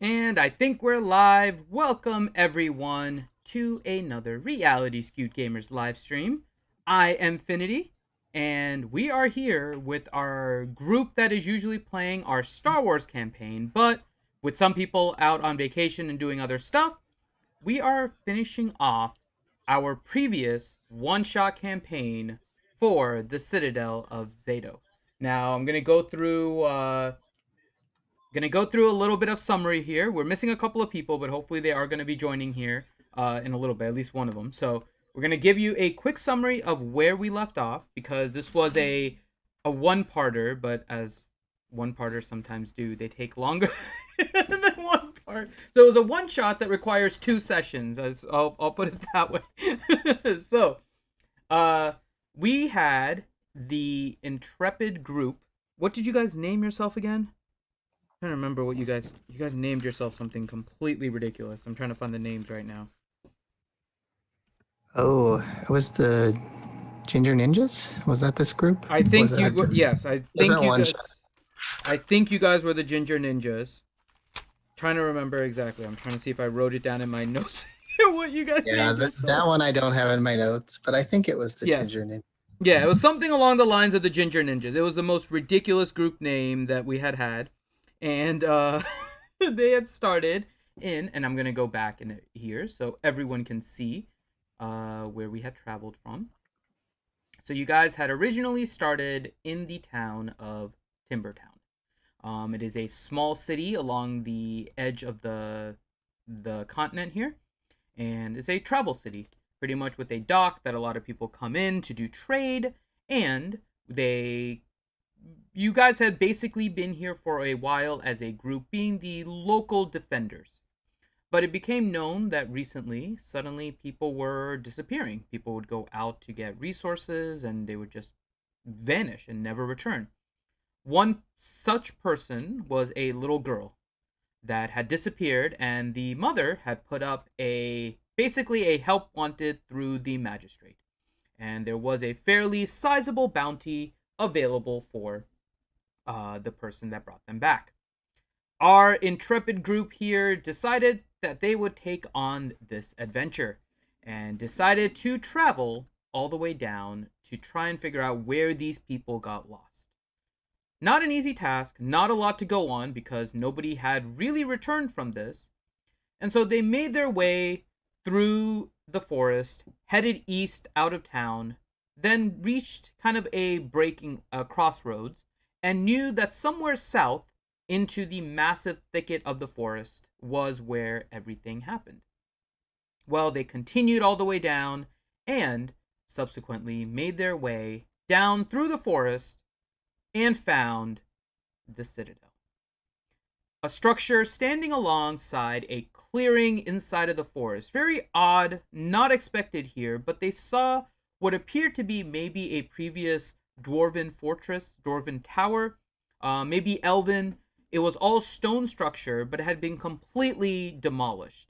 And I think we're live. Welcome everyone to another Reality Skewed Gamers live stream. I am Finity, and we are here with our group that is usually playing our Star Wars campaign, but with some people out on vacation and doing other stuff, we are finishing off our previous one-shot campaign for the Citadel of Zeto. Now, I'm gonna go through a little bit of summary here. We're missing a couple of people, but hopefully they are gonna be joining here in a little bit, at least one of them. So we're gonna give you a quick summary of where we left off because this was a one-parter, but as one-parters sometimes do, they take longer than one part. So it was a one-shot that requires 2 sessions. As I'll put it that way. So uh, we had the intrepid group. What did you guys name yourself again? Trying to remember what you guys named yourself something completely ridiculous. I'm trying to find the names right now. Oh, it was the Ginger Ninjas? Was that this group? I Was think that you yes, I think different you one shot? guys I think you guys were the Ginger Ninjas. Trying to remember exactly. I'm trying to see if I wrote it down in my notes what you guys Yeah, named that yourself. one I don't have in my notes, but I think it was the Yes. Ginger Ninja. Yeah, it was something along the lines of the Ginger Ninjas. It was the most ridiculous group name that we had. And they had started in, and I'm gonna go back in here so everyone can see where we had traveled from. So you guys had originally started in the town of Timbertown. It is a small city along the edge of the continent here, and it's a travel city, pretty much with a dock that a lot of people come in to do trade, and they you guys had basically been here for a while as a group, being the local defenders. But it became known that recently, suddenly, people were disappearing. People would go out to get resources and they would just vanish and never return. One such person was a little girl that had disappeared, and the mother had put up basically a help wanted through the magistrate. And there was a fairly sizable bounty available for the person that brought them back. Our intrepid group here decided that they would take on this adventure and decided to travel all the way down to try and figure out where these people got lost. Not an easy task, not a lot to go on because nobody had really returned from this. And so they made their way through the forest, headed east out of town, then reached kind of a breaking crossroads, and knew that somewhere south into the massive thicket of the forest was where everything happened. Well, they continued all the way down and subsequently made their way down through the forest and found the Citadel. A structure standing alongside a clearing inside of the forest. Very odd, not expected here, but they saw what appeared to be maybe a previous dwarven fortress, dwarven tower, maybe elven. It was all stone structure, but it had been completely demolished.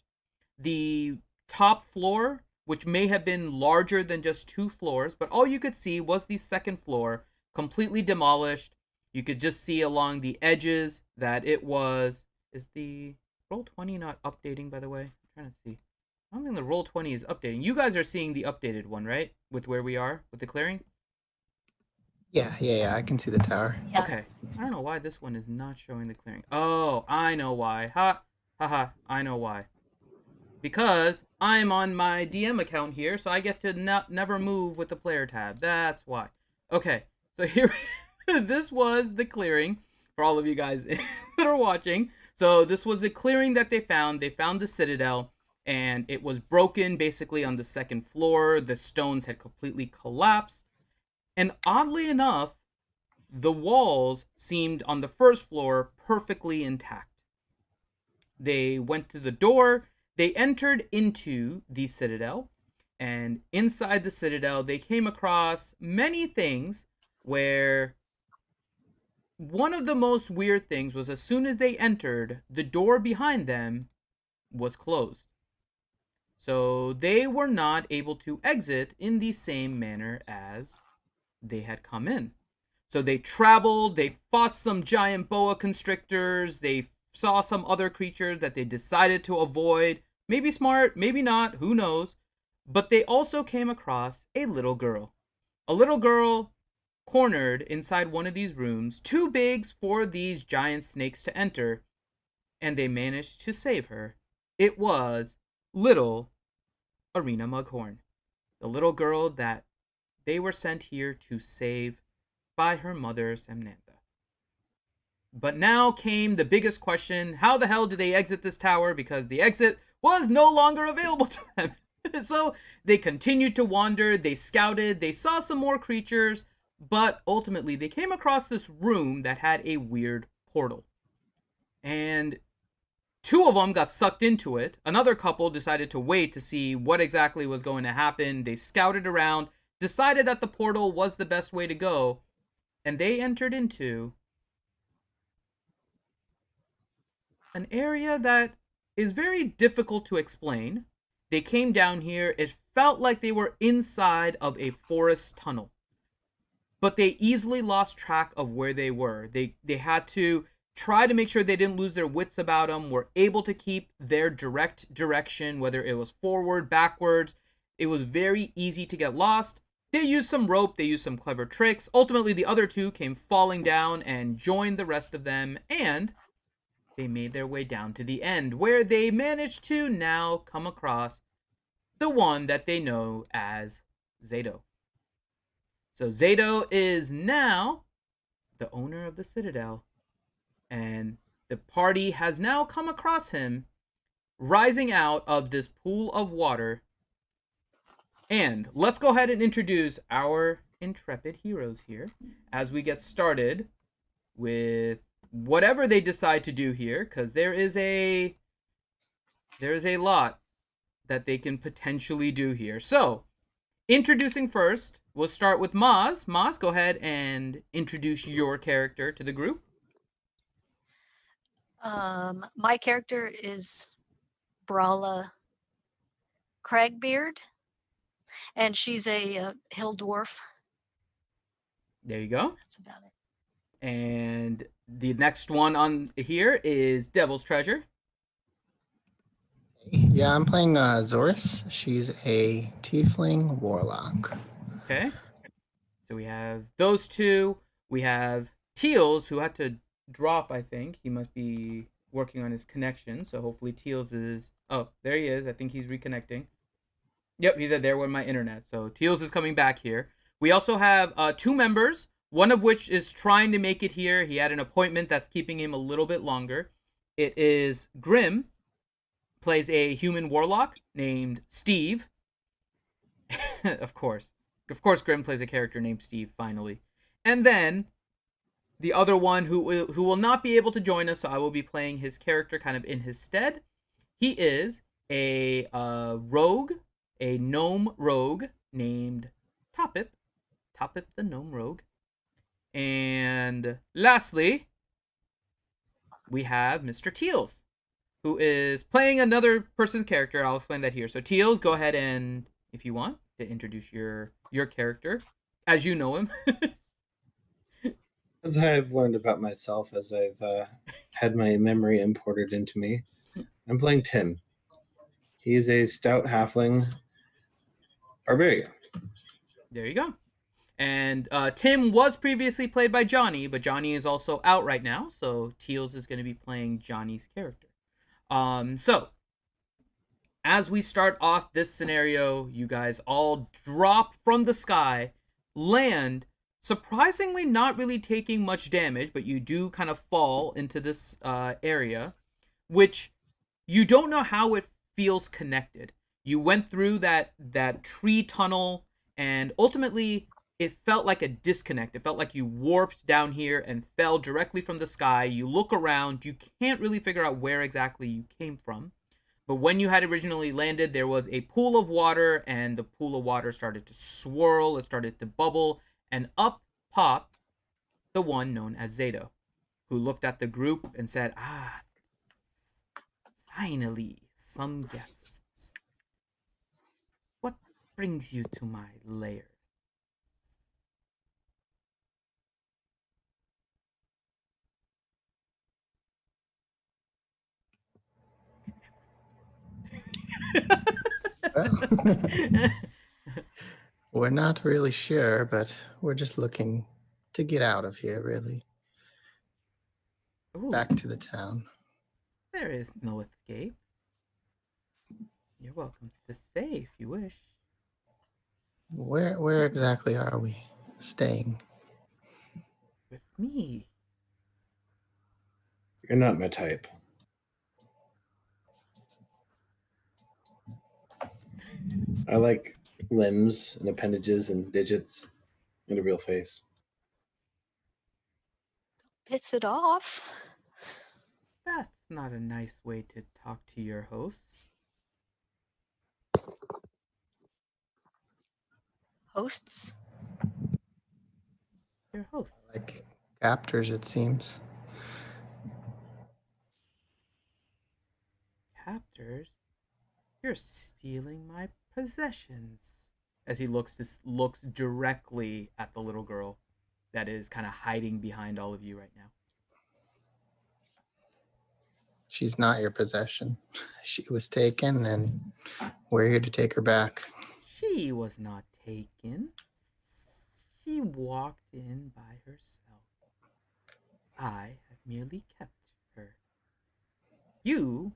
The top floor, which may have been larger than just 2 floors, but all you could see was the second floor, completely demolished. You could just see along the edges that it was. Is the Roll20 not updating, by the way? I'm trying to see. I don't think the Roll20 is updating. You guys are seeing the updated one, right? With where we are with the clearing? Yeah, I can see the tower. Yeah. Okay. I don't know why this one is not showing the clearing. Oh, I know why. Ha, I know why. Because I'm on my DM account here, so I get to never move with the player tab. That's why. Okay, so here, this was the clearing for all of you guys that are watching. So this was the clearing that they found. They found the Citadel, and it was broken basically on the second floor. The stones had completely collapsed. And oddly enough, the walls seemed on the first floor perfectly intact. They went to the door, they entered into the Citadel, and inside the Citadel, they came across many things where one of the most weird things was as soon as they entered, the door behind them was closed. So they were not able to exit in the same manner as they had come in. So they traveled, they fought some giant boa constrictors, they saw some other creatures that they decided to avoid. Maybe smart, maybe not, who knows. But they also came across a little girl. A little girl cornered inside one of these rooms, too big for these giant snakes to enter, and they managed to save her. It was little Arena Mughorn, the little girl that they were sent here to save by her mother, Samantha. But now came the biggest question: how the hell do they exit this tower? Because the exit was no longer available to them. So they continued to wander, they scouted, they saw some more creatures, but ultimately they came across this room that had a weird portal. And two of them got sucked into it. Another couple decided to wait to see what exactly was going to happen. They scouted around, decided that the portal was the best way to go, and they entered into an area that is very difficult to explain. They came down here. It felt like they were inside of a forest tunnel, but they easily lost track of where they were. They had to try to make sure they didn't lose their wits about them, were able to keep their direct direction, whether it was forward, backwards. It was very easy to get lost. They used some rope, they used some clever tricks. Ultimately, the other two came falling down and joined the rest of them, and they made their way down to the end, where they managed to now come across the one that they know as Zeto. So Zeto is now the owner of the Citadel, and the party has now come across him rising out of this pool of water. And let's go ahead and introduce our intrepid heroes here as we get started with whatever they decide to do here, because there is a lot that they can potentially do here. So, introducing first, we'll start with Maz. Maz, go ahead and introduce your character to the group. My character is Brawla Cragbeard, and she's a hill dwarf. There you go. That's about it. And the next one on here is Devil's Treasure. Yeah, I'm playing Zorus. She's a tiefling warlock. Okay. So we have those two. We have Teals, who had to drop, I think. He must be working on his connection. So hopefully Teals is... Oh, there he is. I think he's reconnecting. Yep, he's there with my internet. So Teals is coming back here. We also have two members, one of which is trying to make it here. He had an appointment that's keeping him a little bit longer. It is Grim, plays a human warlock named Steve. Of course, Grim plays a character named Steve, finally. And then the other one who will not be able to join us, so I will be playing his character kind of in his stead. He is a rogue, a gnome rogue named Topip the gnome rogue. And lastly, we have Mr. Teals, who is playing another person's character. I'll explain that here. So Teals, go ahead and, if you want, to introduce your character as you know him. As I've learned about myself, as I've had my memory imported into me, I'm playing Tim. He's a stout halfling barbarian. There you go. And Tim was previously played by Johnny, but Johnny is also out right now, so Teals is going to be playing Johnny's character. So, as we start off this scenario, you guys all drop from the sky, land, surprisingly not really taking much damage, but you do kind of fall into this area, which you don't know how it feels connected. You went through that tree tunnel, and ultimately it felt like a disconnect. It felt like you warped down here and fell directly from the sky. You look around, you can't really figure out where exactly you came from. But when you had originally landed, there was a pool of water, and the pool of water started to swirl, it started to bubble, and up popped the one known as Zeto, who looked at the group and said, "Ah, finally, some guests. What brings you to my lair?" Well, we're not really sure, but we're just looking to get out of here, really. Ooh, Back to the town. there is no escape. You're welcome to stay if you wish. Where exactly are we staying? With me. You're not my type. I like limbs and appendages and digits and a real face. Piss it off. That's not a nice way to talk to your hosts. Hosts. Your hosts. Like captors, it seems. Captors? You're stealing my possessions. As he looks directly at the little girl that is kind of hiding behind all of you right now. She's not your possession. She was taken, and we're here to take her back. She was not taken. She walked in by herself. I have merely kept her. You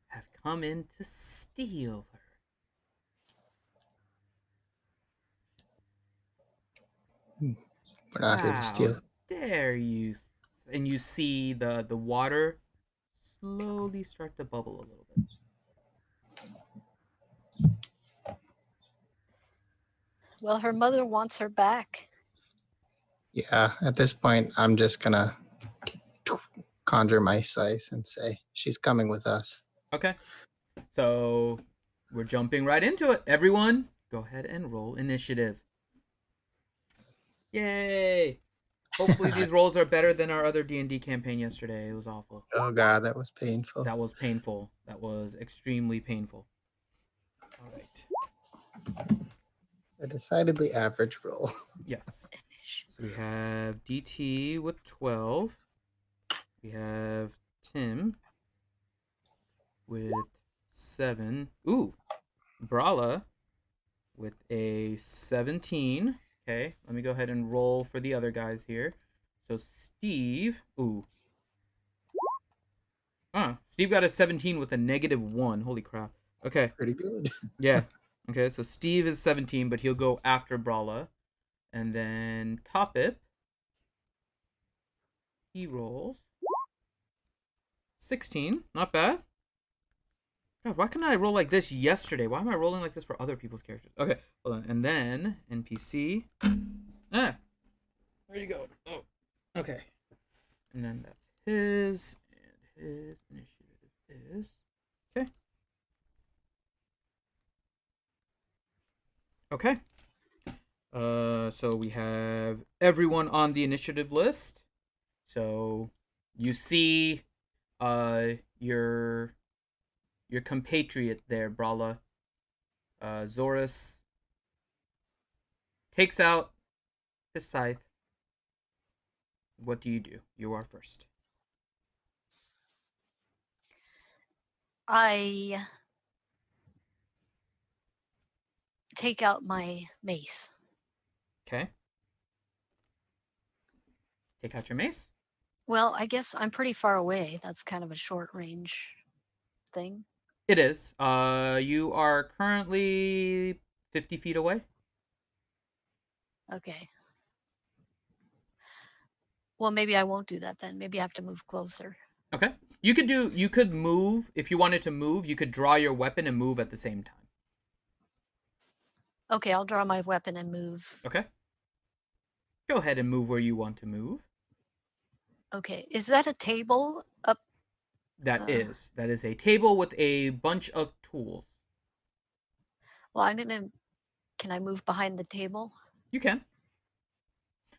have come in to steal her. We're not here to steal. Dare you? And you see the water slowly start to bubble a little bit. Well, her mother wants her back. Yeah, at this point, I'm just gonna conjure my scythe and say, she's coming with us. Okay. So we're jumping right into it. Everyone, go ahead and roll initiative. Yay! Hopefully these rolls are better than our other D&D campaign yesterday. It was awful. Oh god, that was painful. That was painful. That was extremely painful. All right. A decidedly average roll. Yes. So we have DT with 12. We have Tim with 7. Ooh. Brala with a 17. Okay, let me go ahead and roll for the other guys here. So Steve. Ooh. Steve got a 17 with a -1. Holy crap. Okay. Pretty good. Yeah. Okay, so Steve is 17, but he'll go after Brala. And then Topip, he rolls 16. Not bad. God, why couldn't I roll like this yesterday? Why am I rolling like this for other people's characters? Okay, hold on. And then NPC. There you go. Oh, okay. And then that's his. And his initiative is. Okay. Okay. So we have everyone on the initiative list. So you see your compatriot there, Brala. Zorus takes out his scythe. What do? You are first. I take out my mace. Okay. Take out your mace. Well, I guess I'm pretty far away. That's kind of a short range thing. It is. You are currently 50 feet away. Okay. Well, maybe I won't do that then. Maybe I have to move closer. Okay. You could move if you wanted to move. You could draw your weapon and move at the same time. Okay, I'll draw my weapon and move. Okay. Go ahead and move where you want to move. Okay, is that a table up? That is a table with a bunch of tools. Well, can I move behind the table? You can.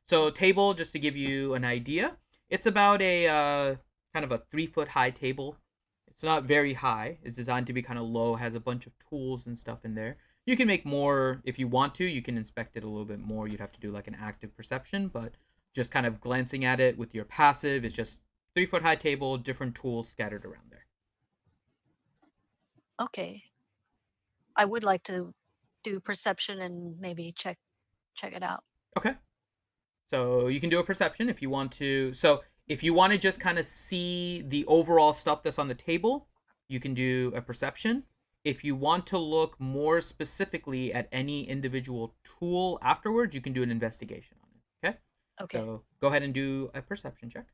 So table, just to give you an idea, it's about a kind of a 3-foot high table. It's not very high. It's designed to be kind of low. Has a bunch of tools and stuff in there. You can make more if you want to. You can inspect it a little bit more. You'd have to do like an active perception, but just kind of glancing at it with your passive, it's just 3-foot high table, different tools scattered around there. Okay. I would like to do perception and maybe check it out. Okay. So you can do a perception if you want to. So if you want to just kind of see the overall stuff that's on the table, you can do a perception. If you want to look more specifically at any individual tool afterwards, you can do an investigation on it. Okay? Okay. So go ahead and do a perception check.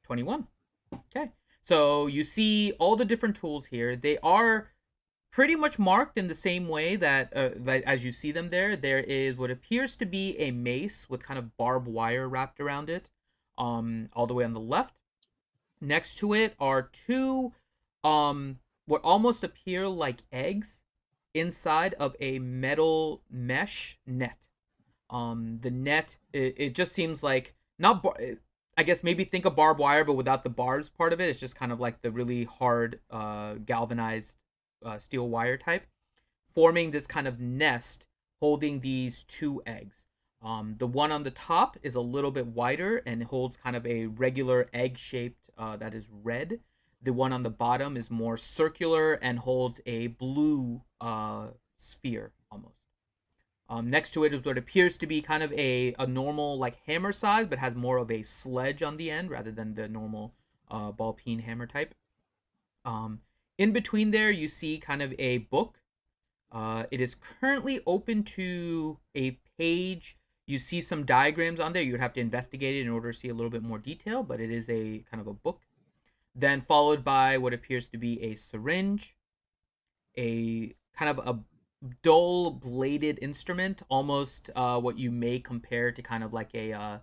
21. Okay. So you see all the different tools here. They are pretty much marked in the same way that as you see them there. There is what appears to be a mace with kind of barbed wire wrapped around it, all the way on the left. Next to it are two what almost appear like eggs inside of a metal mesh net. The net, it just seems like not I guess maybe think of barbed wire, but without the barbs part of it. It's just kind of like the really hard galvanized steel wire type, forming this kind of nest holding these two eggs. The one on the top is a little bit wider and holds kind of a regular egg shaped that is red. The one on the bottom is more circular and holds a blue sphere almost. Next to it is what appears to be kind of a normal like hammer size, but has more of a sledge on the end rather than the normal ball peen hammer type. In between there, you see kind of a book. It is currently open to a page. You see some diagrams on there. You would have to investigate it in order to see a little bit more detail, but it is a kind of a book. Then followed by what appears to be a syringe, a kind of a dull bladed instrument, almost what you may compare to kind of like a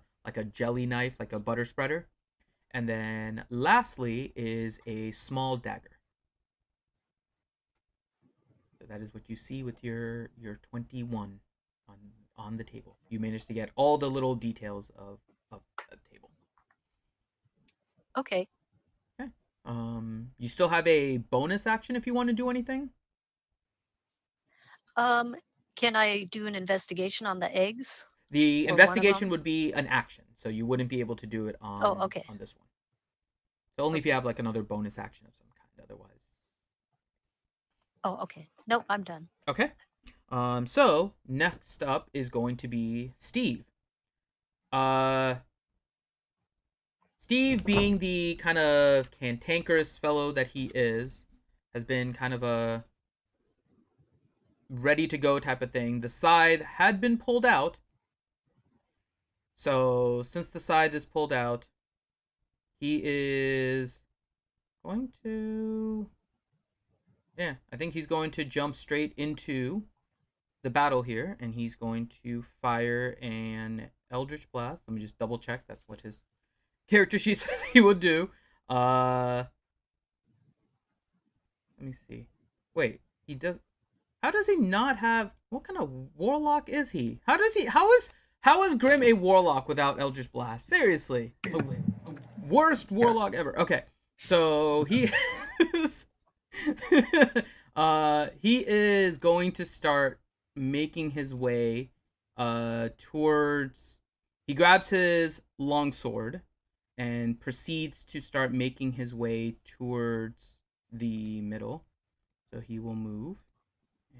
jelly knife, like a butter spreader. And then lastly is a small dagger. So that is what you see with your 21 on the table. You managed to get all the little details of the table. Okay. Okay. You still have a bonus action if you want to do anything. Can I do an investigation on the eggs? The Or one of investigation them? would be an action, so you wouldn't be able to do it on Oh, okay. on this one. So only if you have like another bonus action of some kind. Otherwise. Oh, okay. Nope, I'm done. Okay. So next up is going to be Steve. Steve, being the kind of cantankerous fellow that he is, has been kind of a ready to go type of thing. The scythe had been pulled out. So since the scythe is pulled out, he is going to... Yeah, I think he's going to jump straight into the battle here, and he's going to fire an Eldritch Blast. Let me just double check. That's what his character sheet says he would do. Let me see. Wait, he does... How does he not have... What kind of warlock is he? How is Grim a warlock without Eldritch Blast? Seriously. Worst warlock ever. Okay. So he is... he is going to start making his way towards... He grabs his longsword and proceeds to start making his way towards the middle. So he will move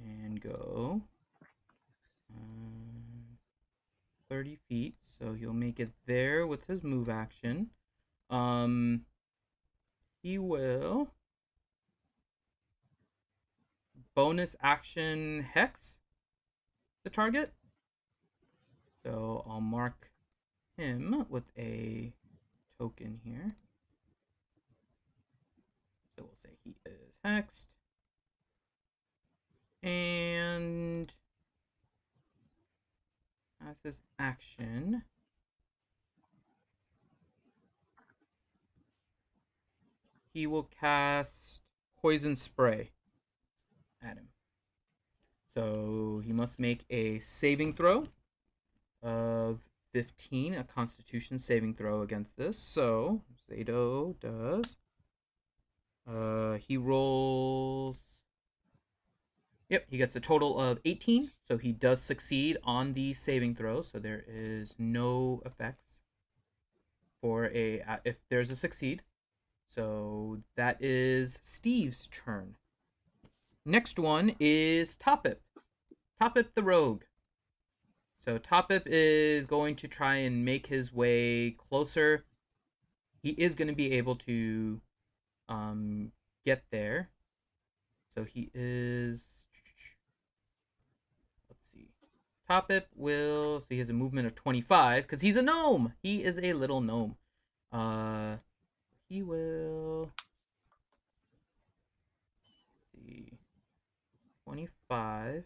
and go 30 feet. So he'll make it there with his move action. He will bonus action hex the target. So I'll mark him with a token here. So we'll say he is hexed. And as his action, he will cast Poison Spray at him. So he must make a saving throw of 15, a Constitution saving throw against this. So Zeto does. He rolls... Yep, he gets a total of 18, so he does succeed on the saving throw, so there is no effects for if there's a succeed. So that is Steve's turn. Next one is Topip. Topip the Rogue. So Topip is going to try and make his way closer. He is going to be able to get there. So he is... Let's see. Topip will... So he has a movement of 25 because he's a gnome. He is a little gnome. He will... Let's see. 25.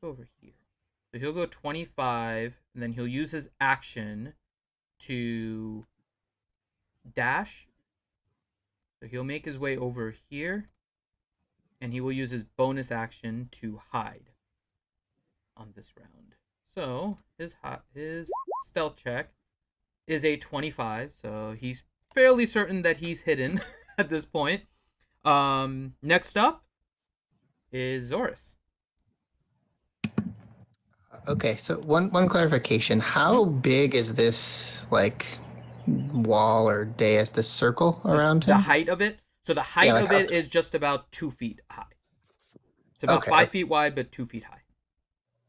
Go over here. So he'll go 25, and then he'll use his action to dash. So he'll make his way over here, and he will use his bonus action to hide on this round. So his stealth check is a 25, so he's fairly certain that he's hidden at this point. Next up is Zorus. Okay, so one clarification. How big is this, like, wall or dais, this circle around The him? height of it. So the height like of it is just about 2 feet high. It's about Okay. 5 feet wide, but 2 feet high.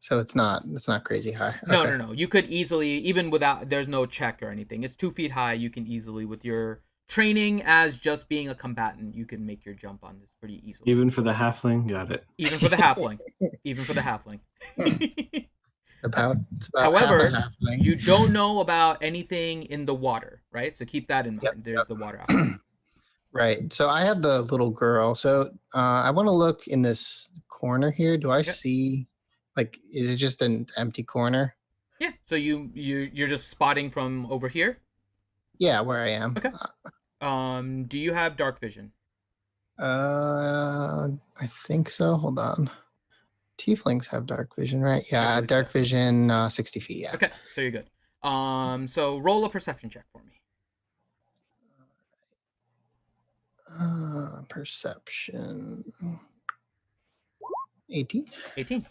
So it's not crazy high. No, Okay. no. You could easily, even without, there's no check or anything. It's 2 feet high. You can easily, with your training as just being a combatant, you can make your jump on this pretty easily. Even for the halfling, got it. Even for the halfling. Even for the halfling. It's about However, half a halfling. you don't know about anything in the water, right? So keep that in mind. Yep, There's the water out there. Right. So I have the little girl. So I want to look in this corner here. Do I see, like, is it just an empty corner? Yeah. So you're just spotting from over here. Yeah, where I am. Okay. Do you have dark vision? I think so. Hold on. Tieflings have dark vision, right? Yeah, believe dark so. vision, 60 feet. Yeah. Okay, so you're good. So roll a perception check for me. Perception. 18. 18.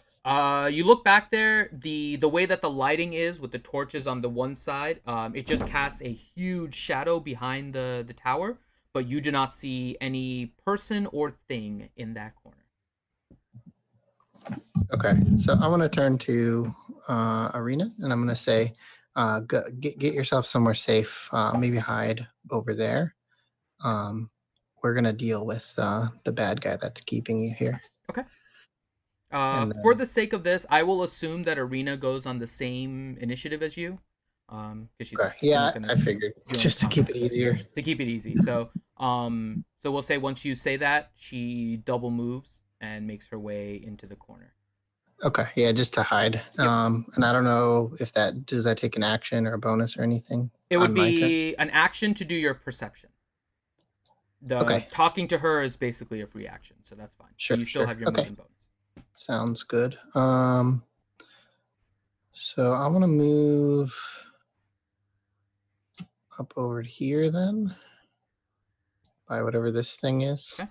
You look back there. The way that the lighting is with the torches on the one side, it just casts a huge shadow behind the tower, but you do not see any person or thing in that corner. Okay, so I want to turn to Arena, and I'm going to say, get yourself somewhere safe. Maybe hide over there. We're going to deal with the bad guy that's keeping you here. Okay. And, For the sake of this, I will assume that Arena goes on the same initiative as you. She's Okay. she's Yeah, not gonna I figured do any just to keep it combat. easier. To keep it easy. So we'll say once you say that, she double moves and makes her way into the corner. Okay, yeah, just to hide. And I don't know if does that take an action or a bonus or anything? It would on my turn? be an action to do your perception. Okay. Talking to her is basically a free action, so that's fine. Sure, So you still sure. have your Okay. movement bonus. Sounds good. So I want to move up over here then, by whatever this thing is. Okay.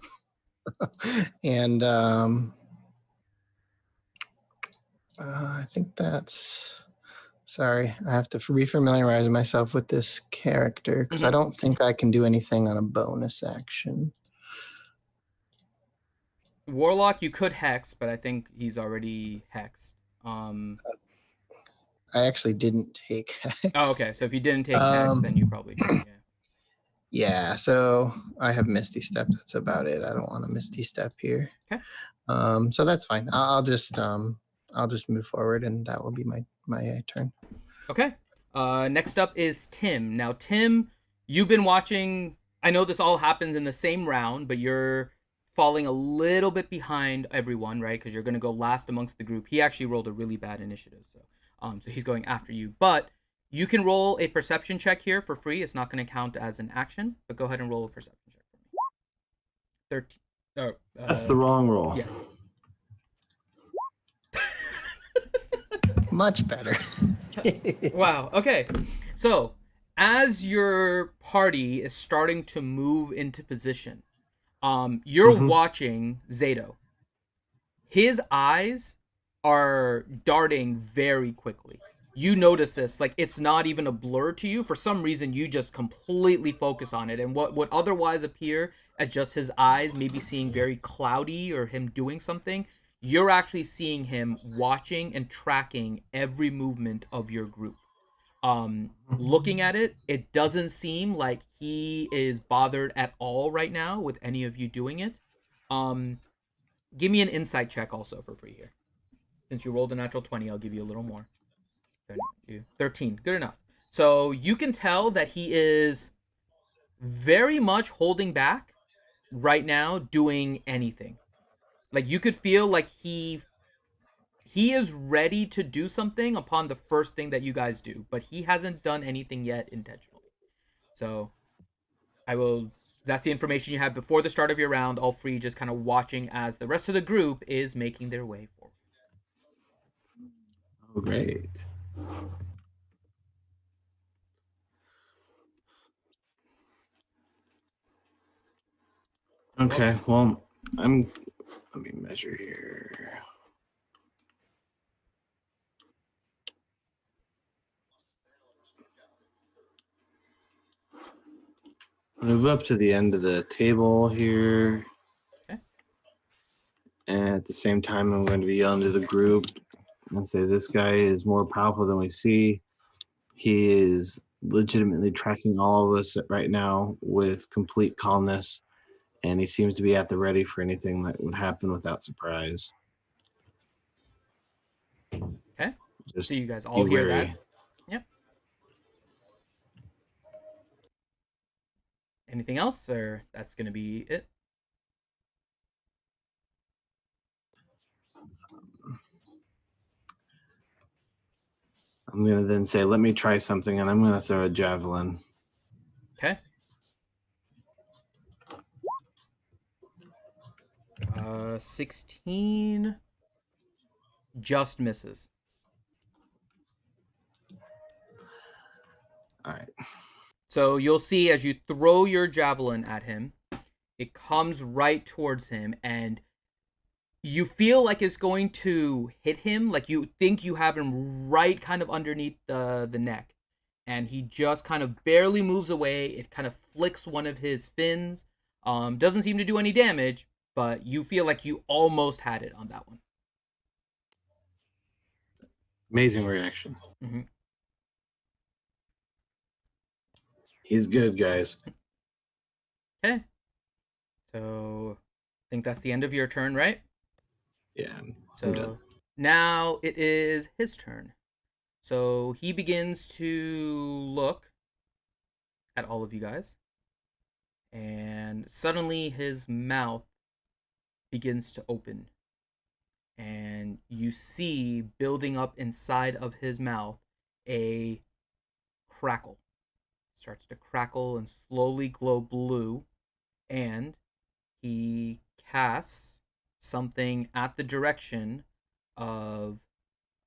And I think that's, sorry, I have to refamiliarize myself with this character because I don't think I can do anything on a bonus action. Warlock, you could hex, but I think he's already hexed. I actually didn't take hex. Oh, okay. So if you didn't take hex, then you probably did. Yeah. Yeah, so I have Misty Step. That's about it. I don't want a Misty Step here. Okay. So that's fine. I'll just move forward, and that will be my turn. Okay. Next up is Tim. Now, Tim, you've been watching. I know this all happens in the same round, but you're falling a little bit behind everyone, right? Because you're going to go last amongst the group. He actually rolled a really bad initiative, so he's going after you. But you can roll a perception check here for free. It's not going to count as an action, but go ahead and roll a perception check for me. 13. That's the wrong roll. Yeah. Much better. Wow. Okay. So, as your party is starting to move into position, you're watching Zeto. His eyes are darting very quickly. you notice this, like it's not even a blur to you. For some reason, you just completely focus on it, and what would otherwise appear as just his eyes maybe seeing very cloudy or him doing something, you're actually seeing him watching and tracking every movement of your group. Looking at it, it doesn't seem like he is bothered at all right now with any of you doing it. Give me an insight check also for free here. Since you rolled a natural 20, I'll give you a little more. 13. Good enough. So you can tell that he is very much holding back right now, doing anything. Like you could feel like he is ready to do something upon the first thing that you guys do, but he hasn't done anything yet intentionally. So I will. That's the information you have before the start of your round. All three just kind of watching as the rest of the group is making their way forward. Oh, great. Okay, well, let me measure here. Move up to the end of the table here. Okay. And at the same time, I'm going to be yelling to the group and say, this guy is more powerful than we see. He is legitimately tracking all of us right now with complete calmness. And he seems to be at the ready for anything that would happen without surprise. Okay. Just So you guys all be hear wary. that? Yep. Anything else, or that's going to be it? I'm going to then say, let me try something, and I'm going to throw a javelin. Okay. 16 just misses. All right. So you'll see as you throw your javelin at him, it comes right towards him, and you feel like it's going to hit him. Like you think you have him right kind of underneath the neck, and he just kind of barely moves away. It kind of flicks one of his fins. Doesn't seem to do any damage, but you feel like you almost had it on that one. Amazing reaction. Mm-hmm. He's good, guys. Okay. So I think that's the end of your turn, right? Yeah, I'm So done. now it is his turn. So he begins to look at all of you guys. And suddenly his mouth begins to open. And you see building up inside of his mouth a crackle. Starts to crackle and slowly glow blue. And he casts something at the direction of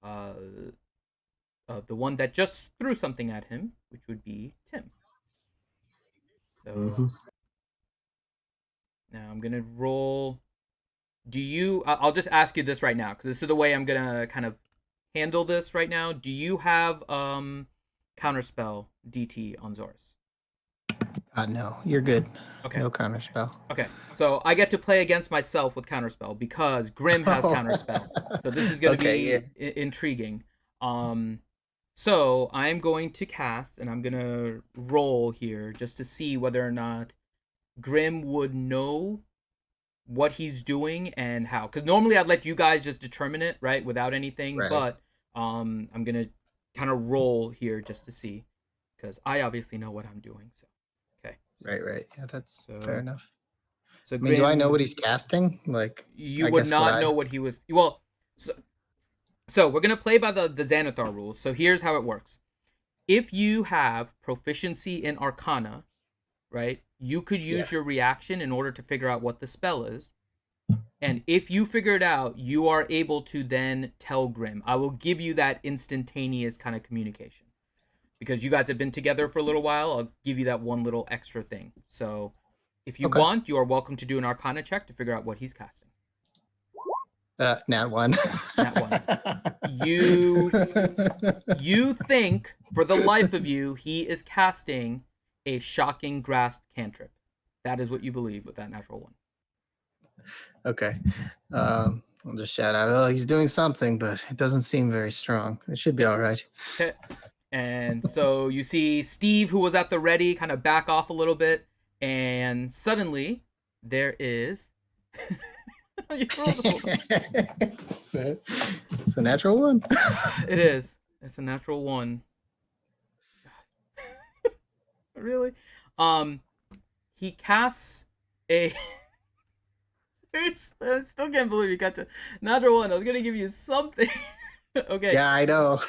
the one that just threw something at him, which would be Tim. So now I'm gonna roll. Do you? I'll just ask you this right now because this is the way I'm gonna kind of handle this right now. Do you have counterspell DT on Zorus? No, you're good. Okay. No counterspell. Okay, so I get to play against myself with counterspell because Grim has counterspell. So this is going to Okay, be intriguing. So I'm going to cast, and I'm going to roll here just to see whether or not Grim would know what he's doing and how. Because normally I'd let you guys just determine it, right, without anything. Right. But I'm going to kind of roll here just to see because I obviously know what I'm doing. So. Okay. Right. Yeah, that's So- fair enough. So I mean, do I know Grim- what he's casting? Like, you I would guess not know what he was. Well, so we're gonna play by the Xanathar rules. So here's how it works: if you have proficiency in Arcana, right, you could use your reaction in order to figure out what the spell is. And if you figure it out, you are able to then tell Grim. I will give you that instantaneous kind of communication because you guys have been together for a little while. I'll give you that one little extra thing. So if you Okay. want, you are welcome to do an Arcana check to figure out what he's casting. Nat 1. Nat 1. You think, for the life of you, he is casting a Shocking Grasp cantrip. That is what you believe with that natural 1. Okay. I'll just shout out, oh, he's doing something, but it doesn't seem very strong. It should be all right. Okay. And so you see Steve, who was at the ready, kind of back off a little bit, and suddenly there is... It's a natural 1. It is. It's a natural 1. Really? He casts a... I still can't believe you got to natural 1. I was gonna give you something. Okay. Yeah, I know.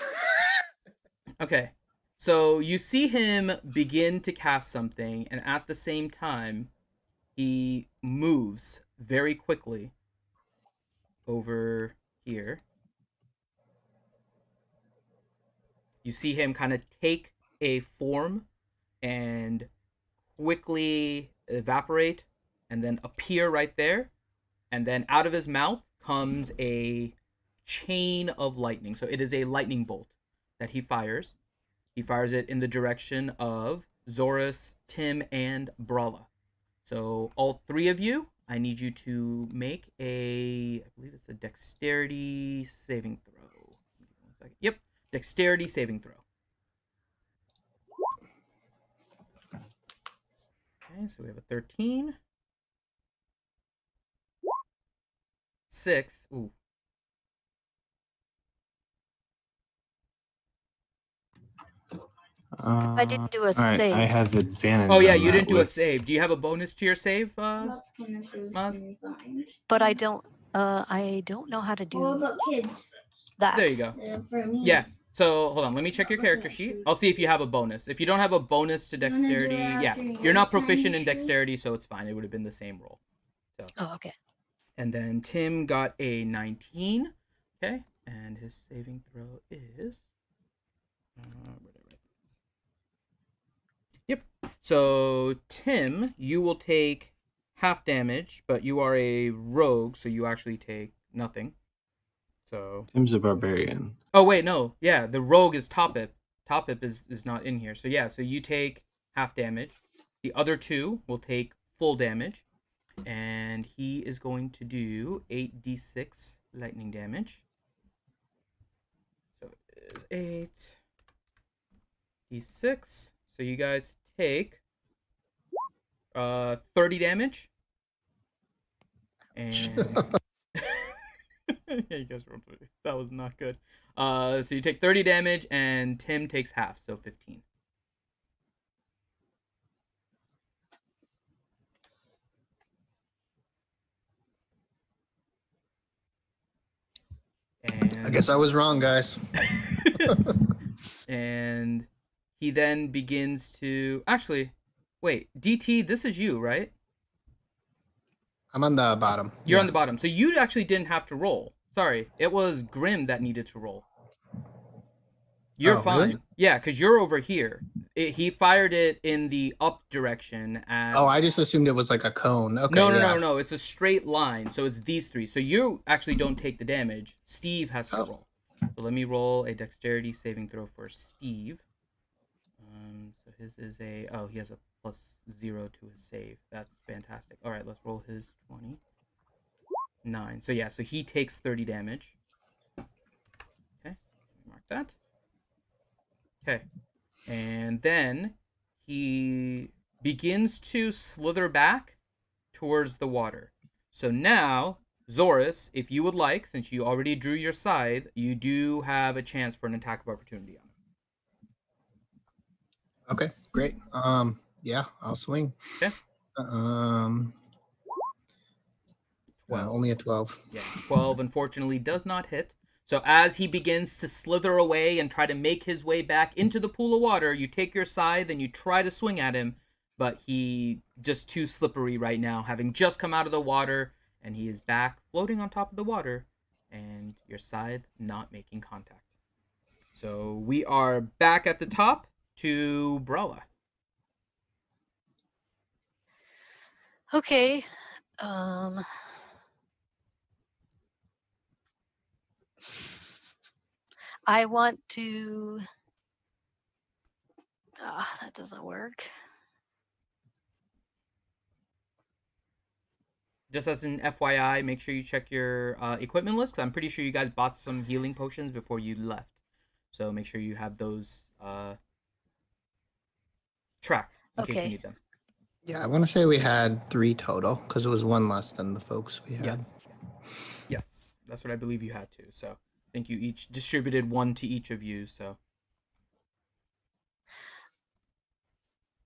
Okay. So you see him begin to cast something, and at the same time, he moves very quickly over here. You see him kind of take a form and quickly evaporate and then appear right there. And then out of his mouth comes a chain of lightning. So it is a lightning bolt that he fires. He fires it in the direction of Zorus, Tim, and Brala. So all 3 of you, I need you to make I believe it's a dexterity saving throw. 1 second. Yep, dexterity saving throw. Okay, so we have a 13. 6. Ooh. I didn't do a All right, save. I have advantage. Oh yeah, on you that didn't do a with- save. Do you have a bonus to your save, That's kind of Maz? But I don't know how to What do about kids? that. There you go. For me. Yeah. So hold on, let me check your character sheet. I'll see if you have a bonus. If you don't have a bonus to You wanna do it dexterity, yeah, after your you're not time proficient in shoot? dexterity, so it's fine. It would have been the same roll. Oh, okay. And then Tim got a 19. Okay, and his saving throw is. Yep. So Tim, you will take half damage, but you are a rogue, so you actually take nothing. So. Tim's a barbarian. Oh wait, no. Yeah, the rogue is Topip. Topip is not in here. So yeah, so you take half damage. The other 2 will take full damage. And he is going to do 8d6 lightning damage. So it is 8d6. So you guys take 30 damage. And yeah, you guys rolled 30. That was not good. So you take 30 damage, and Tim takes half, so 15. And I guess I was wrong, guys. and he then begins to actually wait. DT, this is you, right? I'm on the bottom. You're on Yeah. the bottom, so you actually didn't have to roll. Sorry, it was Grim that needed to roll. You're Oh, fine. really? Yeah, because you're over here. He fired it in the up direction. And Oh, I just assumed it was like a cone. Okay. no. It's a straight line, so it's these 3. So you actually don't take the damage. Steve has to Oh. roll. So let me roll a dexterity saving throw for Steve. So his is he has a +0 to his save. That's fantastic. All right, let's roll his 20. 9. So yeah, so he takes 30 damage. Okay, mark that. Okay, and then he begins to slither back towards the water. So now, Zorus, if you would like, since you already drew your scythe, you do have a chance for an attack of opportunity on him. Okay, great. Yeah, I'll swing. Okay. Well, only a 12. Yeah, 12 unfortunately does not hit. So as he begins to slither away and try to make his way back into the pool of water, you take your scythe and you try to swing at him, but he just too slippery right now, having just come out of the water, and he is back floating on top of the water, and your scythe not making contact. So we are back at the top to Brala. Okay. I want to. That doesn't work. Just as an FYI, make sure you check your equipment list, 'cause I'm pretty sure you guys bought some healing potions before you left. So make sure you have those tracked in case you Okay. need them. Yeah, I want to say we had 3 total because it was 1 less than the folks we had. Yes. Yes, that's what I believe you had to. So I think you each distributed 1 to each of you. So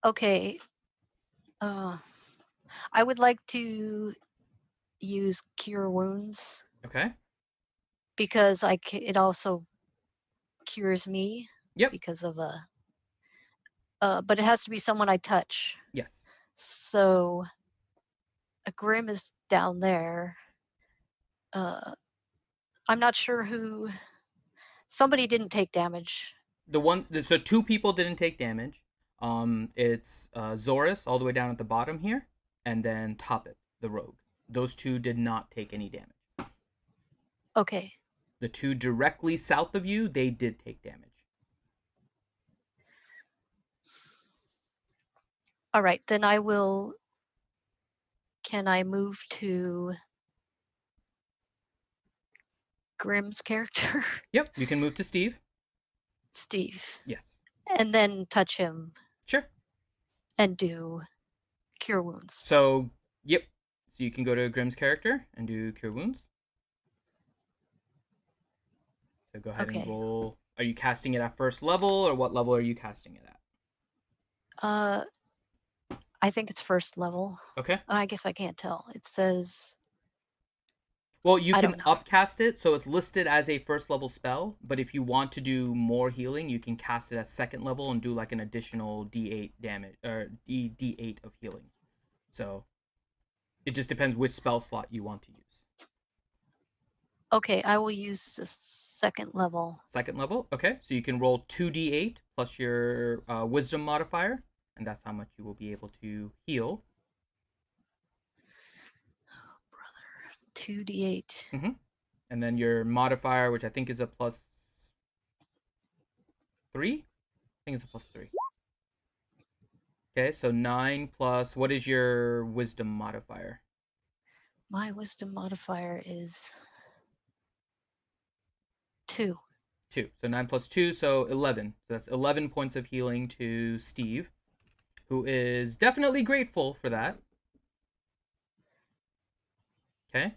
Okay. I would like to use Cure Wounds okay. because it also cures me. Yep. Because of but it has to be someone I touch. Yes. So a Grim is down there. I'm not sure who. Somebody didn't take damage. So 2 people didn't take damage. It's Zorus all the way down at the bottom here, and then Toppet, the rogue. Those 2 did not take any damage. Okay. The 2 directly south of you, they did take damage. All right, then I will. Can I move to Grim's character? Yep, you can move to Steve. Steve. Yes. And then touch him Sure. and do Cure Wounds. So, yep. So you can go to Grimm's character and do Cure Wounds. So go ahead Okay. and roll. Are you casting it at first level, or what level are you casting it at? I think it's first level. Okay. I guess I can't tell. It says. Well, you I can don't know. upcast it, so it's listed as a first level spell. But if you want to do more healing, you can cast it at second level and do like an additional D8 damage or D8 of healing. So it just depends which spell slot you want to use. Okay, I will use the second level. Second level, okay. So you can roll 2d8 plus your wisdom modifier, and that's how much you will be able to heal. 2d8. And then your modifier, which I think is a +3. I think it's a +3. Okay, so 9 plus. What is your wisdom modifier? My wisdom modifier is 2. 2. So 9 plus 2, so 11. So that's 11 points of healing to Steve, who is definitely grateful for that. Okay.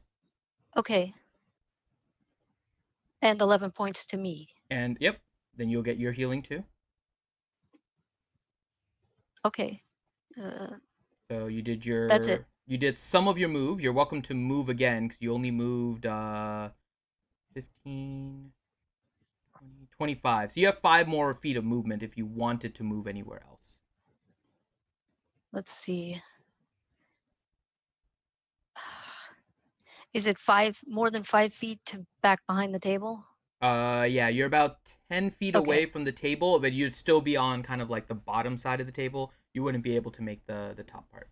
Okay. And 11 points to me. And yep, then you'll get your healing too. Okay. So you did your. That's it. You did some of your move. You're welcome to move again because you only moved 15, 20, 25. So you have 5 more feet of movement if you wanted to move anywhere else. Let's see. Is it more than 5 feet to back behind the table? Yeah, you're about 10 feet Okay. away from the table, but you'd still be on kind of like the bottom side of the table. You wouldn't be able to make the top part.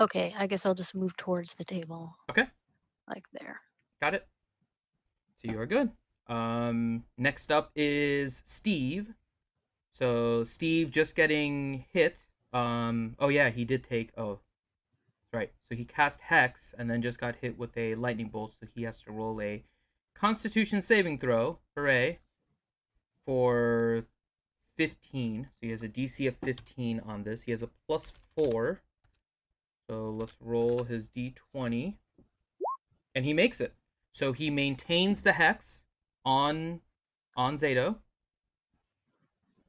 Okay, I guess I'll just move towards the table. Okay. Like there. Got it. So you are good. Next up is Steve. So Steve just getting hit. Oh yeah, he did take. Oh, right. So he cast Hex and then just got hit with a lightning bolt. So he has to roll a Constitution saving throw. Hooray! For 15. So he has a DC of 15 on this. He has a +4. So let's roll his D20. And he makes it. So he maintains the Hex on Zeto.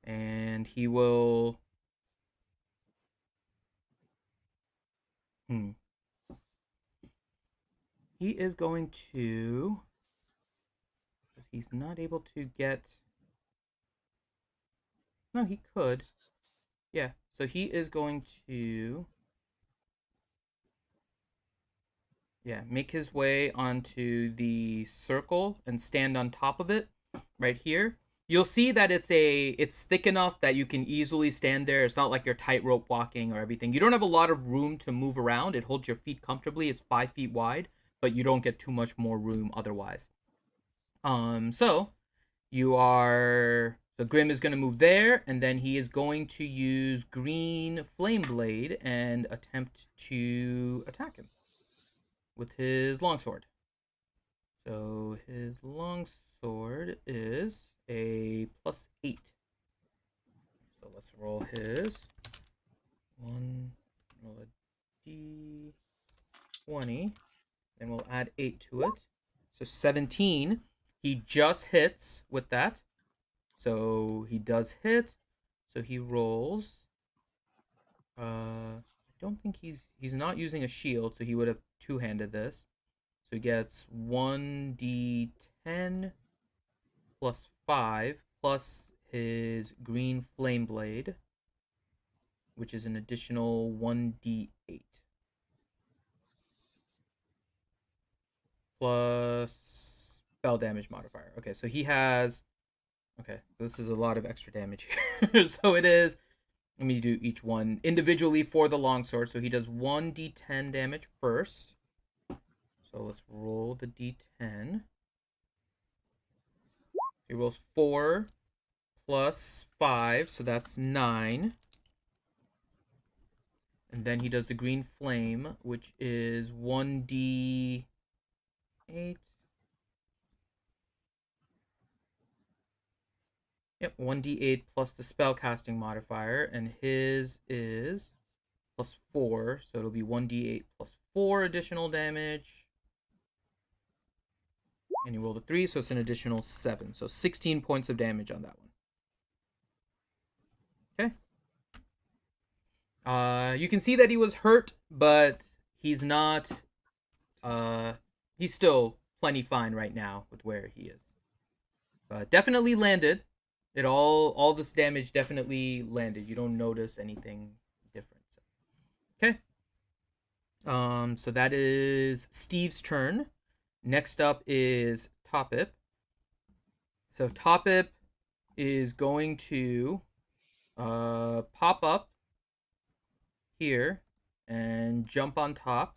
And he will... He is going to... He's not able to get... No, he could. Yeah, so he is going to... Yeah, make his way onto the circle and stand on top of it right here. You'll see that it's thick enough that you can easily stand there. It's not like you're tightrope walking or everything. You don't have a lot of room to move around. It holds your feet comfortably. It's 5 feet wide, but you don't get too much more room otherwise. So Grim is going to move there, and then he is going to use Green Flame Blade and attempt to attack him with his longsword. So his longsword is a +8. So let's roll his roll a d20, and we'll add 8 to it. So 17. He just hits with that. So he does hit. So he rolls. I don't think he's not using a shield, so he would have two-handed this. So he gets 1d10 plus 5 plus his green flame blade, which is an additional 1d8. Plus spell damage modifier. Okay, so he has... Okay, so this is a lot of extra damage here. So it is... Let me do each one individually for the longsword. So he does 1d10 damage first. So let's roll the d10. He rolls 4 plus 5, so that's 9. And then he does the green flame, which is 1d8. Yep, 1d8 plus the spellcasting modifier, and his is +4, so it'll be 1d8 plus 4 additional damage. And you rolled a 3, so it's an additional 7. So 16 points of damage on that one. Okay. You can see that he was hurt, but he's not... he's still plenty fine right now with where he is. Definitely landed. All this damage definitely landed. You don't notice anything different. Okay. So that is Steve's turn. Next up is Topip. So Topip is going to pop up here and jump on top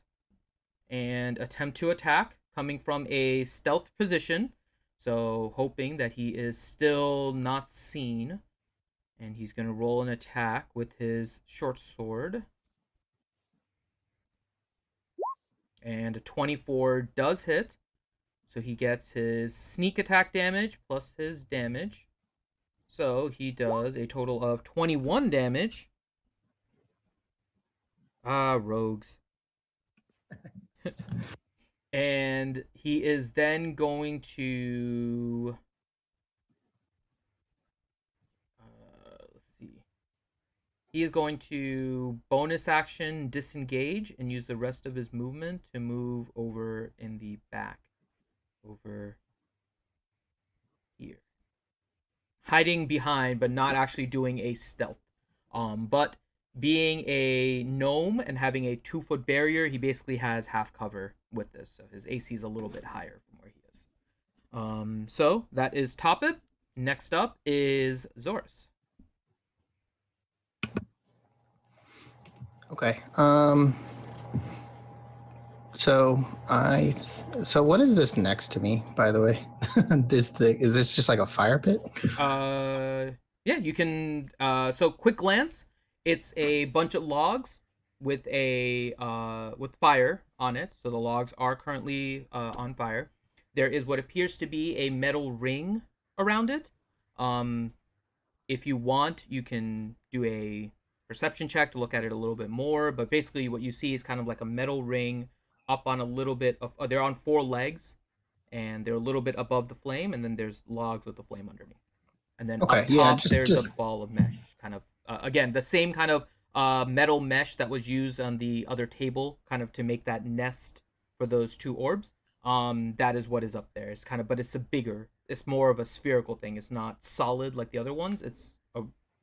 and attempt to attack, coming from a stealth position. So hoping that he is still not seen. And he's going to roll an attack with his short sword. And a 24 does hit. So he gets his sneak attack damage plus his damage. So he does a total of 21 damage. Ah, rogues. And he is then going to... let's see. He is going to bonus action disengage and use the rest of his movement to move over in the back. Over here. Hiding behind, but not actually doing a stealth. But being a gnome and having a 2-foot barrier, he basically has half cover with this. So his AC is a little bit higher from where he is. So that is Topip. Next up is Zorus. Okay. So what is this next to me, by the way? Is this just like a fire pit? Yeah, you can so quick glance, it's a bunch of logs with with fire on it. So the logs are currently on fire. There is what appears to be a metal ring around it. If you want, you can do a perception check to look at it a little bit more, but basically what you see is kind of like a metal ring up on a little bit of they're on 4 legs, and they're a little bit above the flame, and then there's logs with the flame underneath. And then okay, up top, yeah, there's a ball of mesh, kind of again the same kind of metal mesh that was used on the other table, kind of to make that nest for those 2 orbs. That is what is up there. It's kind of, but it's more of a spherical thing. It's not solid like the other ones. It's a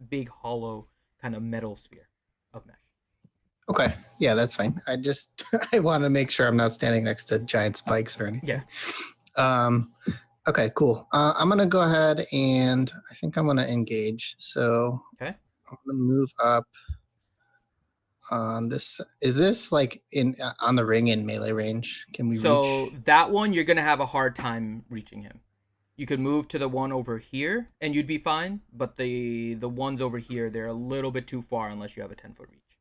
big hollow kind of metal sphere of mesh. Okay, yeah, that's fine. I want to make sure I'm not standing next to giant spikes or anything. Yeah. Okay, cool. I'm gonna go ahead and I think I'm gonna engage. So Okay. I'm gonna move up. This is this like on the ring in melee range? Can we So reach? that one you're gonna have a hard time reaching him. You could move to the one over here, and you'd be fine. But the ones over here, they're a little bit too far unless you have a 10-foot reach.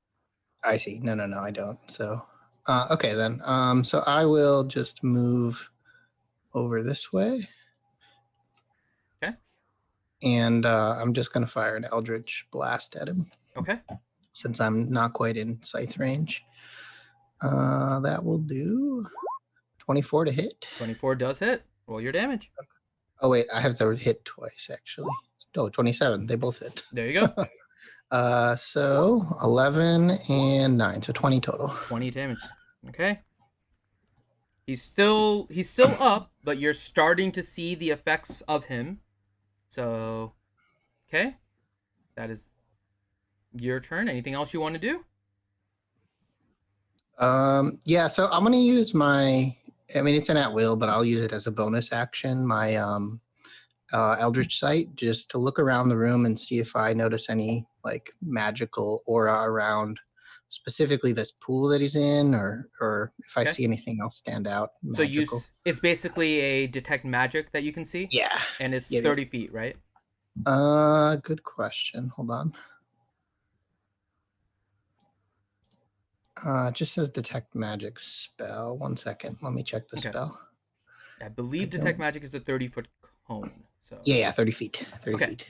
I see. No, I don't. So, okay then. So I will just move over this way. Okay. And I'm just going to fire an Eldritch Blast at him. Okay. Since I'm not quite in scythe range. That will do 24 to hit. 24 does hit. Roll your damage. Oh, wait. I have to hit twice, actually. Oh, 27. They both hit. There you go. So 11 and 9. So 20 total. 20 damage. Okay. He's still up, but you're starting to see the effects of him. So, okay. That is your turn. Anything else you want to do? Yeah, so I'm going to use it's an at will, but I'll use it as a bonus action. My Eldritch Sight, just to look around the room and see if I notice any like magical aura around specifically this pool that he's in, or if I see anything else stand out. Magical. So it's basically a detect magic that you can see? Yeah. And it's Yeah, 30 feet, right? Good question. Hold on. It just says detect magic spell. 1 second. Let me check the spell. I believe detect magic is a 30-foot cone. So yeah, 30 feet. 30 feet.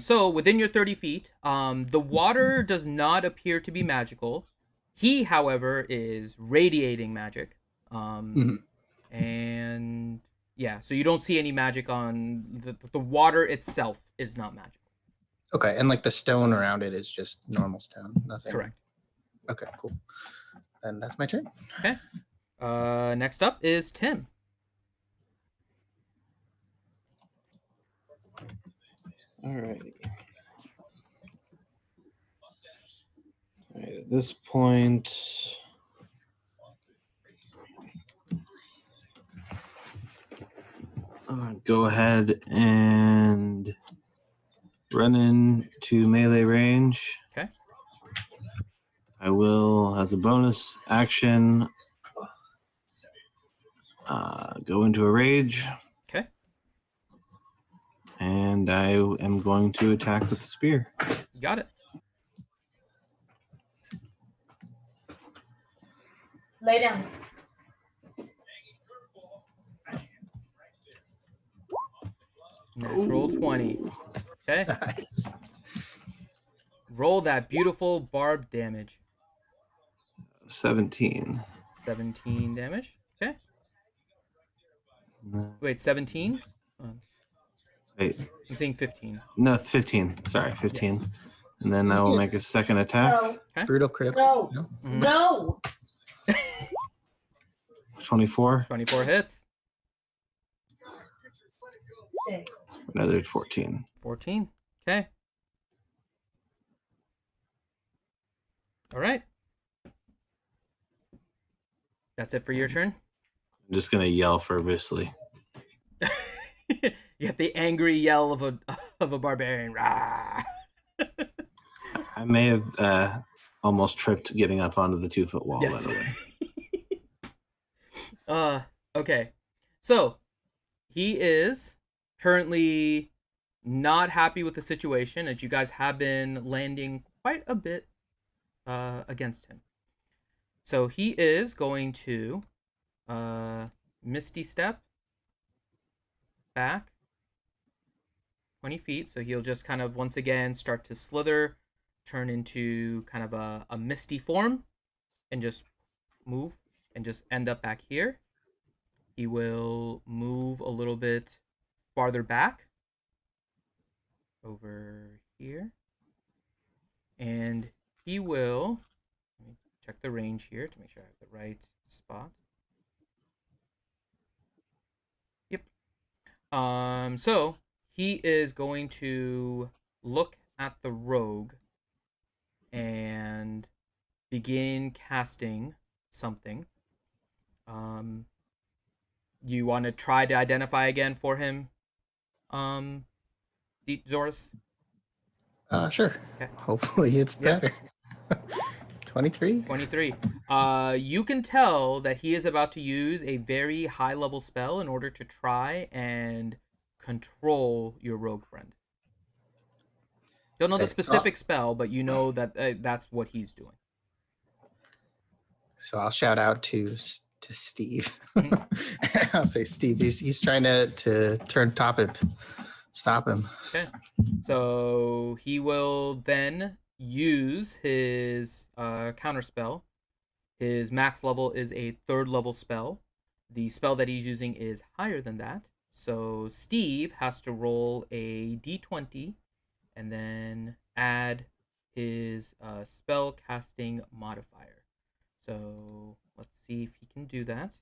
So within your 30 feet, the water does not appear to be magical. He, however, is radiating magic. And yeah, so you don't see any magic on the water itself is not magical. Okay, and like the stone around it is just normal stone, nothing. Correct. Okay, cool. Then that's my turn. Okay. Next up is Tim. All right. At this point, go ahead and run into melee range. Okay. I will, as a bonus action, go into a rage. Okay. And I am going to attack with the spear. You got it. Lay down. Natural 20. Okay. Nice. Roll that beautiful barbed damage. 17. 17 damage. Okay. Wait, 17? Wait. I'm saying 15. No, 15. Sorry, 15. Yeah. And then I will make a second attack. No. Okay. Brutal crit. No. Mm-hmm. No. 24. 24 hits. Stay. Another 14. 14. Okay. All right. That's it for your turn? I'm just going to yell fervently. You get the angry yell of a barbarian. Rah! I may have almost tripped getting up onto the 2-foot wall, yes. by the way. Okay. So, he is currently not happy with the situation, as you guys have been landing quite a bit against him. So, he is going to Misty Step back 20 feet. So, he'll just kind of once again start to slither, turn into kind of a misty form, and just move and just end up back here. He will move a little bit farther back over here, and he will, let me check the range here to make sure I have the right spot. Yep. So he is going to look at the rogue and begin casting something. You want to try to identify again for him, Zorus? Sure. Okay. Hopefully it's better. 23? 23. You can tell that he is about to use a very high level spell in order to try and control your rogue friend. Don't know the Okay, specific spell, but you know that that's what he's doing. So I'll shout out to Steve. Mhm. I'll say, Steve, he's trying to turn Toppip. Stop him. Okay. So he will then use his counter spell. His max level is a 3rd level spell. The spell that he's using is higher than that. So Steve has to roll a d20 and then add his spell casting modifier. So let's see if he can do that.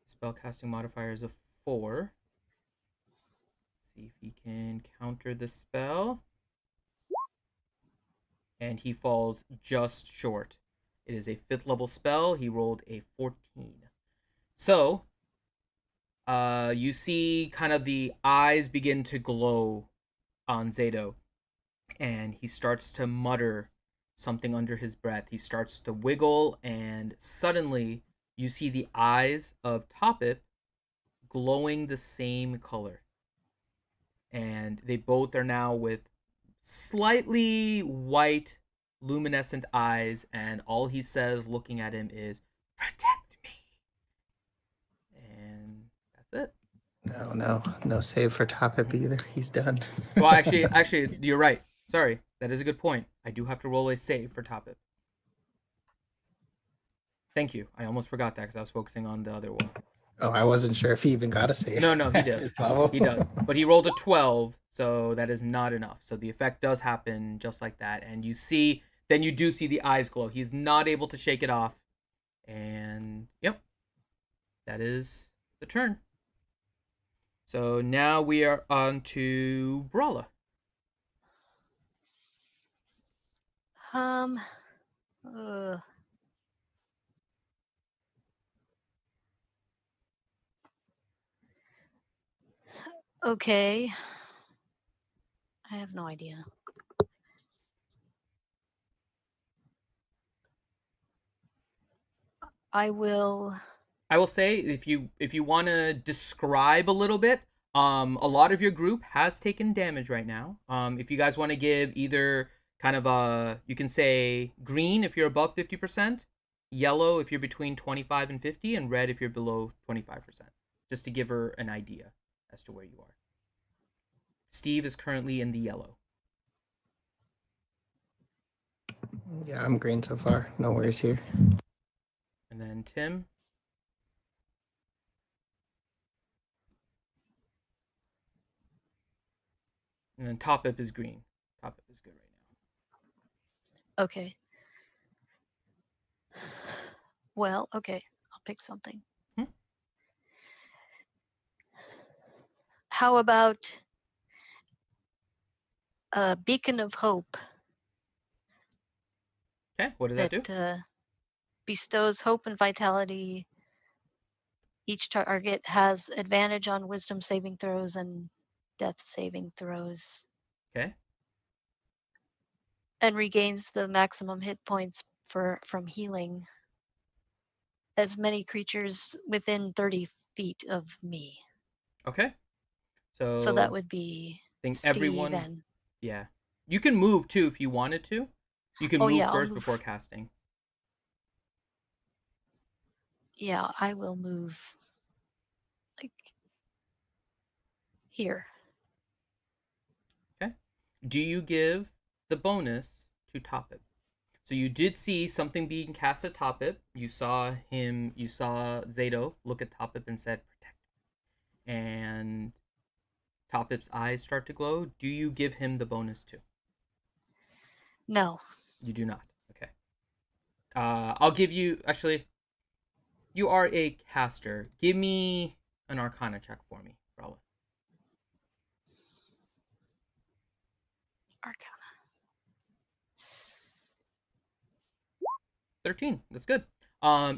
Spell casting modifier is a 4. Let's see if he can counter the spell. And he falls just short. It is a 5th level spell. He rolled a 14. So, you see kind of the eyes begin to glow on Zeto. And he starts to mutter something under his breath. He starts to wiggle, and suddenly you see the eyes of Toppip glowing the same color. And they both are now with slightly white, luminescent eyes, and all he says looking at him is, "Protect me." And that's it. No save for Toppip either. He's done. Well, actually, you're right. Sorry, that is a good point. I do have to roll a save for Toppip. Thank you. I almost forgot that because I was focusing on the other one. Oh, I wasn't sure if he even got a save. No, he does. He does. But he rolled a 12, so that is not enough. So the effect does happen just like that. And you do see the eyes glow. He's not able to shake it off. And, yep, that is the turn. So now we are on to Brawla. Uh, okay. I have no idea. I will say if you want to describe a little bit, a lot of your group has taken damage right now. If you guys want to give either kind of you can say green if you're above 50%, yellow if you're between 25 and 50, and red if you're below 25%, just to give her an idea as to where you are. Steve is currently in the yellow. Yeah, I'm green so far. No worries here. And then Tim. And then Toppip is green. Toppip is good right now. Okay. Well, okay. I'll pick something. How about a beacon of hope? Okay, what does that do? Bestows hope and vitality. Each target has advantage on wisdom saving throws and death saving throws. Okay. And regains the maximum hit points from healing as many creatures within 30 feet of me. Okay. So that would be Steve everyone. and... Yeah. You can move too if you wanted to. You can move first before casting. Yeah, I will move like here. Okay. Do you give the bonus to Toppip? So you did see something being cast at Toppip. You saw Zeto look at Toppip and said, "Protect." And Toppip's eyes start to glow. Do you give him the bonus too? No. You do not. Okay. I'll give you, actually, you are a caster. Give me an Arcana check for me, Brawla. Arcana. 13. That's good.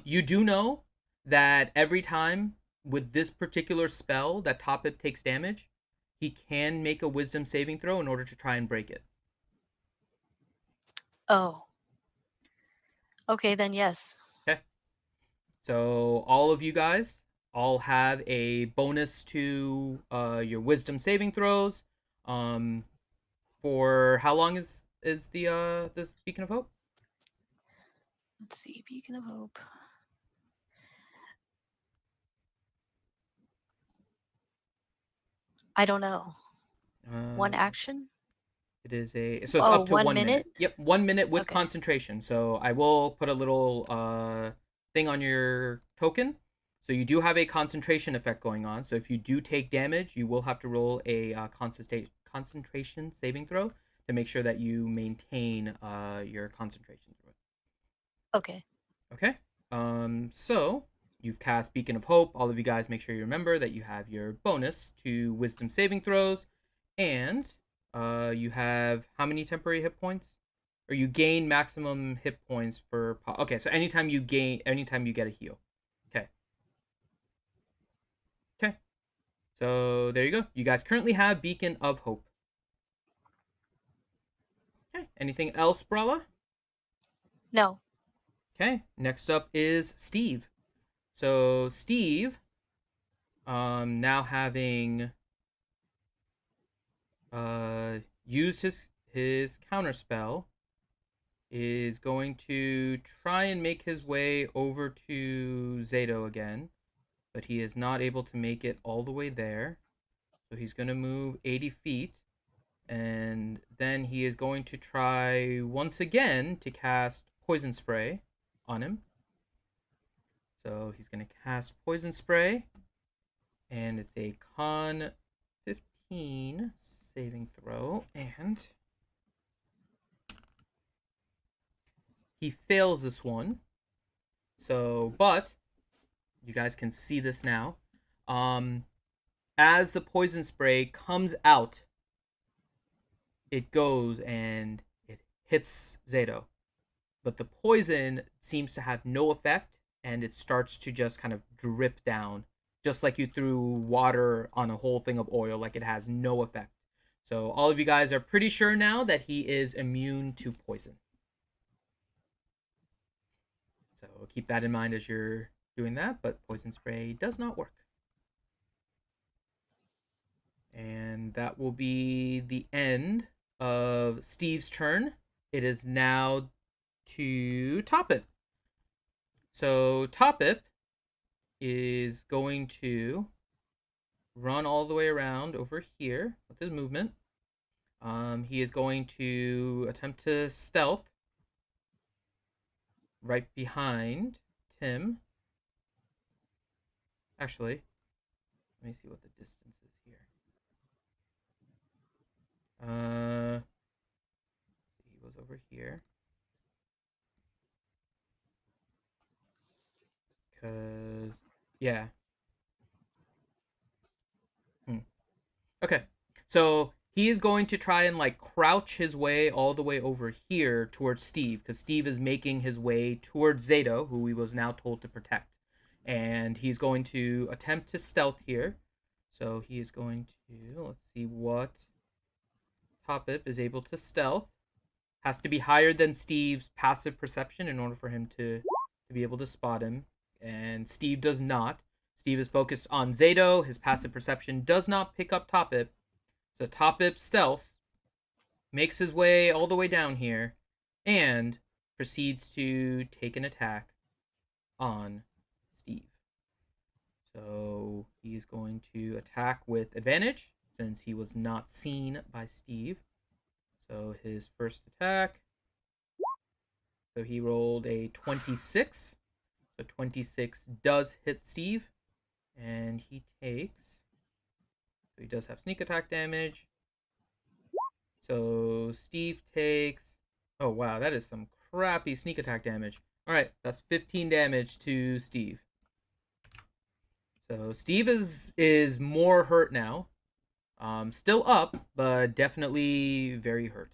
You do know that every time with this particular spell that Toppip takes damage, he can make a wisdom saving throw in order to try and break it. Oh. Okay, then yes. Okay. So all of you guys, all have a bonus to your wisdom saving throws. For how long is the this Beacon of Hope? Let's see, Beacon of Hope. I don't know. One action? It is it's up to 1 minute. Yep, 1 minute with Okay. concentration. So I will put a little thing on your token. So you do have a concentration effect going on. So if you do take damage, you will have to roll a concentration saving throw to make sure that you maintain your concentration through it. Okay. Okay. So you've cast Beacon of Hope. All of you guys make sure you remember that you have your bonus to wisdom saving throws, and you have how many temporary hit points? Or you gain maximum hit points for okay, so anytime you get a heal. Okay. Okay. So there you go. You guys currently have Beacon of Hope. Okay. Anything else, Brella? No. Okay. Next up is Steve. So Steve, now having used his counter spell, is going to try and make his way over to Zeto again, but he is not able to make it all the way there. So he's going to move 80 feet, and then he is going to try once again to cast Poison Spray on him. So he's going to cast Poison Spray, and it's a con 15 saving throw, and he fails this one. So, but you guys can see this now. As the Poison Spray comes out, it goes and it hits Zeto. But the poison seems to have no effect, and it starts to just kind of drip down, just like you threw water on a whole thing of oil. Like, it has no effect. So all of you guys are pretty sure now that he is immune to poison. So keep that in mind as you're doing that, but Poison Spray does not work. And that will be the end of Steve's turn. It is now to Toppip. So Toppip is going to run all the way around over here with his movement. He is going to attempt to stealth right behind Tim. Actually, let me see what the distance is here. He was over here. Cause yeah. Okay. So he is going to try and like crouch his way all the way over here towards Steve, because Steve is making his way towards Zeto, who he was now told to protect. And he's going to attempt to stealth here. So he is going to, let's see what Toppip is able to stealth. Has to be higher than Steve's passive perception in order for him to be able to spot him. And Steve does not. Steve is focused on Zeto. His passive perception does not pick up Toppip. So Toppip stealth, makes his way all the way down here, and proceeds to take an attack on Steve. So he's going to attack with advantage, since he was not seen by Steve. So his first attack, so he rolled a 26. So 26 does hit Steve, and he takes, so he does have sneak attack damage. So Steve takes, oh wow, that is some crappy sneak attack damage. Alright, that's 15 damage to Steve. So Steve is more hurt now. Still up, but definitely very hurt.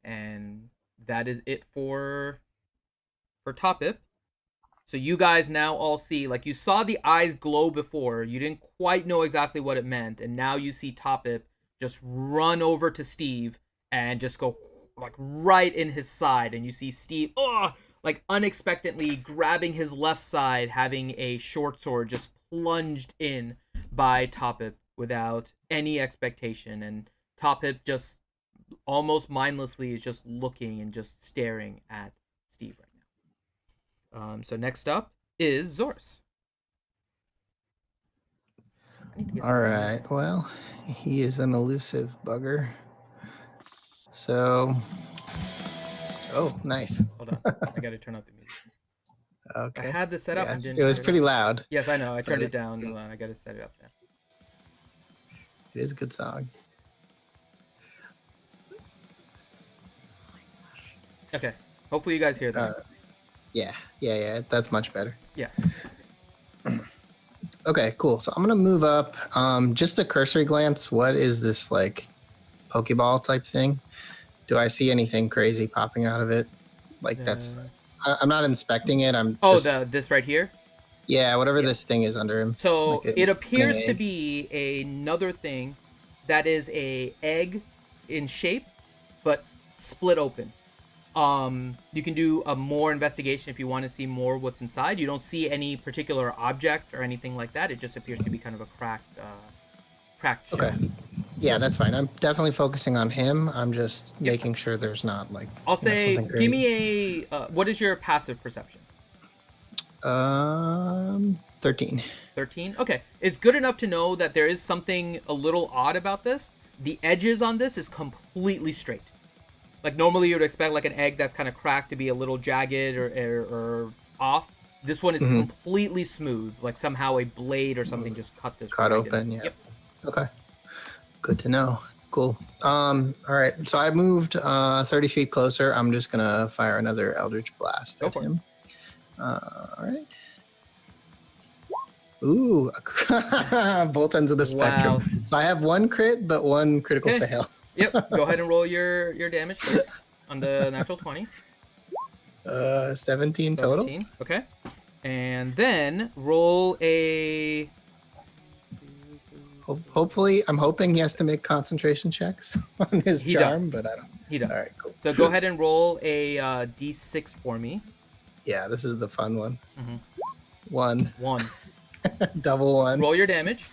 And that is it for Toppip. So you guys now all see, like, you saw the eyes glow before. You didn't quite know exactly what it meant. And now you see Toppip just run over to Steve and just go, like, right in his side. And you see Steve, like unexpectedly grabbing his left side, having a short sword just plunged in by Topip without any expectation, and Topip just almost mindlessly is just looking and just staring at Steve right now. So next up is Zorus. All right. Well, he is an elusive bugger. So, oh, nice. Hold on, I gotta turn up the music. Okay. I had this set up Yeah, and didn't. it was turn pretty up. loud. Yes, I know. I turned it it's down. good. Hold on, I gotta set it up there. It is a good song. Okay. Hopefully you guys hear that. Yeah. That's much better. Yeah. Okay, cool. So I'm gonna move up. Just a cursory glance. What is this like Pokeball type thing? Do I see anything crazy popping out of it? Like that's. I'm not inspecting it. I'm. Oh, just, this right here. Yeah, whatever this thing is under him. So like it appears to egg. be another thing that is a egg in shape, but split open. You can do a more investigation if you want to see more what's inside. You don't see any particular object or anything like that. It just appears to be kind of a cracked shell. Okay. Yeah, that's fine. I'm definitely focusing on him. I'm just making sure there's not like. I'll say, something give crazy. me a. What is your passive perception? 13. 13. Okay, it's good enough to know that there is something a little odd about this. The edges on this is completely straight. Like normally you would expect like an egg that's kind of cracked to be a little jagged or off. This one is completely smooth. Like somehow a blade or something just cut this. Cut right open. in. Yeah. Yep. Okay. Good to know. Cool. All right. So I moved 30 feet closer. I'm just gonna fire another Eldritch Blast Go at for it. him. All right. Ooh, both ends of the spectrum. Wow. So I have one crit, but one critical Okay. fail. Yep. Go ahead and roll your damage first on the natural 20. 17 total. 17. Okay. And then roll a. Hopefully, I'm hoping he has to make concentration checks on his He charm, does. but I don't. He does. All right, cool. So go ahead and roll a d6 for me. Yeah, this is the fun one. Mhm. 1, 1. double 1. Roll your damage.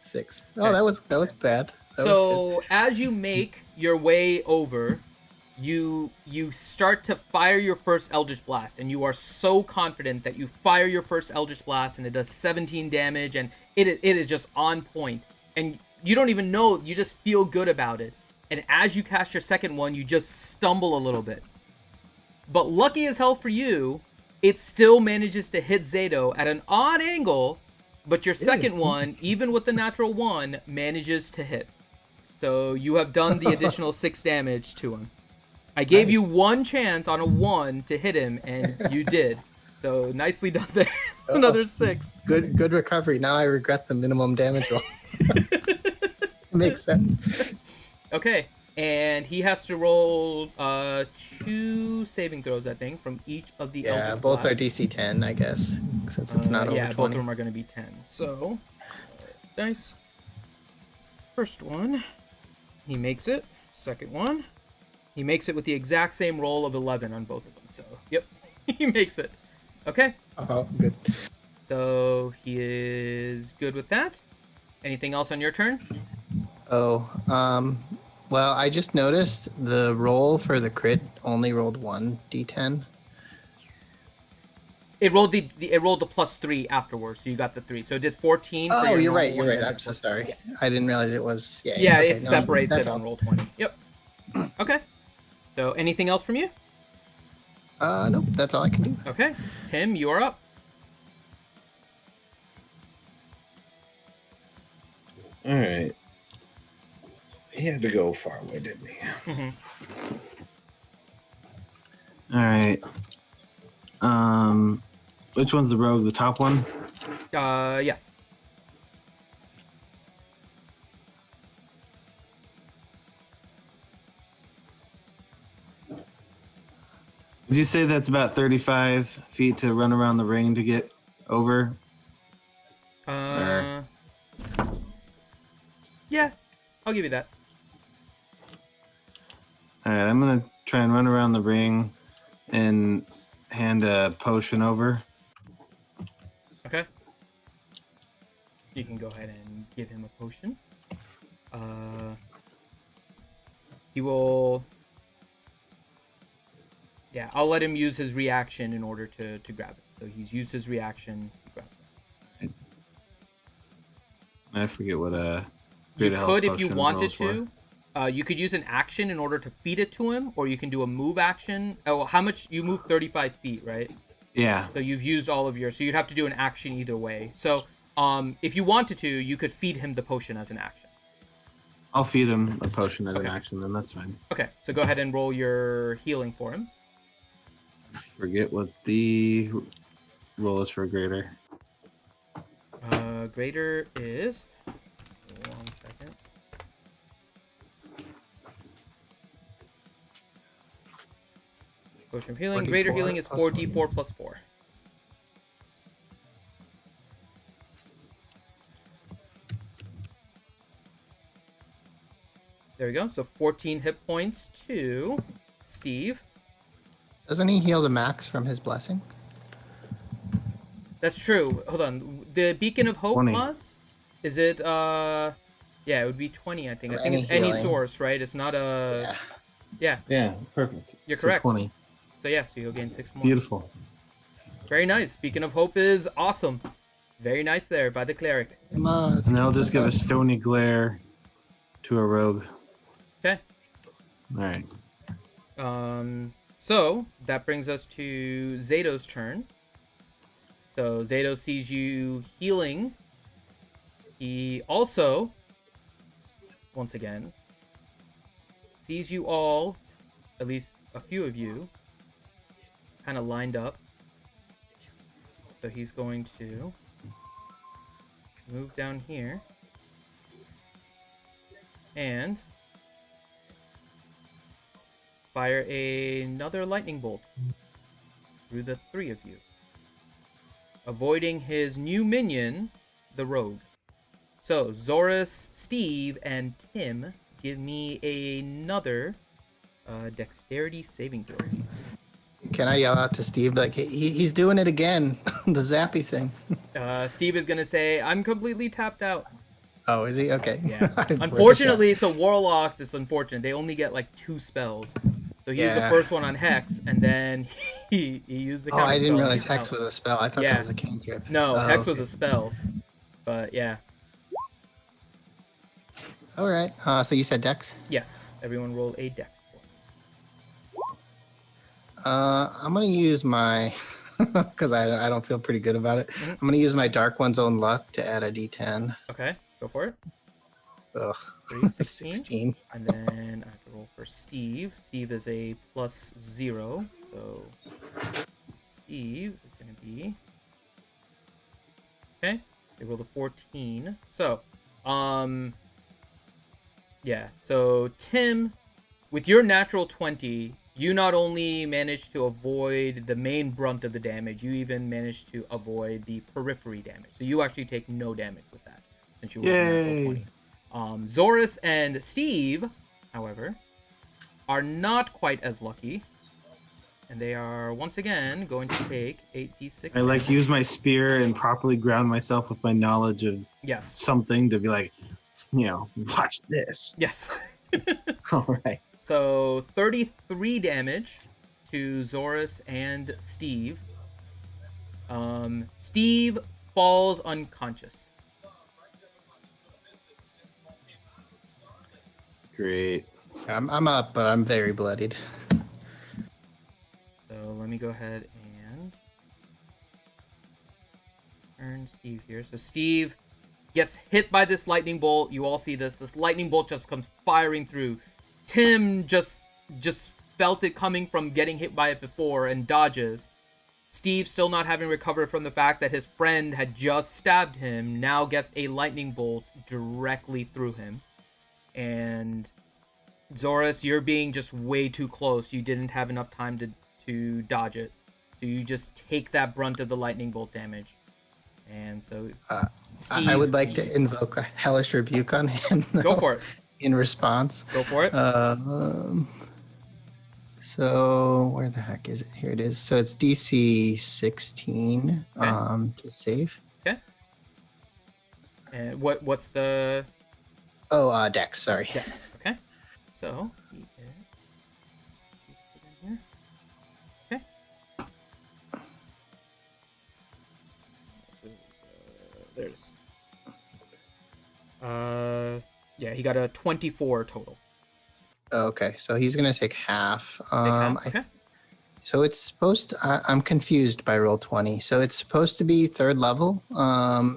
6. Okay. Oh, that was bad. That was So as you make your way over, you start to fire your first Eldritch Blast, and you are so confident that you fire your first Eldritch Blast, and it does 17 damage, and it is just on point. And you don't even know, you just feel good about it. And as you cast your second one, you just stumble a little bit. But lucky as hell for you, it still manages to hit Zeto at an odd angle, but your second one, even with the natural 1, manages to hit. So you have done the additional 6 damage to him. I gave you one chance on a 1 to hit him, and you did. So nicely done there. Another 6. good recovery. Now I regret the minimum damage roll. Makes sense. Okay, and he has to roll 2 saving throws, I think, from each of the Yeah, Eldritch both are Blasts. DC 10, I guess, since it's not over Yeah, 20. both of them are going to be 10. So, nice. First one, he makes it. Second one, he makes it with the exact same roll of 11 on both of them. So, yep, he makes it. Okay, Oh, good. so he is good with that. Anything else on your turn? Oh, well, I just noticed the roll for the crit only rolled 1 d10. It rolled the +3 afterwards, so you got the 3. So it did 14. For Oh, your you're normal right. You're one, right. and I'm then so 14. sorry. Yeah. I didn't realize it was. Yeah, Yeah, okay, it no, separates that's it on all. roll 20. Yep. Okay. So anything else from you? Nope, that's all I can do. Okay. Tim, you are up. All right. He had to go far away, didn't he? Mm-hmm. All right. Which one's the rogue? The top one? Yes. Did you say that's about 35 feet to run around the ring to get over? Yeah, I'll give you that. All right, I'm gonna try and run around the ring and hand a potion over. Okay. You can go ahead and give him a potion. He will... Yeah, I'll let him use his reaction in order to grab it. So he's used his reaction. He grabs it. I forget what You Greater Health could, if you potion wanted rolls to. You could use an action in order to feed it to him, or you can do a move action. Oh, how much? You move 35 feet, right? Yeah. So you've used all of your... So you'd have to do an action either way. So if you wanted to, you could feed him the potion as an action. I'll feed him a potion as an Okay. action, then that's fine. Okay, so go ahead and roll your healing for him. Forget what the roll is for greater. Greater is... 1 second. Potion of healing. Greater 4d4 healing is plus 4d4 plus 4. There we go. So 14 hit points to Steve. Doesn't he heal the max from his blessing? That's true. Hold on. The Beacon of Hope, 20. Maz? Is it, yeah, it would be 20, I think. Or I think any it's any healing. source, right? It's not a... Yeah. Yeah, perfect. You're So correct. 20. So yeah, so you'll gain 6 more. Beautiful. Very nice. Beacon of Hope is awesome. Very nice there by the cleric. Come on. let's And then I'll keep just this give a up. stony glare to a rogue. Okay. All right. So that brings us to Zeto's turn. So Zeto sees you healing. He also, once again, sees you all, at least a few of you, kind of lined up. So he's going to move down here and fire another lightning bolt through the 3 of you, avoiding his new minion, the rogue. So Zorus, Steve, and Tim, give me another dexterity saving throw, please. Can I yell out to Steve like he's doing it again? The zappy thing. Steve is gonna say, "I'm completely tapped out." Oh, is he? Okay. Yeah. Worth a shot. Unfortunately, so warlocks, it's unfortunate. They only get like 2 spells. So he used the Yeah. first one on Hex, and then he used the Oh, counter I didn't spell and realize he's Hex out. was a spell. I thought Yeah. that was a cantrip. No, Oh, Hex was okay. a spell. But yeah. All right. So you said Dex. Yes. Everyone roll a dex. I'm gonna use my because I don't feel pretty good about it. Mhm. I'm gonna use my Dark One's own luck to add a D10. Okay, go for it. Ugh. 3, 16. 16. And then I have to roll for Steve. Steve is a +0. So Steve is going to be... Okay, they rolled a 14. So, yeah. So Tim, with your natural 20, you not only managed to avoid the main brunt of the damage, you even managed to avoid the periphery damage. So you actually take no damage with that, since you rolled a natural Yay. 20. Zorus and Steve, however, are not quite as lucky. And they are, once again, going to take 8d6. I like use my spear and properly ground myself with my knowledge of Yes. something to be like, watch this. Yes. All right. So 33 damage to Zorus and Steve. Steve falls unconscious. Great. I'm up, but I'm very bloodied. So let me go ahead and turn Steve here. So Steve gets hit by this lightning bolt. You all see this. This lightning bolt just comes firing through. Tim just felt it coming from getting hit by it before and dodges. Steve, still not having recovered from the fact that his friend had just stabbed him, now gets a lightning bolt directly through him. And Zorus, you're being just way too close. You didn't have enough time to dodge it. So you just take that brunt of the lightning bolt damage. And so Steve, I would like to invoke a hellish rebuke on him. Go for it. In response. Go for it. So where the heck is it? Here it is. So it's DC 16 to save. Okay. And what's the Oh, Dex. Sorry. Dex? Okay. So he is. Put it in here. Okay. There it is. Yeah, he got a 24 total. Okay, so he's gonna take half. Take half, okay. So it's supposed to. I'm confused by roll 20. So it's supposed to be third level.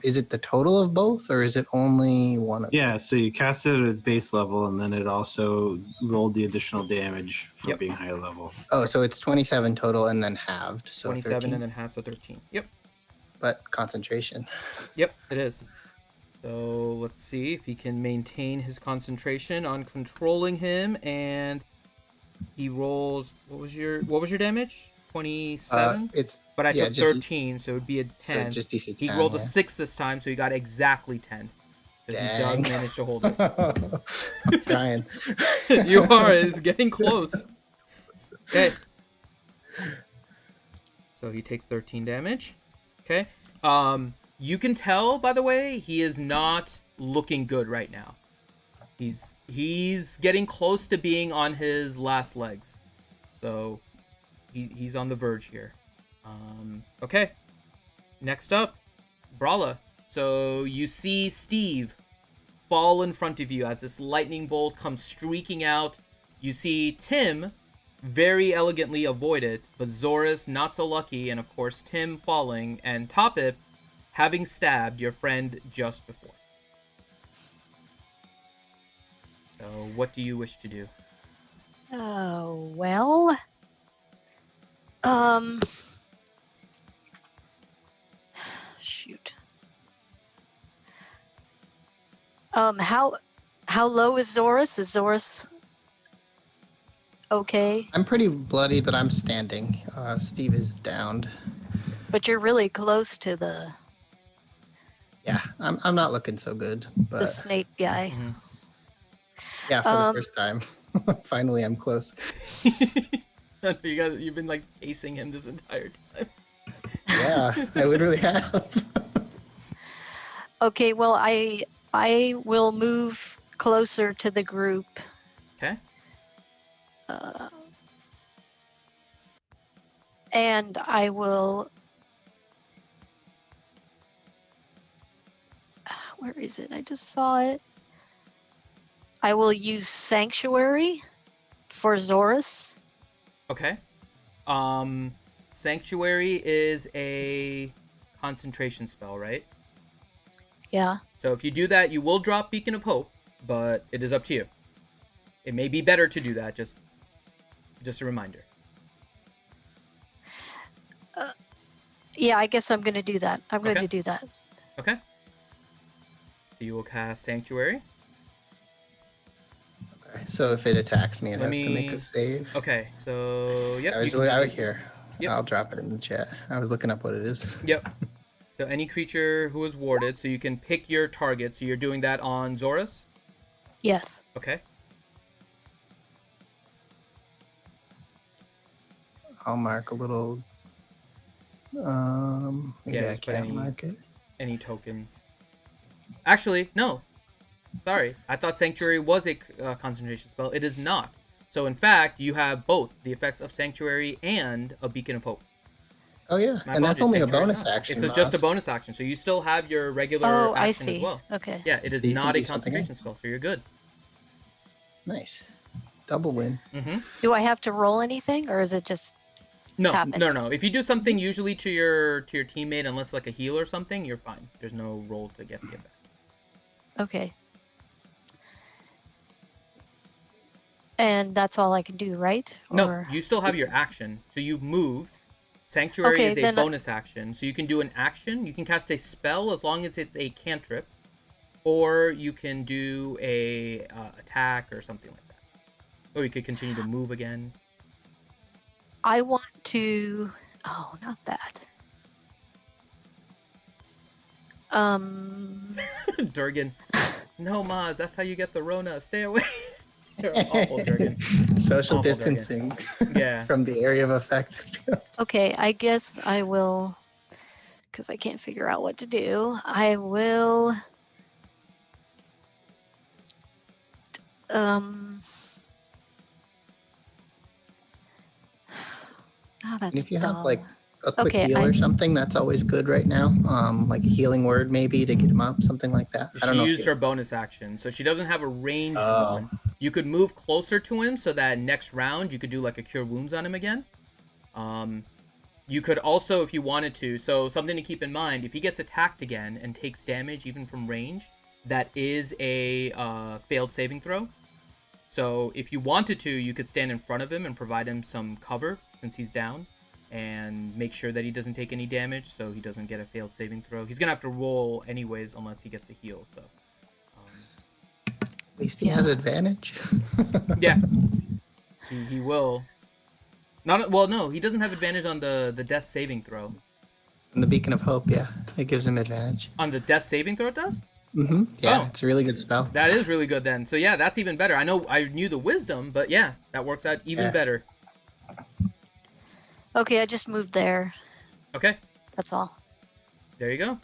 Is it the total of both, or is it only one of? Yeah, so you cast it at its base level, and then it also rolled the additional damage for being higher level. Oh, so it's 27 total, and then halved. So 27 13. and then half, so 13. Yep. But concentration. Yep, it is. So let's see if he can maintain his concentration on controlling him, and he rolls. What was your damage? 27. But I took 13, so it would be a 10. So just DC 10, he rolled a 6 this time, so he got exactly 10. So he does manage to hold it. Trying. You are. It's getting close. Okay. So he takes 13 damage. Okay. You can tell, by the way, he is not looking good right now. He's getting close to being on his last legs. So he's on the verge here. Okay. Next up, Brawla. So you see Steve fall in front of you as this lightning bolt comes streaking out. You see Tim very elegantly avoid it, but Zorus not so lucky, and of course Tim falling, and Topip having stabbed your friend just before. So what do you wish to do? Oh, well. Shoot. How low is Zorus? Is Zorus okay? I'm pretty bloody, but I'm standing. Steve is downed. But you're really close to the Yeah, I'm not looking so good, but snake guy. Mm-hmm. yeah, for the first time, finally I'm close. You've been like chasing him this entire time. Yeah, I literally have. Okay, well I will move closer to the group. Okay. And I will. Where is it? I just saw it. I will use Sanctuary for Zorus. Okay. Sanctuary is a concentration spell, right? Yeah. So if you do that, you will drop Beacon of Hope, but it is up to you. It may be better to do that, just a reminder. Yeah, I guess I'm going to do that. I'm going Okay. to do that. Okay. So you will cast Sanctuary. Okay, so if it attacks me, it Let has to make me- a save. Okay, so yep. I was you can- out here. Yep. I'll drop it in the chat. I was looking up what it is. Yep. So any creature who is warded, so you can pick your target. So you're doing that on Zorus? Yes. Okay. I'll mark a little. Maybe Yeah, I just put can't any- mark it. Any token. Actually, no. Sorry. I thought Sanctuary was a concentration spell. It is not. So in fact, you have both the effects of Sanctuary and a Beacon of Hope. Oh yeah, My and that's apologies, only a Sanctuary's bonus not. action. It's just a Moss. bonus action. So you still have your regular Oh, I action see. as well. Okay. Yeah, it is So you can not a do something concentration else. spell, so you're good. Nice, double win. Mm-hmm. Do I have to roll anything, or is it just No, happen? no. If you do something usually to your teammate, unless like a heal or something, you're fine. There's no roll to get back. okay? And that's all I can do, right? No, Or... you still have your action. So you've moved. Sanctuary Okay, is a then- bonus action. So you can do an action. You can cast a spell as long as it's a cantrip. Or you can do a attack or something like that. Or you could continue to move again. I want to. Oh, not that. Durgan. No, Maz, that's how you get the Rona. Stay away. You're awful, Dragon. Social Awful, Dragon. distancing Yeah. from the area of effect. Okay, I guess I will, because I can't figure out what to do. I will. Oh, And that's if you dumb. have like a quick Okay, heal or something, that's always good right now. Like a healing word maybe to get him up, something like that. I don't She know. used her bonus action, so she doesn't have a ranged Oh. one. You could move closer to him so that next round you could do like a cure wounds on him again. You could also, if you wanted to, so something to keep in mind, if he gets attacked again and takes damage even from range, that is a failed saving throw. So if you wanted to, you could stand in front of him and provide him some cover since he's down and make sure that he doesn't take any damage so he doesn't get a failed saving throw. He's going to have to roll anyways unless he gets a heal. So At least he has advantage. yeah, he will. No, he doesn't have advantage on the death saving throw. And the Beacon of Hope, yeah, it gives him advantage. On the death saving throw, it does? Mm-hmm. Yeah, Oh. it's a really good spell. That is really good then. So yeah, that's even better. I know I knew the wisdom, but yeah, that works out even Yeah. better. Okay, I just moved there. Okay, That's all. there you go.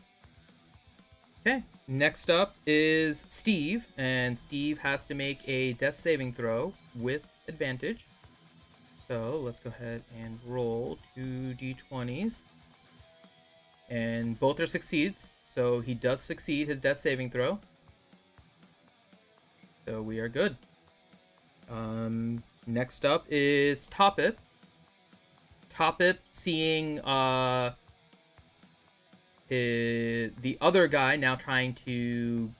Okay, next up is Steve, and Steve has to make a death saving throw with advantage. So let's go ahead and roll 2 d20s. And both are succeeds. So he does succeed his death saving throw. So we are good. Next up is Topip. Topip seeing the other guy now trying to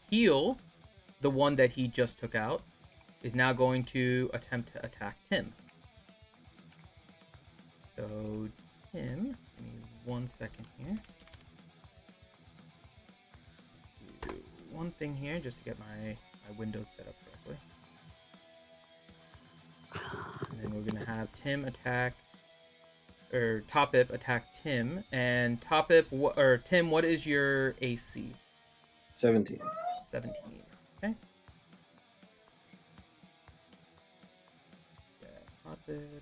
heal the one that he just took out is now going to attempt to attack Tim. So Tim, give me 1 second here. Do one thing here just to get my windows set up correctly. And then we're gonna have Tim attack, or Topip attack Tim. And Topip, or Tim, what is your AC? 17. 17. Okay. Yeah, Topip.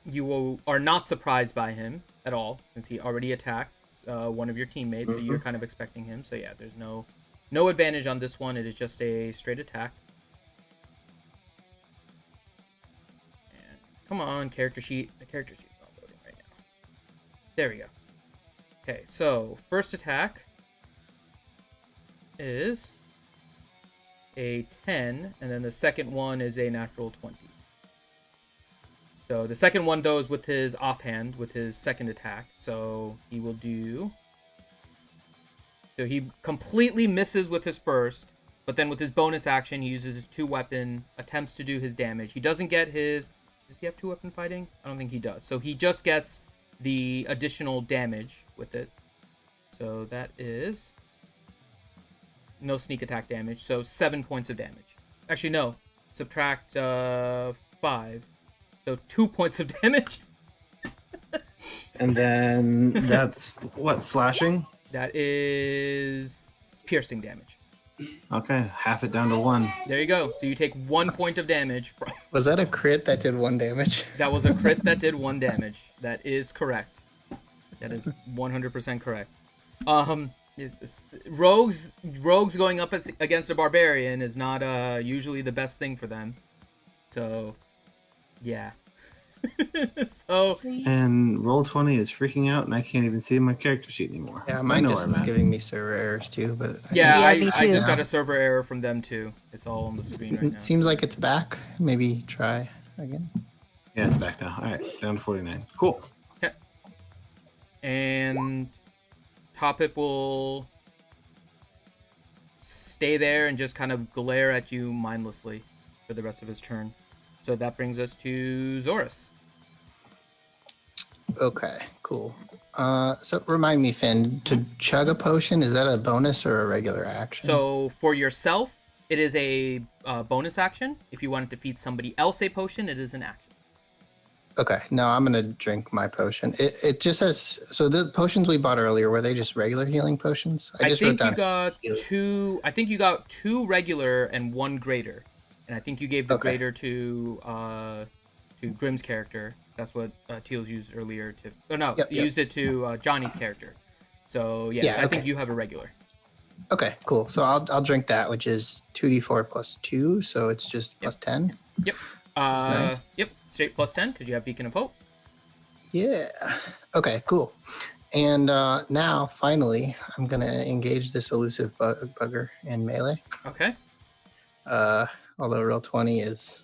You are not surprised by him at all, since he already attacked one of your teammates, so you're kind of expecting him. So yeah, there's no advantage on this one. It is just a straight attack. And come on, character sheet. The character sheet is not loading right now. There we go. Okay, so first attack is a 10, and then the second one is a natural 20. So the second one goes with his offhand, with his second attack. So he will do... So he completely misses with his first, but then with his bonus action, he uses his 2-weapon, attempts to do his damage. He doesn't get his... Does he have 2-weapon fighting? I don't think he does. So he just gets the additional damage with it. So that is... No sneak attack damage, so 7 points of damage. Actually, no. Subtract 5. So 2 points of damage. And then that's what, slashing? That is piercing damage. Okay, half it down to 1. There you go. So you take 1 point of damage. Was that a crit that did 1 damage? That was a crit that did 1 damage. That is correct. That is 100% correct. Rogues going up against a barbarian is not usually the best thing for them. So, yeah. So And Roll20 is freaking out, and I can't even see my character sheet anymore. Yeah, I mine know just where I'm was at. giving me server errors too, but yeah, me I just too. got a server error from them too. It's all on the screen right it now. seems like it's back. Maybe try again. Yeah, it's back now. All right, down to 49. Cool. Okay. And Topip will stay there and just kind of glare at you mindlessly for the rest of his turn. So that brings us to Zorus. Okay, cool. So remind me, Finn, to chug a potion, is that a bonus or a regular action? So for yourself, it is a bonus action. If you want to feed somebody else a potion, it is an action. Okay, no, I'm gonna drink my potion. It just says so. The potions we bought earlier, were they just regular healing potions? I just wrote think you down got heal- two. I think you got two regular and one greater, and I think you gave the Okay. greater to Grimm's character. That's what Teals used earlier to. Oh no, Yep, you yep. used it to Johnny's character. So yes, Yeah, I think okay. you have a regular. Okay, cool. So I'll drink that, which is 2d4 plus 2, so it's just plus 10. Yep. nice. Yep. Straight plus 10 because you have Beacon of Hope. Yeah. Okay, cool. And now, finally, I'm gonna engage this elusive bugger in melee. Okay. Although roll 20 is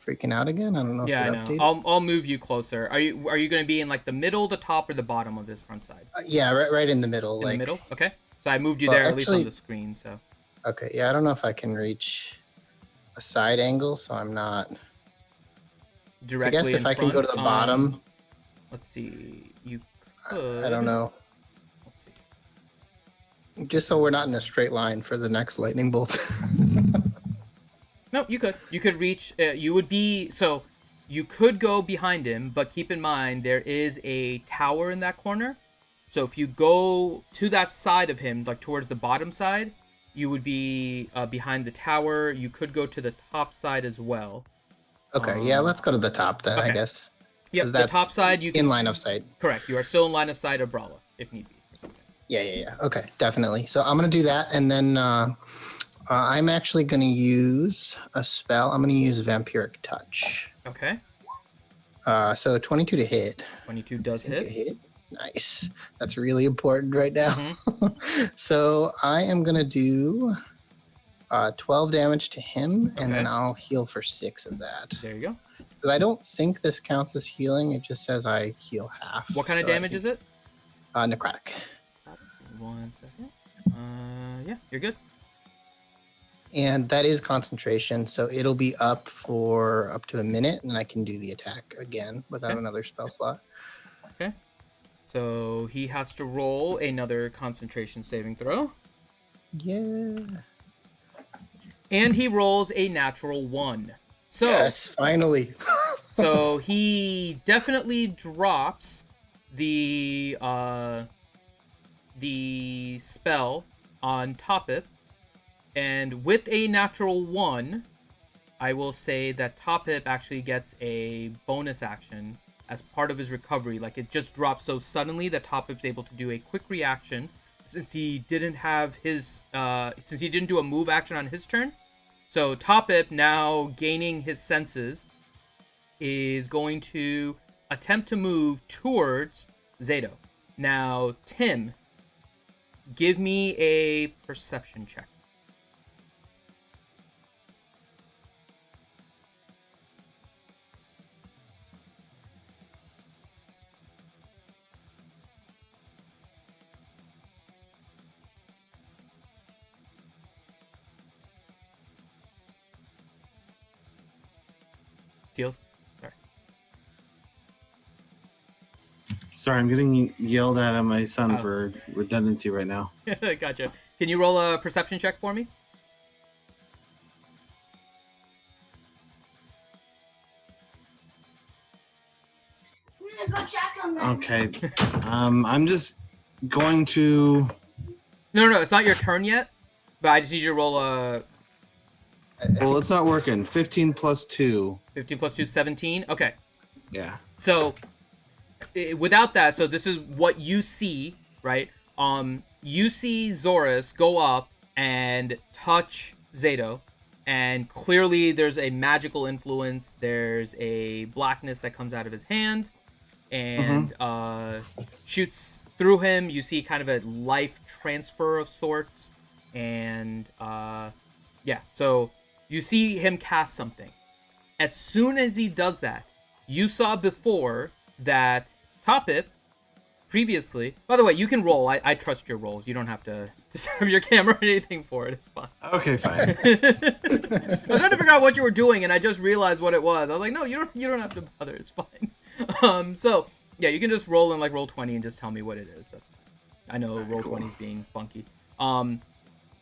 freaking out again. I don't know Yeah, I if it know. updated. I'll move you closer. Are you going to be in like the middle, the top, or the bottom of this front side? Yeah, right in the middle. In like the middle. Okay. So I moved you Well, there at least on actually- the screen. So Okay, yeah, I don't know if I can reach a side angle, so I'm not. directly. I guess if in I can go to front, the bottom, Let's see. You I could. don't know. Let's see. Just so we're not in a straight line for the next lightning bolt. No, you could. You could reach. You would be so. You could go behind him, but keep in mind there is a tower in that corner. So if you go to that side of him, like towards the bottom side, you would be behind the tower. You could go to the top side as well. Okay, yeah, let's go to the top then, I Okay. guess. Yep, 'Cause the that's top side you can In line of sight. Correct. You are still in line of sight of Brawler if need be. Or something. Yeah. Okay, definitely. So I'm going to do that. And then I'm actually going to use a spell. I'm going to use Vampiric Touch. Okay. So 22 to hit. 22 does I think hit. it Nice. That's really important right now. Mm-hmm. So I am going to do 12 damage to him, and then Okay. I'll heal for 6 of that. There you go. Because I don't think this counts as healing. It just says I heal half. What kind of damage is it? Necrotic. 1 second. Yeah, you're good. And that is concentration, so it'll be up for up to a minute, and I can do the attack again without Okay. another spell slot. So he has to roll another concentration saving throw. Yeah. And he rolls a natural 1. So Yes, finally. so he definitely drops the spell on Topip. And with a natural 1, I will say that Topip actually gets a bonus action as part of his recovery. Like, it just drops so suddenly that Topip's able to do a quick reaction since he didn't have his since he didn't do a move action on his turn. So Topip, now gaining his senses, is going to attempt to move towards Zeto. Now, Tim, give me a perception check. Teals? Sorry. Sorry, I'm getting yelled at my son Oh. for redundancy right now. Gotcha. Can you roll a perception check for me? I'm gonna go check on them. Okay. I'm just going to. No, it's not your turn yet. But I just need you to roll a Well, it's not working. 15 plus 2. 15 plus 2, 17. Okay. Yeah. So without that, so this is what you see, right? You see Zorus go up and touch Zeto, and clearly there's a magical influence. There's a blackness that comes out of his hand and shoots through him. You see kind of a life transfer of sorts, and yeah, so you see him cast something. As soon as he does that, you saw before that Topip previously. By the way, you can roll. I trust your rolls. You don't have to set up your camera or anything for it. It's fine. Okay, fine. I was trying to figure out what you were doing, and I just realized what it was. I was like, no, you don't have to bother. It's fine. So yeah, you can just roll in like roll 20 and just tell me what it is. That's fine. I know roll 20 is being funky.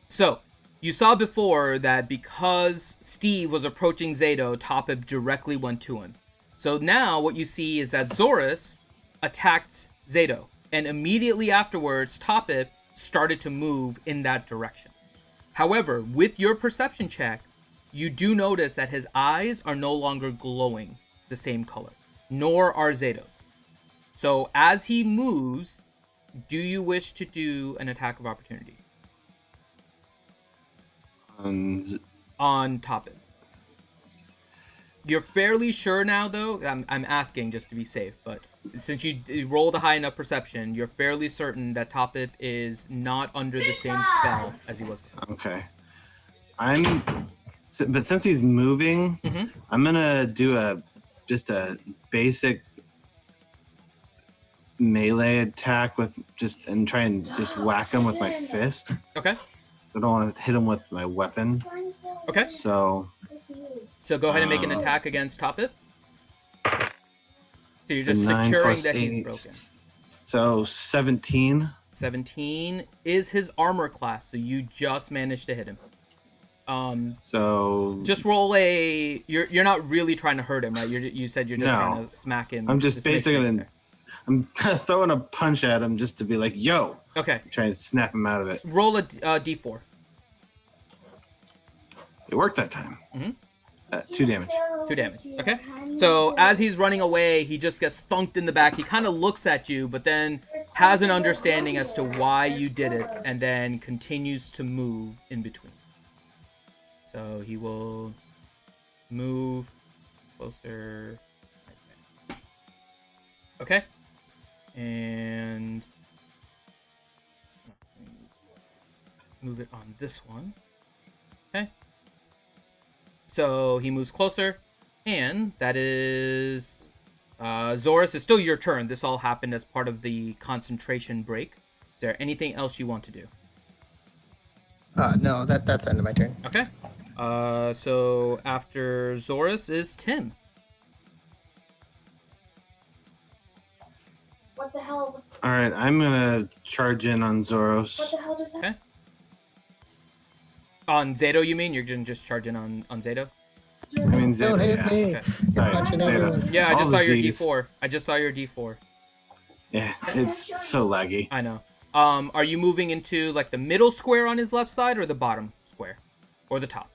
So you saw before that because Steve was approaching Zeto, Topip directly went to him. So now what you see is that Zorus attacked Zeto, and immediately afterwards, Topip started to move in that direction. However, with your perception check, you do notice that his eyes are no longer glowing the same color, nor are Zeto's. So as he moves, do you wish to do an attack of opportunity on Topip? You're fairly sure now, though. I'm asking just to be safe, but since you rolled a high enough perception, you're fairly certain that Topip is not under the same spell as he was before. Okay. But since he's moving, I'm gonna do just a basic melee attack and try and just whack him with my fist. Okay. I don't want to hit him with my weapon. Okay. So go ahead and make an attack against Topip. So you're just 9 securing plus that 8, he's broken. So 17. 17 is his armor class, so you just managed to hit him. So just roll a. You're not really trying to hurt him, right? You said you're just trying to smack him. I'm just basically. I'm kind of throwing a punch at him just to be like, "Yo!" Okay. Try and snap him out of it. Roll a d4. It worked that time. 2 damage. 2 damage. Okay. So as he's running away, he just gets thunked in the back. He kind of looks at you, but then has an understanding as to why you did it, and then continues to move in between. So he will move closer. Okay. And move it on this one. Okay. So he moves closer, and that is Zorus. It's still your turn. This all happened as part of the concentration break. Is there anything else you want to do? No, that's the end of my turn. Okay. So after Zorus is Tim. What the hell? All right, I'm gonna charge in on Zorus. What the hell just happened? Okay. On Zeto, you mean? You're gonna just charge in on Zeto? I mean, Zeto, Don't hit yeah. me. Okay. Sorry, Punching Zeto. everyone. Yeah, I All just the saw your Zs. D4. I just saw your D4. Yeah, it's so laggy. I know. Are you moving into like the middle square on his left side or the bottom square? Or the top?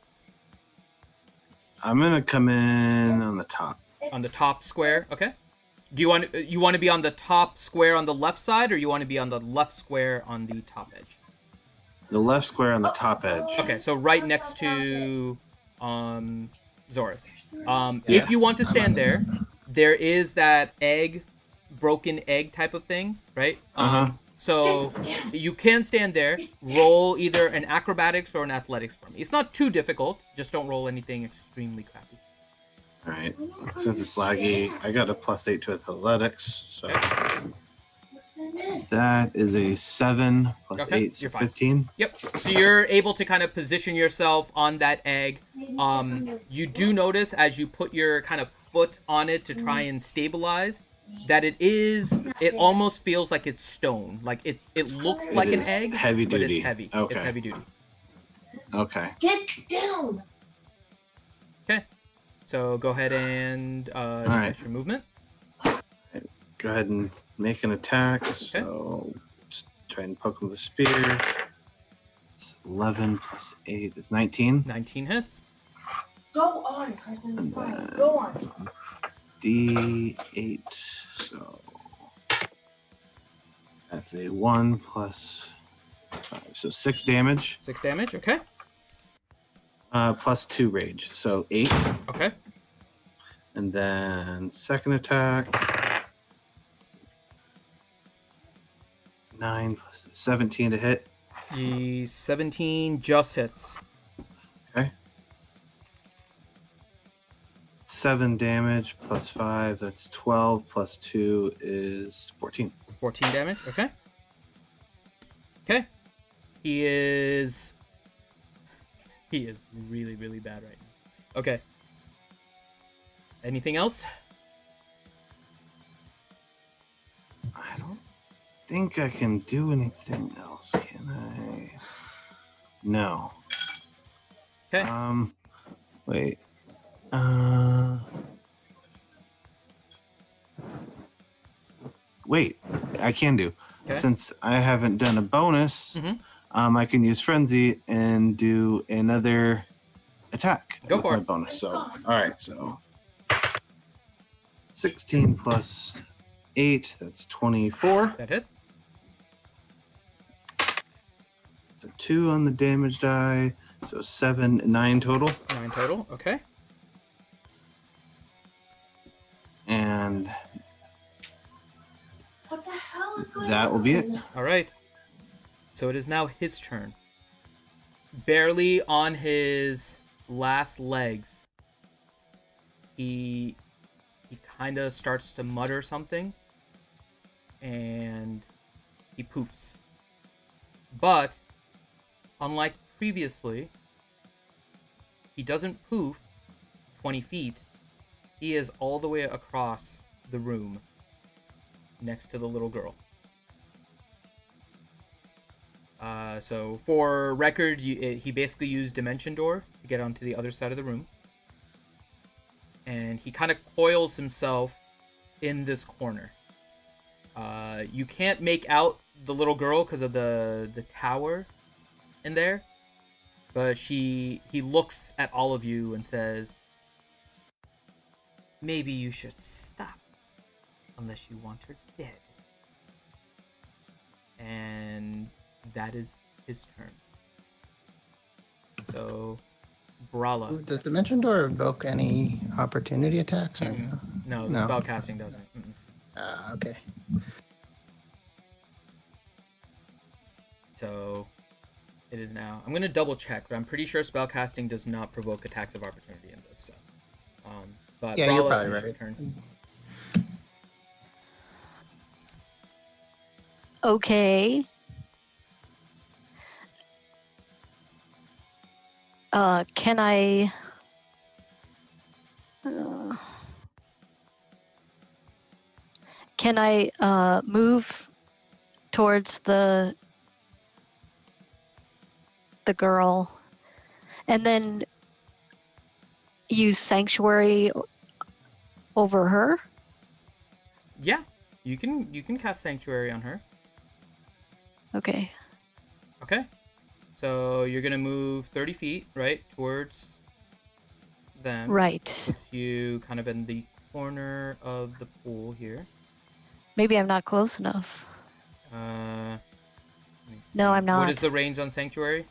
I'm gonna come in on the top. On the top square, okay. Do you want to be on the top square on the left side, or you want to be on the left square on the top edge? The left square on the top edge. Okay, so right next to Zorus. Yeah. If you want to stand there, there is that broken egg type of thing, right? So you can stand there, roll either an acrobatics or an athletics for me. It's not too difficult, just don't roll anything extremely crappy. All right. Since it's laggy, I got a +8 to athletics, so that is a 7 plus Okay, 8, so you're fine. 15. Yep. So you're able to kind of position yourself on that egg. You do notice as you put your kind of foot on it to try and stabilize that it almost feels like it's stone. Like it looks like an is egg, heavy but duty. it's heavy. Okay. It's heavy duty. Okay. Get down! Okay. So go ahead and right. extra movement. Go ahead and make an attack. So just try and poke with the spear. It's 11 plus 8 is 19. 19 hits. Go on, Kristen. It's fine. Go on. D8. So that's a 1 plus 5. So 6 damage. 6 damage. Okay. Plus 2 rage. So 8. Okay. And then second attack. 9 plus 17 to hit. The 17 just hits. Okay. 7 damage plus 5. That's 12 plus 2 is 14. 14 damage. Okay. Okay. He is really, really bad right now. Okay. Anything else? I don't think I can do anything else, can I? No. Okay. Wait. Wait, I can do. Okay. Since I haven't done a bonus, Mhm. I can use Frenzy and do another attack Go with for my it. bonus. So, all right, so 16 plus 8, that's 24. That hits. It's a 2 on the damage die, so 7, 9 total. 9 total. Okay. And What the hell is going that on? will be it. All right. So it is now his turn. Barely on his last legs, he kind of starts to mutter something, and he poofs. But unlike previously, he doesn't poof 20 feet. He is all the way across the room next to the little girl. So for record, he basically used Dimension Door to get onto the other side of the room. And he kind of coils himself in this corner. You can't make out the little girl because of the tower in there. But he looks at all of you and says, "Maybe you should stop, unless you want her dead." And that is his turn. So, Brala. Does Dimension Door invoke any opportunity attacks? Or no? No, the No. spell casting doesn't. Okay. So, it is now. I'm gonna double check, but I'm pretty sure spell casting does not provoke attacks of opportunity in this. So, but Yeah, Brala, you're probably finish your right. turn. Okay. Can I? Can I move towards the girl, and then use Sanctuary over her? Yeah, you can cast Sanctuary on her. Okay. Okay. So you're gonna move 30 feet, right, towards them. Right. Puts you kind of in the corner of the pool here. Maybe I'm not close enough. Let me see. No, I'm not. What is the range on Sanctuary?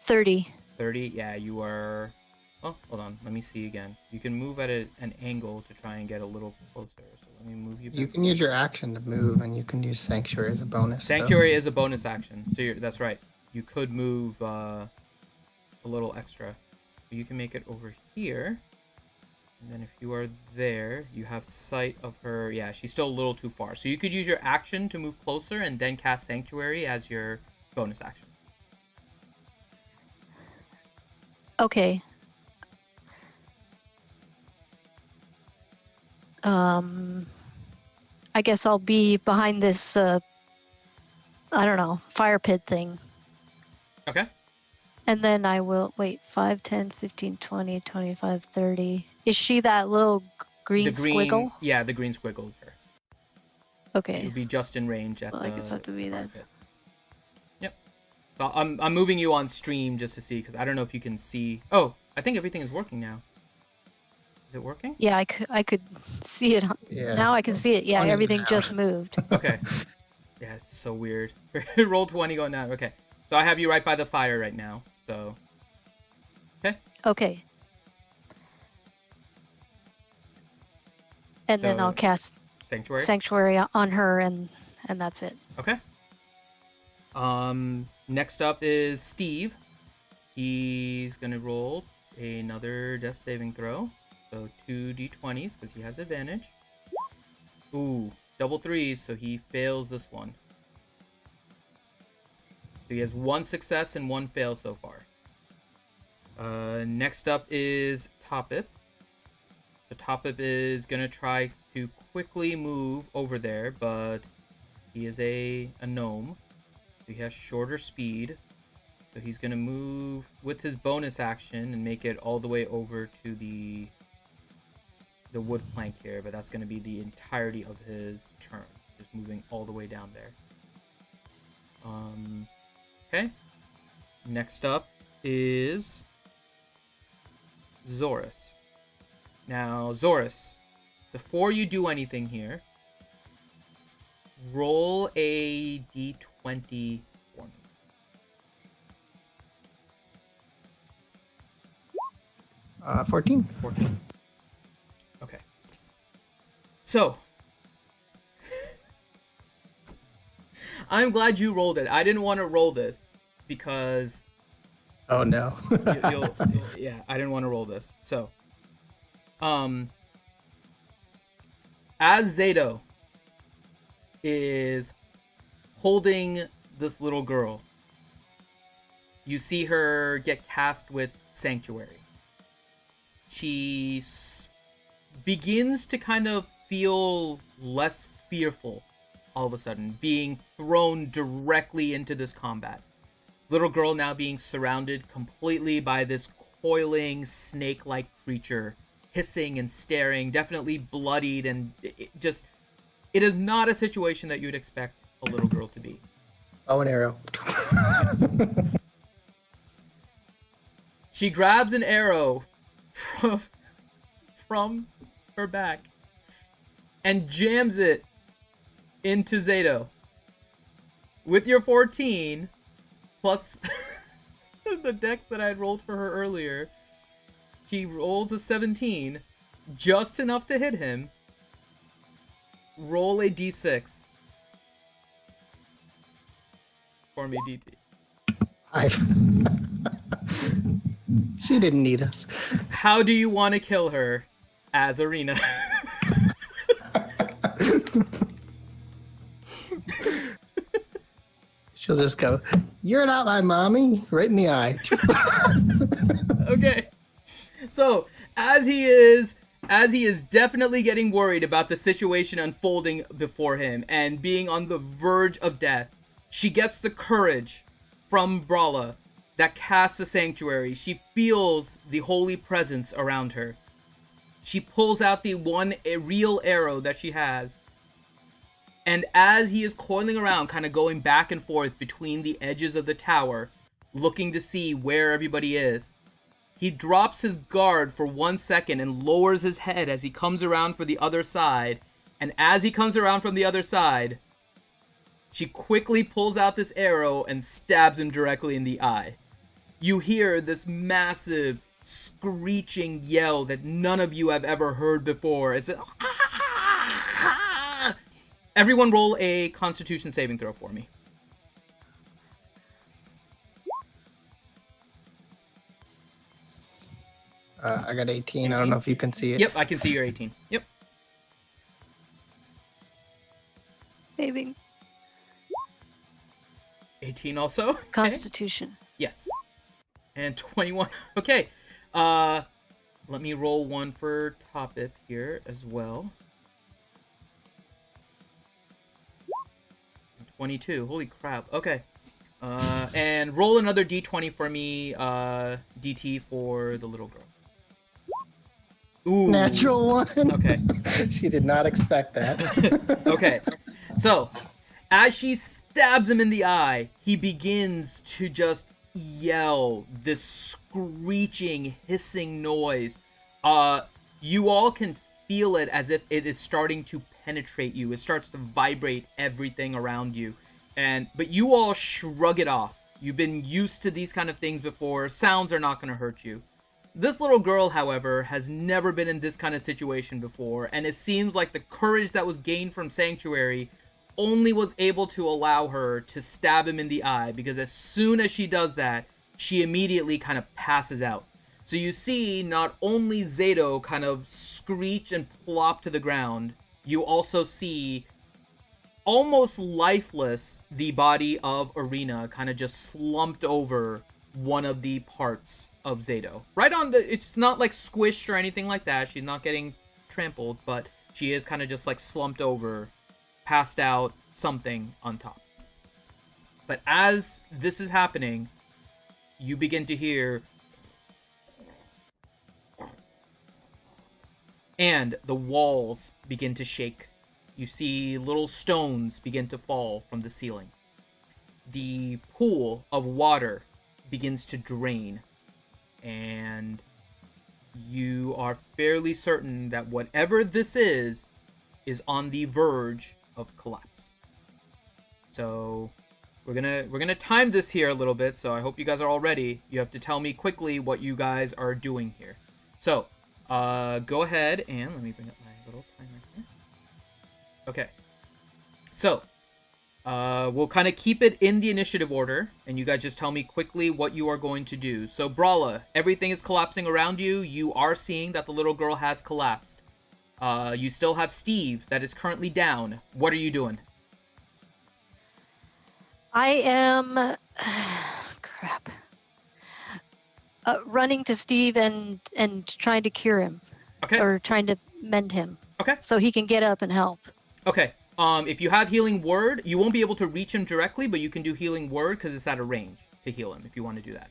30. 30? Yeah, you are... Oh, hold on. Let me see again. You can move at an angle to try and get a little closer. So let me move you back. You can use your action to move, and you can use Sanctuary as a bonus. Sanctuary is a bonus action. So that's right. You could move a little extra. You can make it over here. And then if you are there, you have sight of her. Yeah, she's still a little too far. So you could use your action to move closer and then cast Sanctuary as your bonus action. Okay. I guess I'll be behind this, I don't know, fire pit thing. Okay. And then I will, wait, 5, 10, 15, 20, 25, 30. Is she that little green squiggle? Yeah, the green squiggle is her. Okay. It would be just in range at Well, I guess I have to be fire that. pit. Yep. So I'm moving you on stream just to see, because I don't know if you can see. Oh, I think everything is working now. Is it working? Yeah, I could see it. Yeah, Now I can see it. Yeah, funny everything now. just moved. Okay. Yeah, it's so weird. Roll 20 going down. Okay. So I have you right by the fire right now. So. Okay. Okay. And then So, I'll cast Sanctuary. Sanctuary on her, and that's it. Okay. Next up is Steve. He's gonna roll another death saving throw. So 2 d20s because he has advantage. Ooh, double threes, so he fails this one. So he has 1 success and 1 fail so far. Next up is Topip. So Topip is gonna try to quickly move over there, but he is a gnome. So he has shorter speed. So he's gonna move with his bonus action and make it all the way over to the wood plank here, but that's gonna be the entirety of his turn. just moving all the way down there. Okay. Next up is Zorus. Now, Zorus, before you do anything here, roll a d20 for me. 14. 14. Okay. So, I'm glad you rolled it. I didn't want to roll this because Oh no. yeah, I didn't want to roll this. So, as Zeto is holding this little girl, you see her get cast with Sanctuary. She begins to kind of feel less fearful all of a sudden, being thrown directly into this combat. Little girl now being surrounded completely by this coiling snake-like creature, hissing and staring, definitely bloodied, and it is not a situation that you'd expect a little girl to be. Bow and arrow. She grabs an arrow from her back and jams it into Zeto. With your 14 plus the dex that I had rolled for her earlier, she rolls a 17, just enough to hit him. Roll a d6 for me, DT. 5. She didn't need us. How do you want to kill her as Arena? She'll just go, "You're not my mommy," right in the eye. Okay. So, as he is definitely getting worried about the situation unfolding before him and being on the verge of death, she gets the courage from Brawla that casts a sanctuary. She feels the holy presence around her. She pulls out the one real arrow that she has. And as he is coiling around, kind of going back and forth between the edges of the tower, looking to see where everybody is, he drops his guard for 1 second and lowers his head as he comes around for the other side. And as he comes around from the other side, she quickly pulls out this arrow and stabs him directly in the eye. You hear this massive screeching yell that none of you have ever heard before. It's everyone roll a Constitution saving throw for me. I got 18. I don't know if you can see it. Yep, I can see your 18. Yep. Saving 18 also. Okay. Constitution. Yes. And 21. Okay. Let me roll one for Topip here as well. 22. Holy crap. Okay. And roll another d20 for me, DT for the little girl. Ooh. Natural 1. Okay. She did not expect that. Okay. So, as she stabs him in the eye, he begins to just yell this screeching, hissing noise. You all can feel it as if it is starting to penetrate you. It starts to vibrate everything around you. But you all shrug it off. You've been used to these kind of things before. Sounds are not going to hurt you. This little girl, however, has never been in this kind of situation before, and it seems like the courage that was gained from Sanctuary only was able to allow her to stab him in the eye, because as soon as she does that, she immediately kind of passes out. So you see not only Zeto kind of screech and plop to the ground, you also see almost lifeless the body of Arena kind of just slumped over one of the parts of Zeto. Right on the, it's not like squished or anything like that. She's not getting trampled, but she is kind of just like slumped over, passed out, something on top. But as this is happening, you begin to hear, and the walls begin to shake you see little stones begin to fall from the ceiling. The pool of water begins to drain, and you are fairly certain that whatever this is on the verge of collapse. So we're gonna time this here a little bit, so I hope you guys are all ready. You have to tell me quickly what you guys are doing here. So go ahead and let me bring up my little timer here. Okay, so we'll kind of keep it in the initiative order, and you guys just tell me quickly what you are going to do. So Brawla, everything is collapsing around you. You are seeing that the little girl has collapsed. You still have Steve that is currently down. What are you doing? I am crap. Running to Steve and trying to cure him. Okay. Or trying to mend him. Okay. So he can get up and help. Okay. If you have Healing Word, you won't be able to reach him directly, but you can do Healing Word because it's at a range to heal him if you want to do that.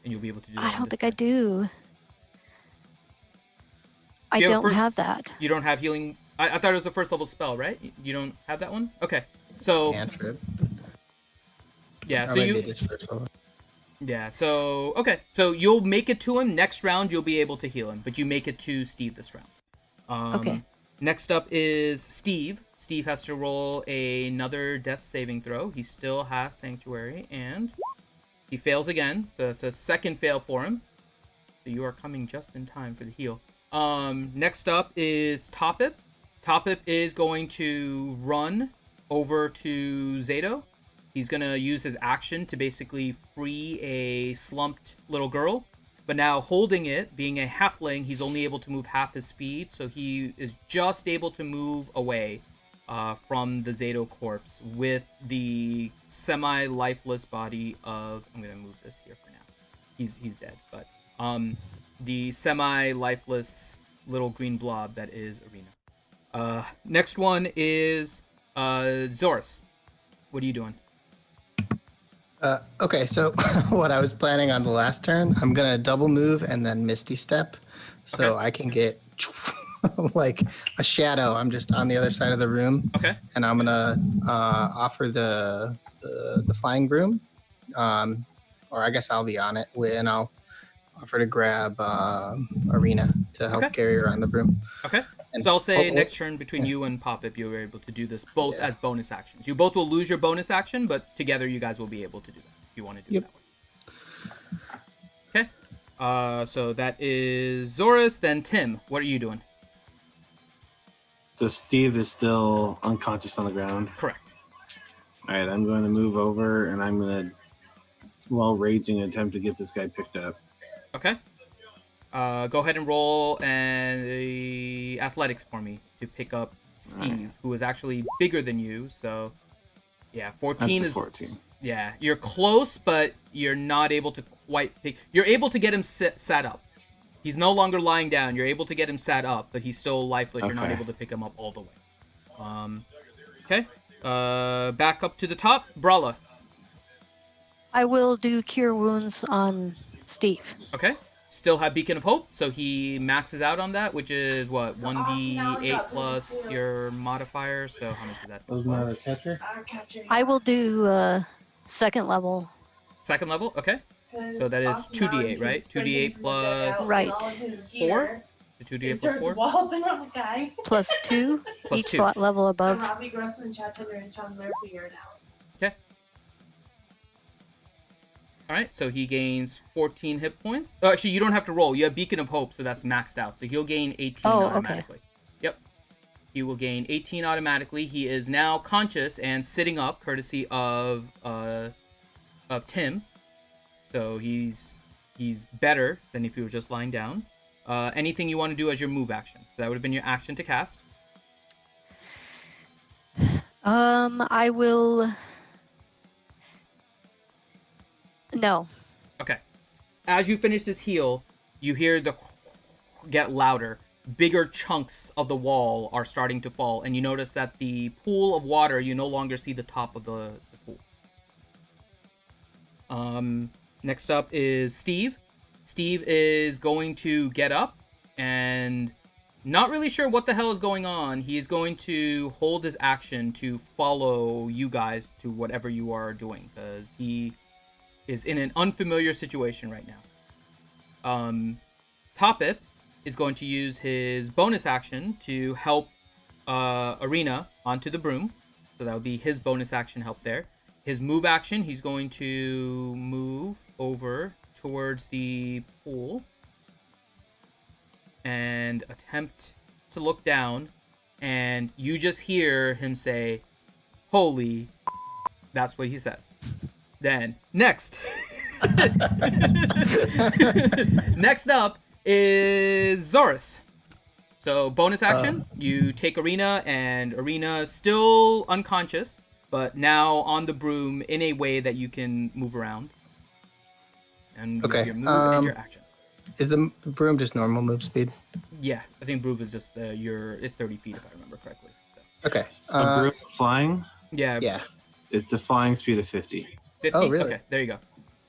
And you'll be able to do that. I don't think I do. I You don't have that. You don't have Healing... I thought it was a first level spell, right? You don't have that one? Okay. So... Cantrip. Yeah, Or so maybe you... it is first level. Yeah, so... Okay, so you'll make it to him. Next round, you'll be able to heal him, but you make it to Steve this round. Okay. Next up is Steve. Steve has to roll another death saving throw. He still has Sanctuary, and he fails again. So that's a second fail for him. So you are coming just in time for the heal. Next up is Topip. Topip is going to run over to Zeto. He's going to use his action to basically free a slumped little girl. But now holding it, being a halfling, he's only able to move half his speed. So he is just able to move away from the Zeto corpse with the semi-lifeless body of... I'm going to move this here for now. He's dead. But the semi-lifeless little green blob that is Arena. Next one is Zorus. What are you doing? Okay, so what I was planning on the last turn, I'm gonna double move and then Misty Step, so Okay. I can get like a shadow. I'm just on the other side of the room, Okay. and I'm gonna offer the flying broom, or I guess I'll be on it, and I'll offer to grab Arena to help Okay. carry around the broom. Okay. And So I'll say oh, next turn between you and Popip, you're able to do this both as bonus actions. You both will lose your bonus action, but together you guys will be able to do that if you want to do it that way. Okay. So that is Zorus. Then Tim, what are you doing? So Steve is still unconscious on the ground. Correct. All right, I'm going to move over and I'm going to, while raging, attempt to get this guy picked up. Okay. Go ahead and roll an athletics for me to pick up Steve, who is actually bigger than you. So, yeah, 14 That's a is 14. Yeah, you're close, but you're not able to quite pick. You're able to get him sat up. He's no longer lying down. You're able to get him sat up, but he's still lifeless. You're not Okay. able to pick him up all the way. Okay. Back up to the top, Brawla. I will do Cure Wounds on Steve. Okay. Still have Beacon of Hope, so he maxes out on that, which is what, 1d8 plus your modifier. So how much is that? Wasn't that a catcher? Our catcher. I will do second level. Second level, okay. So that is 2d8, right? 2d8 plus Right. 4. The 2d8 plus Starts 4. walloping on the guy. Plus 2, Plus each 2. slot level And above. Robbie Grossman, Chad Thunder, and Sean Blair figure it out. Okay. All right, so he gains 14 hit points. Oh, actually, you don't have to roll. You have Beacon of Hope, so that's maxed out. So he'll gain 18 Oh, okay. automatically. Yep. He will gain 18 automatically. He is now conscious and sitting up, courtesy of Tim. So he's better than if he was just lying down. Anything you want to do as your move action? So that would have been your action to cast. I will. No. Okay. As you finish this heal, you hear the get louder. Bigger chunks of the wall are starting to fall, and you notice that the pool of water, you no longer see the top of the pool. Next up is Steve. Steve is going to get up, and not really sure what the hell is going on. He is going to hold his action to follow you guys to whatever you are doing, because he is in an unfamiliar situation right now. Topip is going to use his bonus action to help Arena onto the broom. So that would be his bonus action help there. His move action, he's going to move over towards the pool and attempt to look down, and you just hear him say, "Holy," that's what he says. Then next next up is Zorus. So bonus action, you take Arena, and Arena still unconscious, but now on the broom in a way that you can move around. And you have your move and your action. Is the broom just normal move speed? Yeah, I think broom is just it's 30 feet if I remember correctly. So. Okay. A broom flying? Yeah. Yeah. It's a flying speed of 50. 50? Oh, really? Okay, there you go.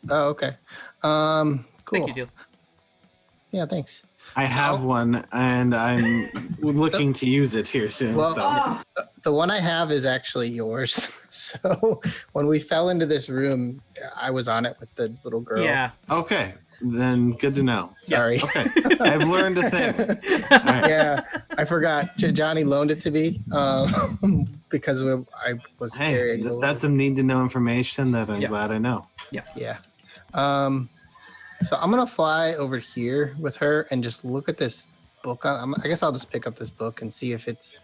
Oh, okay. Cool. Thank you, Teals. Yeah, thanks. I have one, and I'm looking to use it here soon. Well, so. The one I have is actually yours. So when we fell into this room, I was on it with the little girl. Yeah. Okay, then good to know. Sorry. Okay, I've learned a thing. All right. Yeah, I forgot. Johnny loaned it to me because I was Hey, carrying. that's some need to know information that I'm Yes. glad I know. Yes. Yeah. So I'm gonna fly over here with her and just look at this book. I guess I'll just pick up this book and see if it's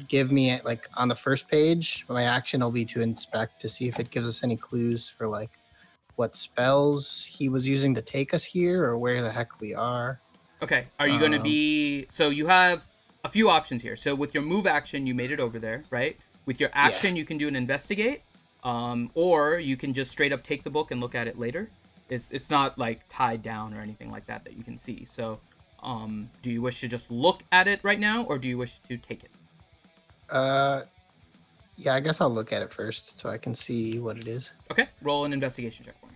give me like on the first page. My action will be to inspect to see if it gives us any clues for like what spells he was using to take us here or where the heck we are. Okay. Are you going to be... So you have a few options here. So with your move action, you made it over there, right? With your action, you can do an investigate. Or you can just straight up take the book and look at it later. It's not like tied down or anything like that you can see. So do you wish to just look at it right now, or do you wish to take it? Yeah, I guess I'll look at it first so I can see what it is. Okay. Roll an investigation check for me.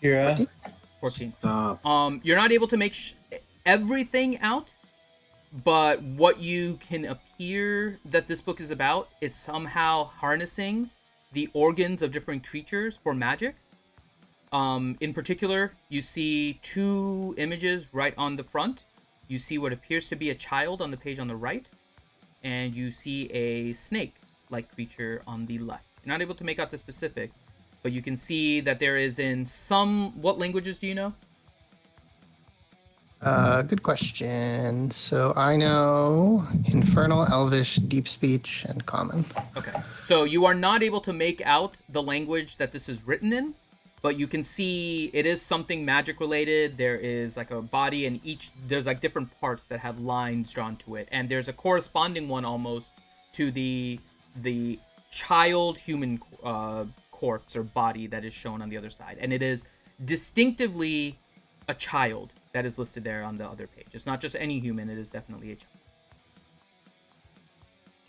Kira. 14. Stop. You're not able to make everything out, but what you can appear that this book is about is somehow harnessing the organs of different creatures for magic. In particular, you see two images right on the front. You see what appears to be a child on the page on the right, and you see a snake-like creature on the left. You're not able to make out the specifics, but you can see that there is in some... What languages do you know? Good question. So I know Infernal, Elvish, Deep Speech, and Common. Okay. So you are not able to make out the language that this is written in, but you can see it is something magic related. There is like a body, and there's like different parts that have lines drawn to it, and there's a corresponding one almost to the child human corpse or body that is shown on the other side, and it is distinctively a child that is listed there on the other page. It's not just any human, it is definitely a child.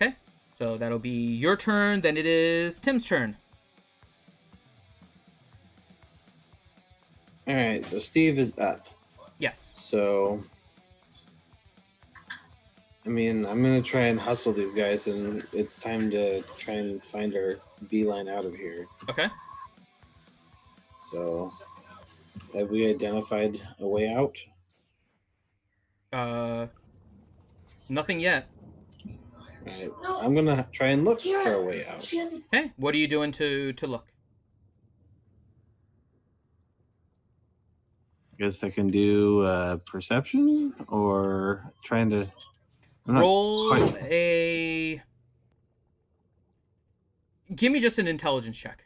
Okay, so that'll be your turn, then it is Tim's turn. All right, so Steve is up. Yes. So, I mean, I'm going to try and hustle these guys, and it's time to try and find our beeline out of here. Okay. So, have we identified a way out? Nothing yet. All right, I'm going to try and look for a way out. Okay, what are you doing to look? Guess I can do perception or trying to Roll a... Give me just an intelligence check.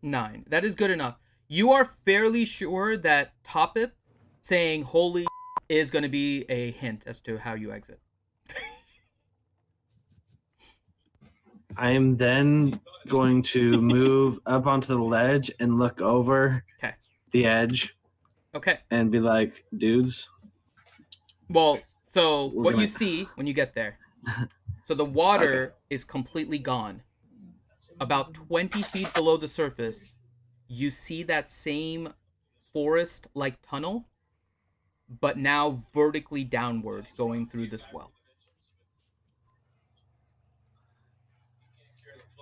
Nine. That is good enough. You are fairly sure that Topip saying holy is going to be a hint as to how you exit. I am then going to move up onto the ledge and look over the edge. Okay. And be like, dudes. Well, so what you see when you get there. So the water is completely gone. About 20 feet below the surface, you see that same forest-like tunnel, but now vertically downwards going through this well.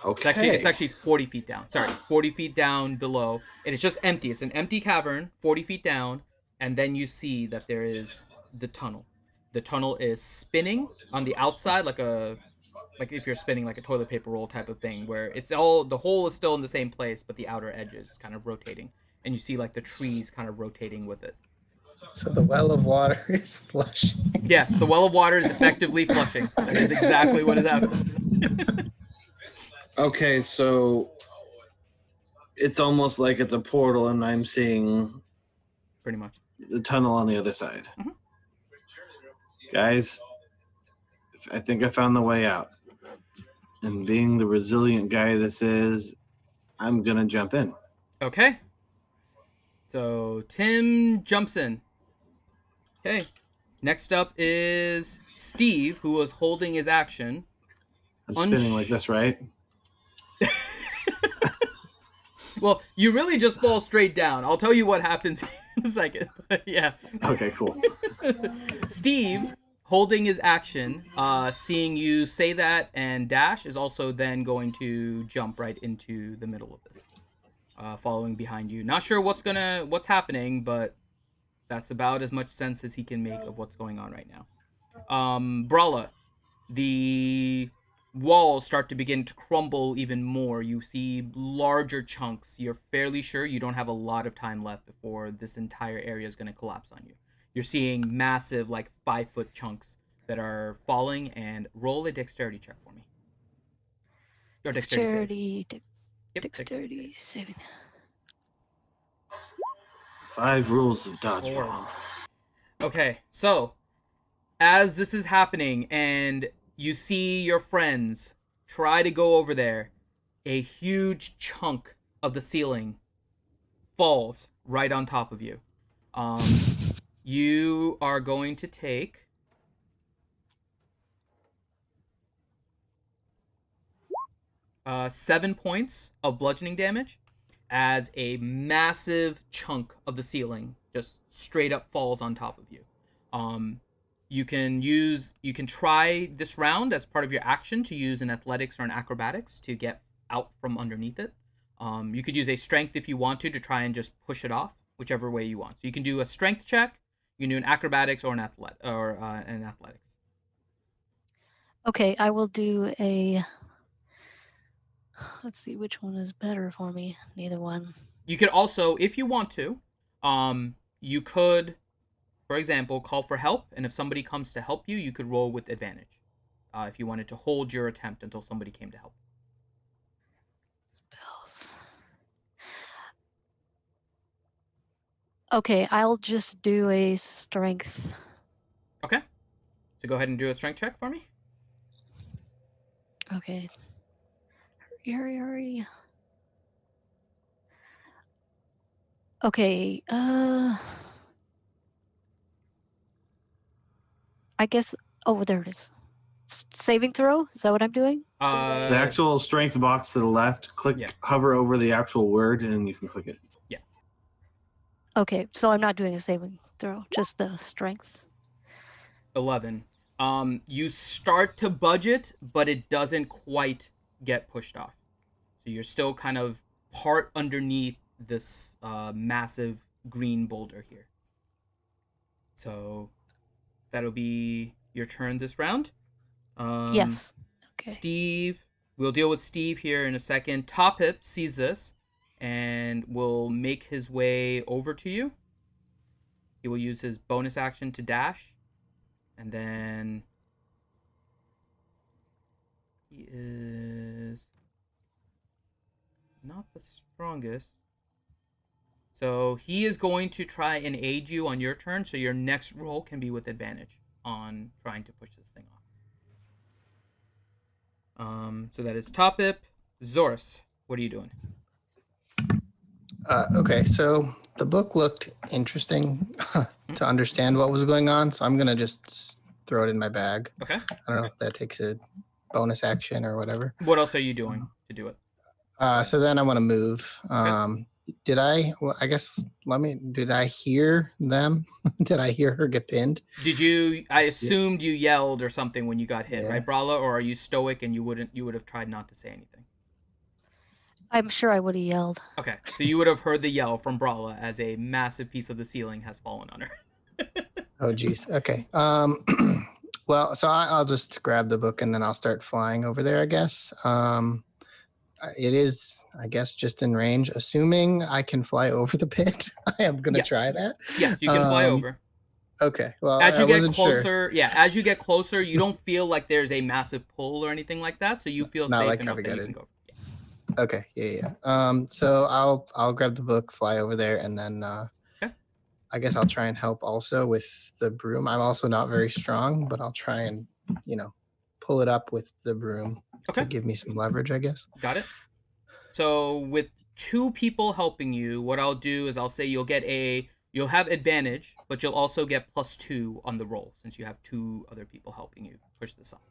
Okay. It's actually 40 feet down. Sorry, 40 feet down below. And it's just empty. It's an empty cavern, 40 feet down. And then you see that there is the tunnel. The tunnel is spinning on the outside like if you're spinning like a toilet paper roll type of thing, where it's all, the hole is still in the same place, but the outer edge is kind of rotating. And you see like the trees kind of rotating with it. So the well of water is flushing. Yes, the well of water is effectively flushing. That is exactly what is happening. Okay, so it's almost like it's a portal, and I'm seeing Pretty much. the tunnel on the other side. Mhm. Guys, I think I found the way out. And being the resilient guy this is, I'm going to jump in. Okay. So Tim jumps in. Okay. Next up is Steve, who was holding his action. I'm spinning like this, right? Well, you really just fall straight down. I'll tell you what happens in a second. Yeah. Okay, cool. Steve, holding his action, seeing you say that and dash, is also then going to jump right into the middle of this, following behind you. Not sure what's happening, but that's about as much sense as he can make of what's going on right now. Brala, the walls start to begin to crumble even more. You see larger chunks. You're fairly sure you don't have a lot of time left before this entire area is going to collapse on you. You're seeing massive, like 5-foot chunks that are falling. And roll a dexterity check for me. Or dexterity save. Yep, Dexterity saving. 5 rules of dodgeball. Four. Okay, so as this is happening and you see your friends try to go over there, a huge chunk of the ceiling falls right on top of you. You are going to take 7 points of bludgeoning damage as a massive chunk of the ceiling just straight up falls on top of you. You can try this round as part of your action to use an athletics or an acrobatics to get out from underneath it. You could use a strength if you want to try and just push it off, whichever way you want. So you can do a strength check, you can do an acrobatics or an athletics. Okay, I will do a. Let's see which one is better for me. Neither one. You could also, if you want to, you could, for example, call for help, and if somebody comes to help you, you could roll with advantage. If you wanted to hold your attempt until somebody came to help. Spells. Okay, I'll just do a strength. Okay. So go ahead and do a strength check for me. Okay. Hurry. Okay, I guess, oh, there it is. Saving throw? Is that what I'm doing? The actual strength box to the left, hover over the actual word, and you can click it. Yeah. Okay, so I'm not doing a saving throw, just the strength. 11. You start to budget, but it doesn't quite get pushed off. So you're still kind of part underneath this massive green boulder here. So that'll be your turn this round. Yes. Okay. Steve, we'll deal with Steve here in a second. Top Hip sees this and will make his way over to you. He will use his bonus action to dash. And then he is not the strongest. So he is going to try and aid you on your turn, so your next roll can be with advantage on trying to push this thing off. So that is Top Hip. Zorus, what are you doing? Okay, so the book looked interesting to understand what was going on, so I'm going to just throw it in my bag. Okay. I don't know if that takes a bonus action or whatever. What else are you doing to do it? So then I want to move. Okay. Did I? Well, I guess. Did I hear them? Did I hear her get pinned? Did you? I assumed you yelled or something when you got hit, Yeah. right, Brala? Or are you stoic and you would have tried not to say anything? I'm sure I would have yelled. Okay, so you would have heard the yell from Brala as a massive piece of the ceiling has fallen on her. Oh, geez. Okay. Well, so I'll just grab the book and then I'll start flying over there, I guess. It is, I guess, just in range. Assuming I can fly over the pit, I am going to Yes. try that. Yes, you can fly over. Okay. Well, As you I get wasn't closer, sure. yeah, as you get closer, you don't feel like there's a massive pull or anything like that, so you feel Not safe like enough that you Carbogated. can go. Okay. Yeah. So I'll grab the book, fly over there, and then Okay. I guess I'll try and help also with the broom. I'm also not very strong, but I'll try and pull it up with the broom Okay. to give me some leverage, I guess. Got it. So with 2 people helping you, what I'll do is I'll say you'll have advantage, but you'll also get +2 on the roll since you have 2 other people helping you push this up.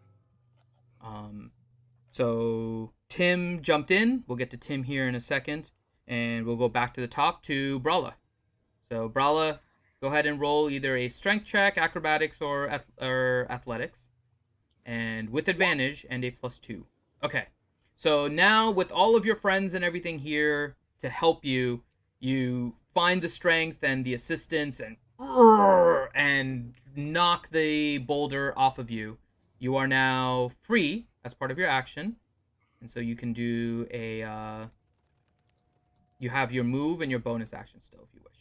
So Tim jumped in. We'll get to Tim here in a second, and we'll go back to the top to Brala. So Brala, go ahead and roll either a strength check, acrobatics, or athletics, and with advantage and a +2. Okay. So now with all of your friends and everything here to help you, you find the strength and the assistance and knock the boulder off of you. You are now free as part of your action. And so you can do you have your move and your bonus action still if you wish.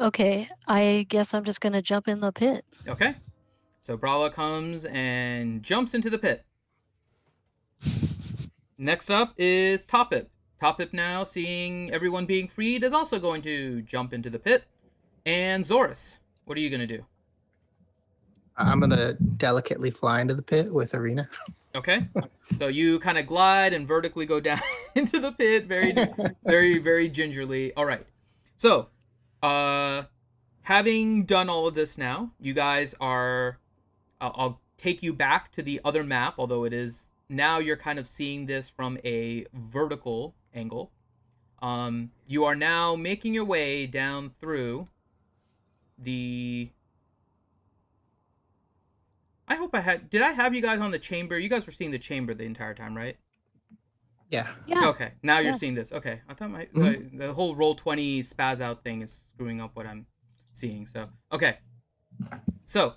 Okay, I guess I'm just gonna jump in the pit. Okay. So Brala comes and jumps into the pit. Next up is Topip. Topip now, seeing everyone being freed, is also going to jump into the pit. And Zorus, what are you going to do? I'm going to delicately fly into the pit with Arena. Okay. So you kind of glide and vertically go down into the pit very, very, very gingerly. All right. So, having done all of this now, you guys are... I'll take you back to the other map, although it is... Now you're kind of seeing this from a vertical angle. You are now making your way down through the... I hope I had... Did I have you guys on the chamber? You guys were seeing the chamber the entire time, right? Yeah. Yeah. Okay, now you're Yeah. seeing this. Okay, I thought Mhm. the whole Roll20 spaz out thing is screwing up what I'm seeing. So, okay. So,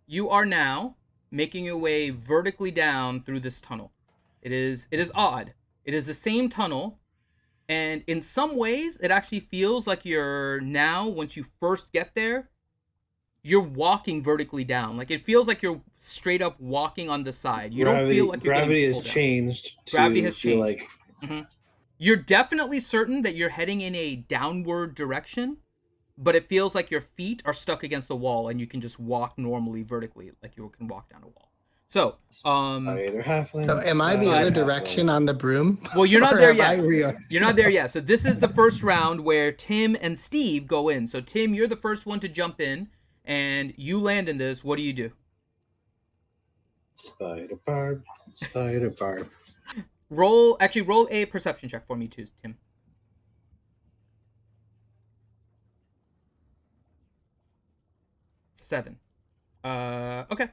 you are now making your way vertically down through this tunnel. It is odd. It is the same tunnel, and in some ways, it actually feels like you're now, once you first get there, you're walking vertically down. Like, it feels like you're straight up walking on the side. You don't feel like you're gravity getting has pulled down. changed. Gravity to has feel changed. like You're definitely certain that you're heading in a downward direction, but it feels like your feet are stuck against the wall and you can just walk normally vertically, like you can walk down a wall. So, spider halflings. So am I the spider other halflings. direction on the broom? well, you're not Or there have I yet. You're not there yet. So this is the first round where Tim and Steve go in. So Tim, you're the first one to jump in, and you land in this. What do you do? Spider barb. Spider barb. Roll a perception check for me too, Tim. 7. Okay.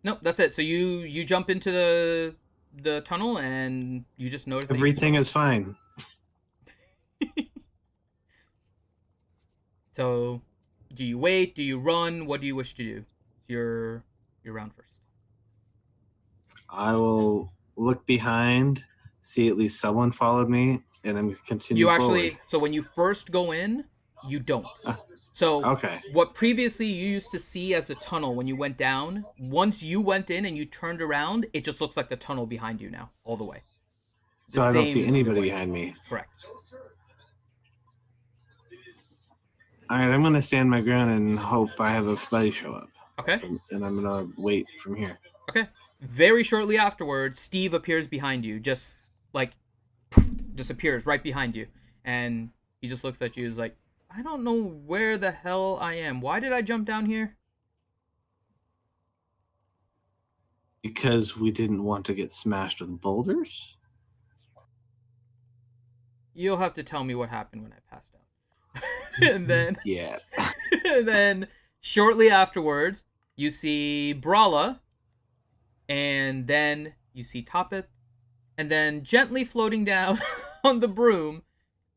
Nope, that's it. So you jump into the tunnel and you just notice that Everything is fine. So, do you wait? Do you run? What do you wish to do? Your round first. I will look behind, see at least someone followed me, and then continue You forward. actually, so when you first go in, you don't. Ah, So Okay. what previously you used to see as a tunnel when you went down, once you went in and you turned around, it just looks like the tunnel behind you now, all the way. So I don't see anybody behind me. Correct. All right, I'm going to stand my ground and hope I have a buddy show up. Okay. And I'm going to wait from here. Okay. Very shortly afterwards, Steve appears behind you, just like just appears right behind you, and he just looks at you. He's like, I don't know where the hell I am. Why did I jump down here? Because we didn't want to get smashed with boulders? You'll have to tell me what happened when I passed out. and then Yeah. and then shortly afterwards, you see Brawla, and then you see Toppet, and then gently floating down on the broom,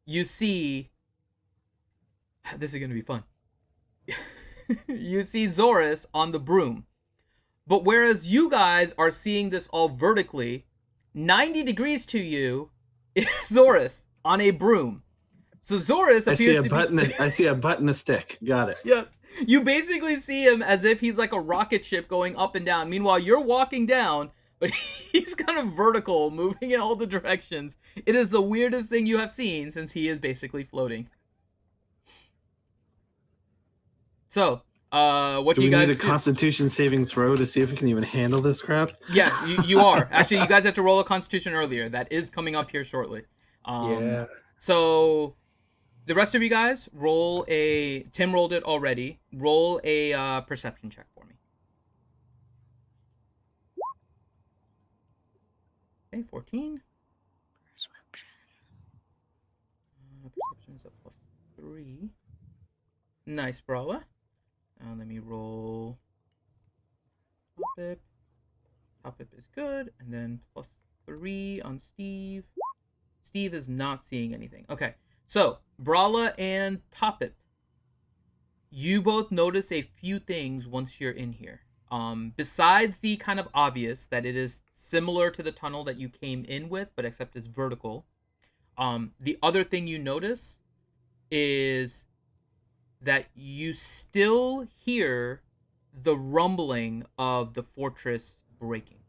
you see. This is gonna be fun. You see Zorus on the broom. But whereas you guys are seeing this all vertically, 90 degrees to you is Zorus on a broom. So Zorus I appears see a to button. be... I see a button, a stick. Got it. Yes. You basically see him as if he's like a rocket ship going up and down. Meanwhile, you're walking down, but he's kind of vertical, moving in all the directions. It is the weirdest thing you have seen since he is basically floating. So, what do you we guys need a do? Constitution saving throw to see if we can even handle this crap? Yes, you are. Actually, you guys have to roll a Constitution earlier. That is coming up here shortly. Yeah. So, the rest of you guys, roll a... Tim rolled it already. Roll a Perception check for me. Okay, 14. Perception is a +3. Nice, Brawler. Let me roll. Toppip. Toppip is good. And then +3 on Steve. Steve is not seeing anything. Okay, so Brawler and Toppip, you both notice a few things once you're in here. Besides the kind of obvious that it is similar to the tunnel that you came in with, but except it's vertical. The other thing you notice is that you still hear the rumbling of the fortress breaking.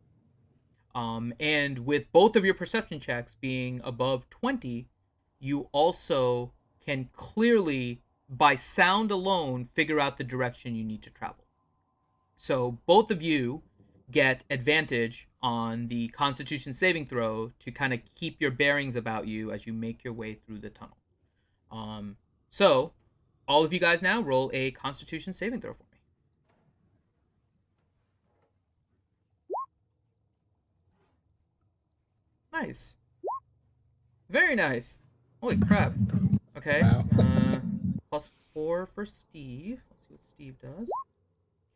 And with both of your perception checks being above 20, you also can clearly, by sound alone, figure out the direction you need to travel. So both of you get advantage on the Constitution saving throw to kind of keep your bearings about you as you make your way through the tunnel. So all of you guys now roll a Constitution saving throw for me. Nice. Very nice. Holy crap. Okay. Wow. +4 for Steve. Let's see what Steve does.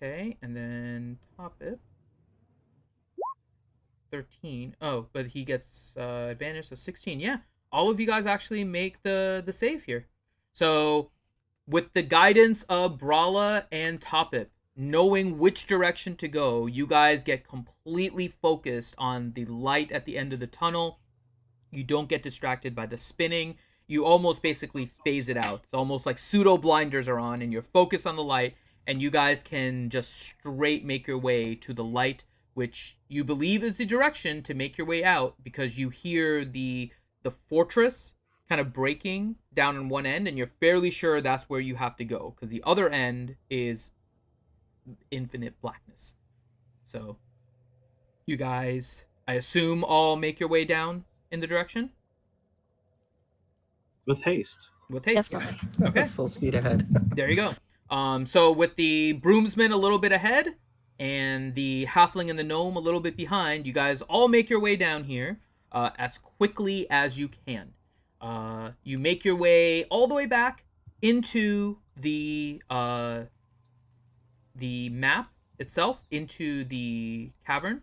Okay, and then Toppip. 13. Oh, but he gets advantage, so 16. Yeah, all of you guys actually make the save here. So, with the guidance of Brawla and Toppip, knowing which direction to go, you guys get completely focused on the light at the end of the tunnel. You don't get distracted by the spinning. You almost basically phase it out. It's almost like pseudo blinders are on and you're focused on the light, and you guys can just straight make your way to the light, which you believe is the direction to make your way out, because you hear the fortress kind of breaking down on one end, and you're fairly sure that's where you have to go, because the other end is infinite blackness. So you guys, I assume, all make your way down in the direction? With haste. With haste. Yes. Okay. Full speed ahead. There you go. So with the broomsman a little bit ahead and the halfling and the gnome a little bit behind, you guys all make your way down here as quickly as you can. You make your way all the way back into the map itself, into the cavern,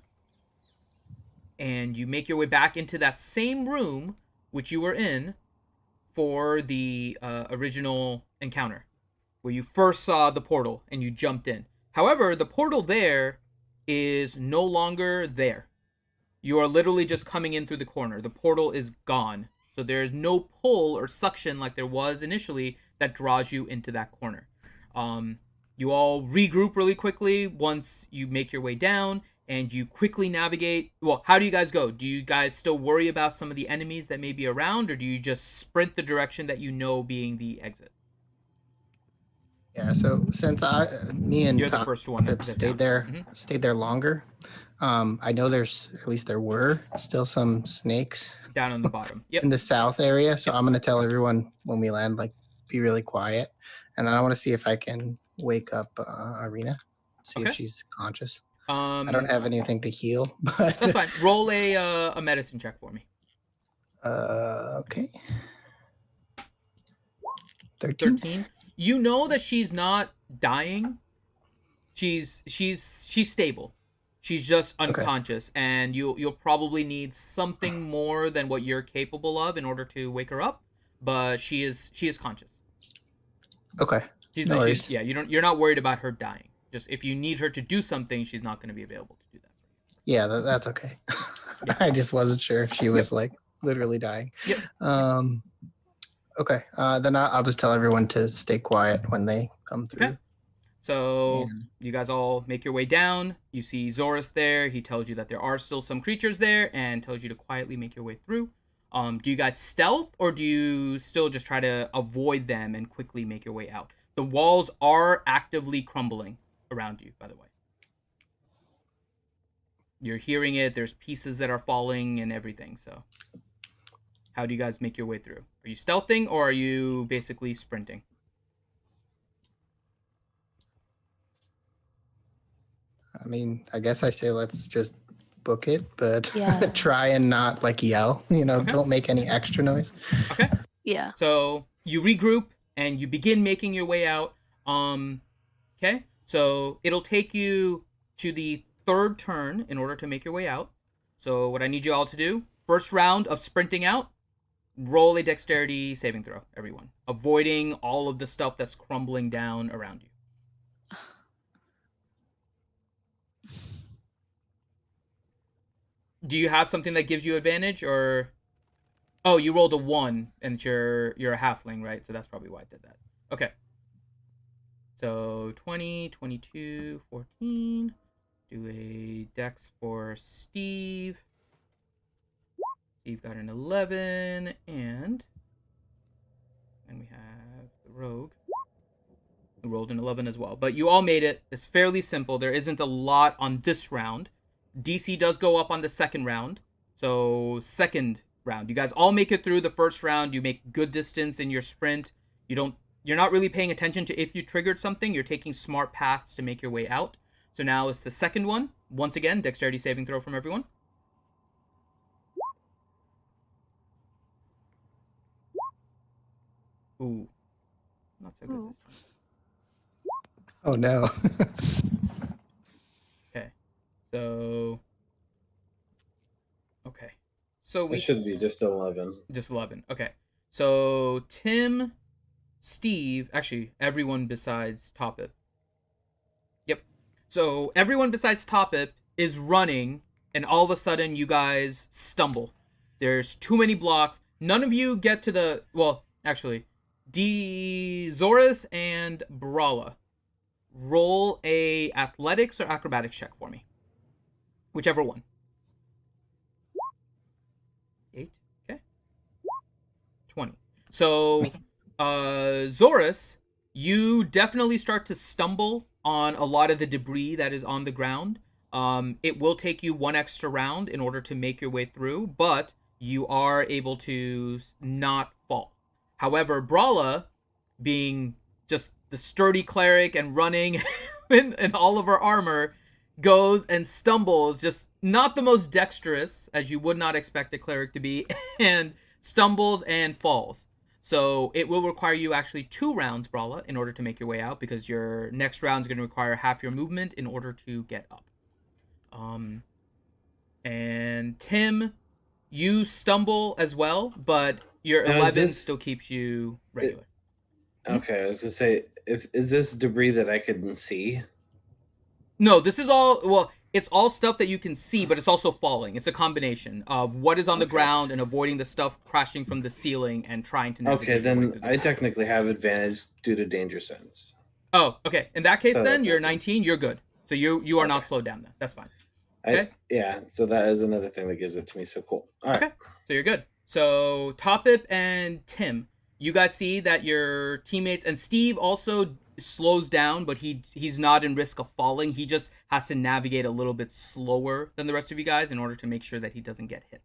and you make your way back into that same room which you were in for the original encounter, where you first saw the portal and you jumped in. However, the portal there is no longer there. You are literally just coming in through the corner. The portal is gone. So there's no pull or suction like there was initially that draws you into that corner. You all regroup really quickly once you make your way down, and you quickly navigate. Well, how do you guys go? Do you guys still worry about some of the enemies that may be around, or do you just sprint the direction that you know being the exit? Yeah. So since me and You're the Top first one have to stayed down. there, stayed there longer. I know at least there were still some snakes Down on the bottom. Yep. in the south area. So I'm gonna tell everyone when we land, like, be really quiet, and then I want to see if I can wake up Arena, see Okay. if she's conscious. I don't have anything to heal, but That's fine. Roll a medicine check for me. Okay. 13. 13. You know that she's not dying. She's stable. She's just Okay. unconscious, and you'll probably need something more than what you're capable of in order to wake her up. But she is conscious. Okay. No worries. Yeah. You're not worried about her dying. Just if you need her to do something, she's not going to be available to do that. Yeah, that's okay. Yeah. I just wasn't sure if she was like literally dying. Yep. Okay. Then I'll just tell everyone to stay quiet when they come through. Okay. So And- you guys all make your way down. You see Zorus there. He tells you that there are still some creatures there and tells you to quietly make your way through. Do you guys stealth or do you still just try to avoid them and quickly make your way out? The walls are actively crumbling around you, by the way. You're hearing it. There's pieces that are falling and everything. So how do you guys make your way through? Are you stealthing or are you basically sprinting? I mean, I guess I say let's just book it, but Yeah. try and not like yell. Okay. Don't make any extra noise. Okay. Yeah. So you regroup and you begin making your way out. Okay. So it'll take you to the third turn in order to make your way out. So what I need you all to do, first round of sprinting out, roll a dexterity saving throw, everyone. Avoiding all of the stuff that's crumbling down around you. Do you have something that gives you advantage or... Oh, you rolled a 1 and you're a halfling, right? So that's probably why I did that. Okay. So 20, 22, 14. Do a dex for Steve. Steve got an 11 and we have the rogue who rolled an 11 as well. But you all made it. It's fairly simple. There isn't a lot on this round. DC does go up on the second round. So second round. You guys all make it through the first round. You make good distance in your sprint. You're not really paying attention to if you triggered something. You're taking smart paths to make your way out. So now it's the second one. Once again, dexterity saving throw from everyone. Ooh. Not so good this time. Oh no. Okay. So okay. So we It should be just 11. just 11. Okay. So Tim, Steve, actually everyone besides Toppit. Yep. So everyone besides Toppit is running and all of a sudden you guys stumble. There's too many blocks. None of you get to the actually Zorus and Brawla. Roll a athletics or acrobatics check for me. Whichever one. 8. Okay. 20. So, Zorus, you definitely start to stumble on a lot of the debris that is on the ground. It will take you one extra round in order to make your way through, but you are able to not fall. However, Brawla, being just the sturdy cleric and running in all of her armor, goes and stumbles, just not the most dexterous, as you would not expect a cleric to be, and stumbles and falls. So it will require you actually 2 rounds, Brawla, in order to make your way out, because your next round is going to require half your movement in order to get up. And Tim, you stumble as well, but your Now, 11 still keeps you regular. Okay, I was gonna say, is this debris that I can see? No, this is all, it's all stuff that you can see, but it's also falling. It's a combination of what is on the ground and avoiding the stuff crashing from the ceiling and trying to navigate Okay, your way then through the I path. technically have advantage due to danger sense. Oh, okay. In that case, So then that's you're okay. 19. You're good. So you are not Okay. slowed down then. That's fine. Okay. Yeah, so that is another thing that gives it to me. So cool. All right. Okay. So you're good. So Topip and Tim, you guys see that your teammates, and Steve also slows down, but he's not in risk of falling. He just has to navigate a little bit slower than the rest of you guys in order to make sure that he doesn't get hit.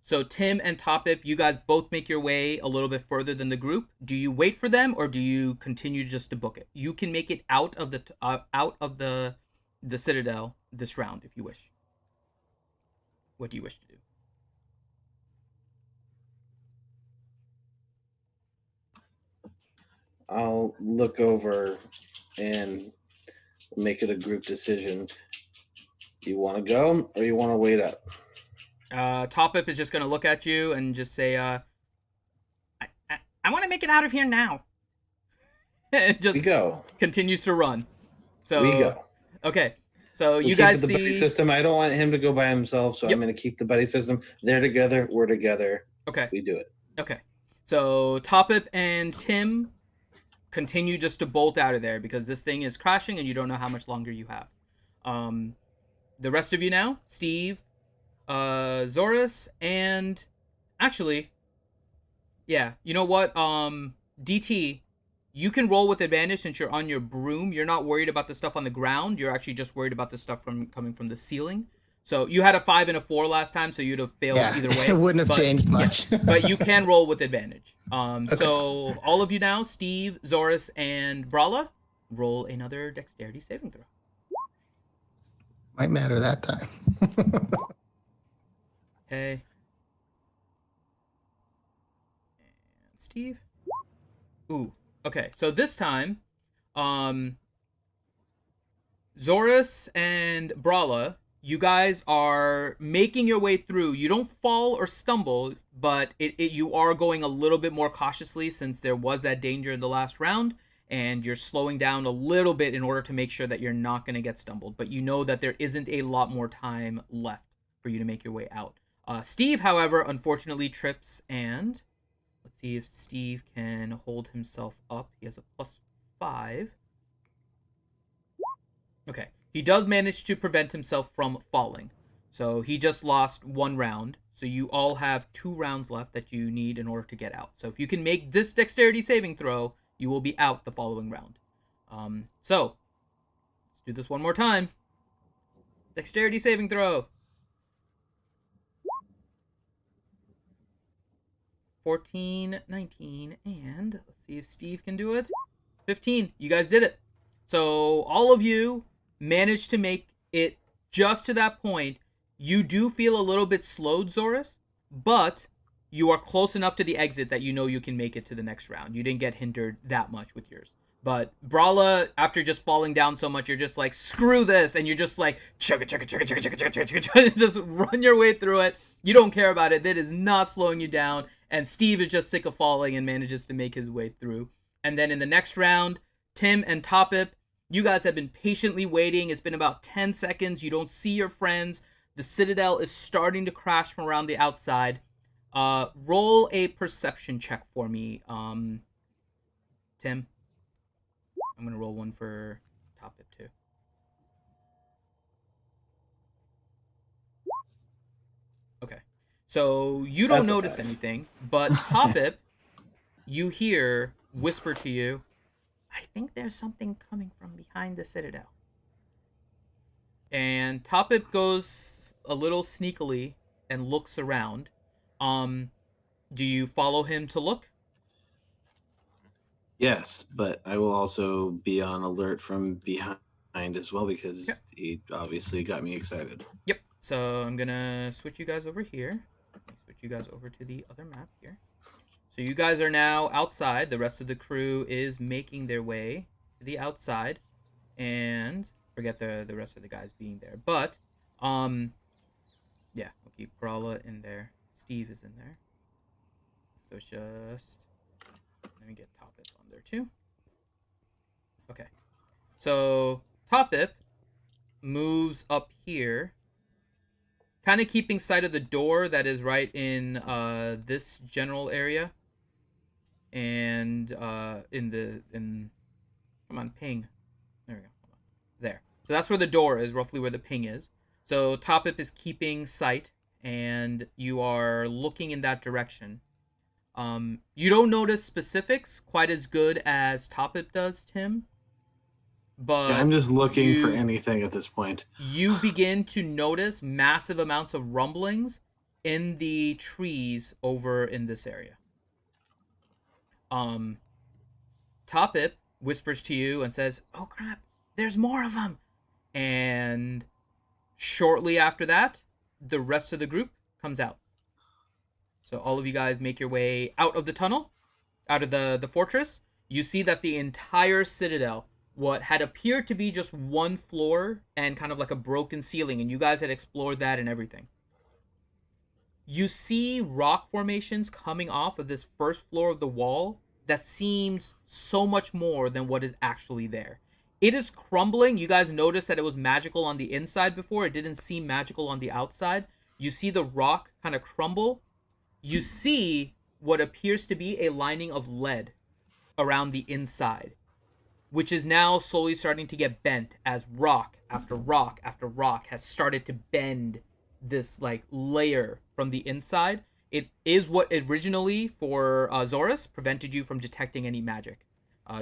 So Tim and Topip, you guys both make your way a little bit further than the group. Do you wait for them or do you continue just to book it? You can make it out of the Citadel this round if you wish. What do you wish to do? I'll look over and make it a group decision. You want to go or you want to wait up? Topip is just going to look at you and just say, I want to make it out of here now. And just We go. continues to run. So We go. Okay. So We you keep guys the buddy see. system. I don't want him to go by himself, so Yep. I'm going to keep the buddy system. They're together. We're together. Okay. We do it. Okay. So Topip and Tim continue just to bolt out of there because this thing is crashing and you don't know how much longer you have. The rest of you now, Steve, Zorus, and actually, yeah, you know what? DT, you can roll with advantage since you're on your broom. You're not worried about the stuff on the ground. You're actually just worried about the stuff coming from the ceiling. So you had a 5 and a 4 last time, so you'd have failed either way. It wouldn't have changed much. Yeah, but you can roll with advantage. So all of you now, Steve, Zorus, and Brala, roll another dexterity saving throw. Might matter that time. Okay. And Steve. Ooh. Okay. So this time, Zorus and Brala, you guys are making your way through. You don't fall or stumble, but you are going a little bit more cautiously since there was that danger in the last round, and you're slowing down a little bit in order to make sure that you're not going to get stumbled. But you know that there isn't a lot more time left for you to make your way out. Steve, however, unfortunately trips, and let's see if Steve can hold himself up. He has a +5. Okay. He does manage to prevent himself from falling. So he just lost 1 round. So you all have 2 rounds left that you need in order to get out. So if you can make this dexterity saving throw, you will be out the following round. So let's do this one more time. Dexterity saving throw. 14, 19, and let's see if Steve can do it. 15. You guys did it. So all of you managed to make it just to that point. You do feel a little bit slowed, Zorus, but you are close enough to the exit that you know you can make it to the next round. You didn't get hindered that much with yours. But Brala, after just falling down so much, you're just like, screw this, and you're just like, chugga, chugga, chugga, chugga, chugga, chugga, chugga, chugga, just run your way through it. You don't care about it. That is not slowing you down. And Steve is just sick of falling and manages to make his way through. And then in the next round, Tim and Topip, you guys have been patiently waiting. It's been about 10 seconds. You don't see your friends. The Citadel is starting to crash from around the outside. Roll a perception check for me, Tim. I'm going to roll one for Topip, too. Okay. So you don't That's a notice 5. anything, but Topip, you hear whisper to you, I think there's something coming from behind the Citadel. And Topip goes a little sneakily and looks around. Do you follow him to look? Yes, but I will also be on alert from behind as well because he obviously got me excited. Yep. So I'm gonna switch you guys over here. Switch you guys over to the other map here. So you guys are now outside. The rest of the crew is making their way to the outside, and forget the rest of the guys being there. But yeah, we'll keep Brala in there. Steve is in there. So it's just let me get Topip on there too. Okay. So Topip moves up here, kind of keeping sight of the door that is right in this general area, and come on, ping. There we go. Hold on. There. So that's where the door is, roughly where the ping is. So Topip is keeping sight, and you are looking in that direction. You don't notice specifics quite as good as Topip does, Tim. But Yeah, I'm just looking for anything at this point. You begin to notice massive amounts of rumblings in the trees over in this area. Topip whispers to you and says, "Oh crap, there's more of them." And shortly after that, the rest of the group comes out. So all of you guys make your way out of the tunnel, out of the fortress. you see that the entire Citadel, what had appeared to be just one floor and kind of like a broken ceiling, and you guys had explored that and everything. You see rock formations coming off of this first floor of the wall that seems so much more than what is actually there. It is crumbling. You guys noticed that it was magical on the inside before. It didn't seem magical on the outside. You see the rock kind of crumble. You see what appears to be a lining of lead around the inside, which is now slowly starting to get bent as rock after rock after rock has started to bend this like layer from the inside. It is what originally for Zorus prevented you from detecting any magic.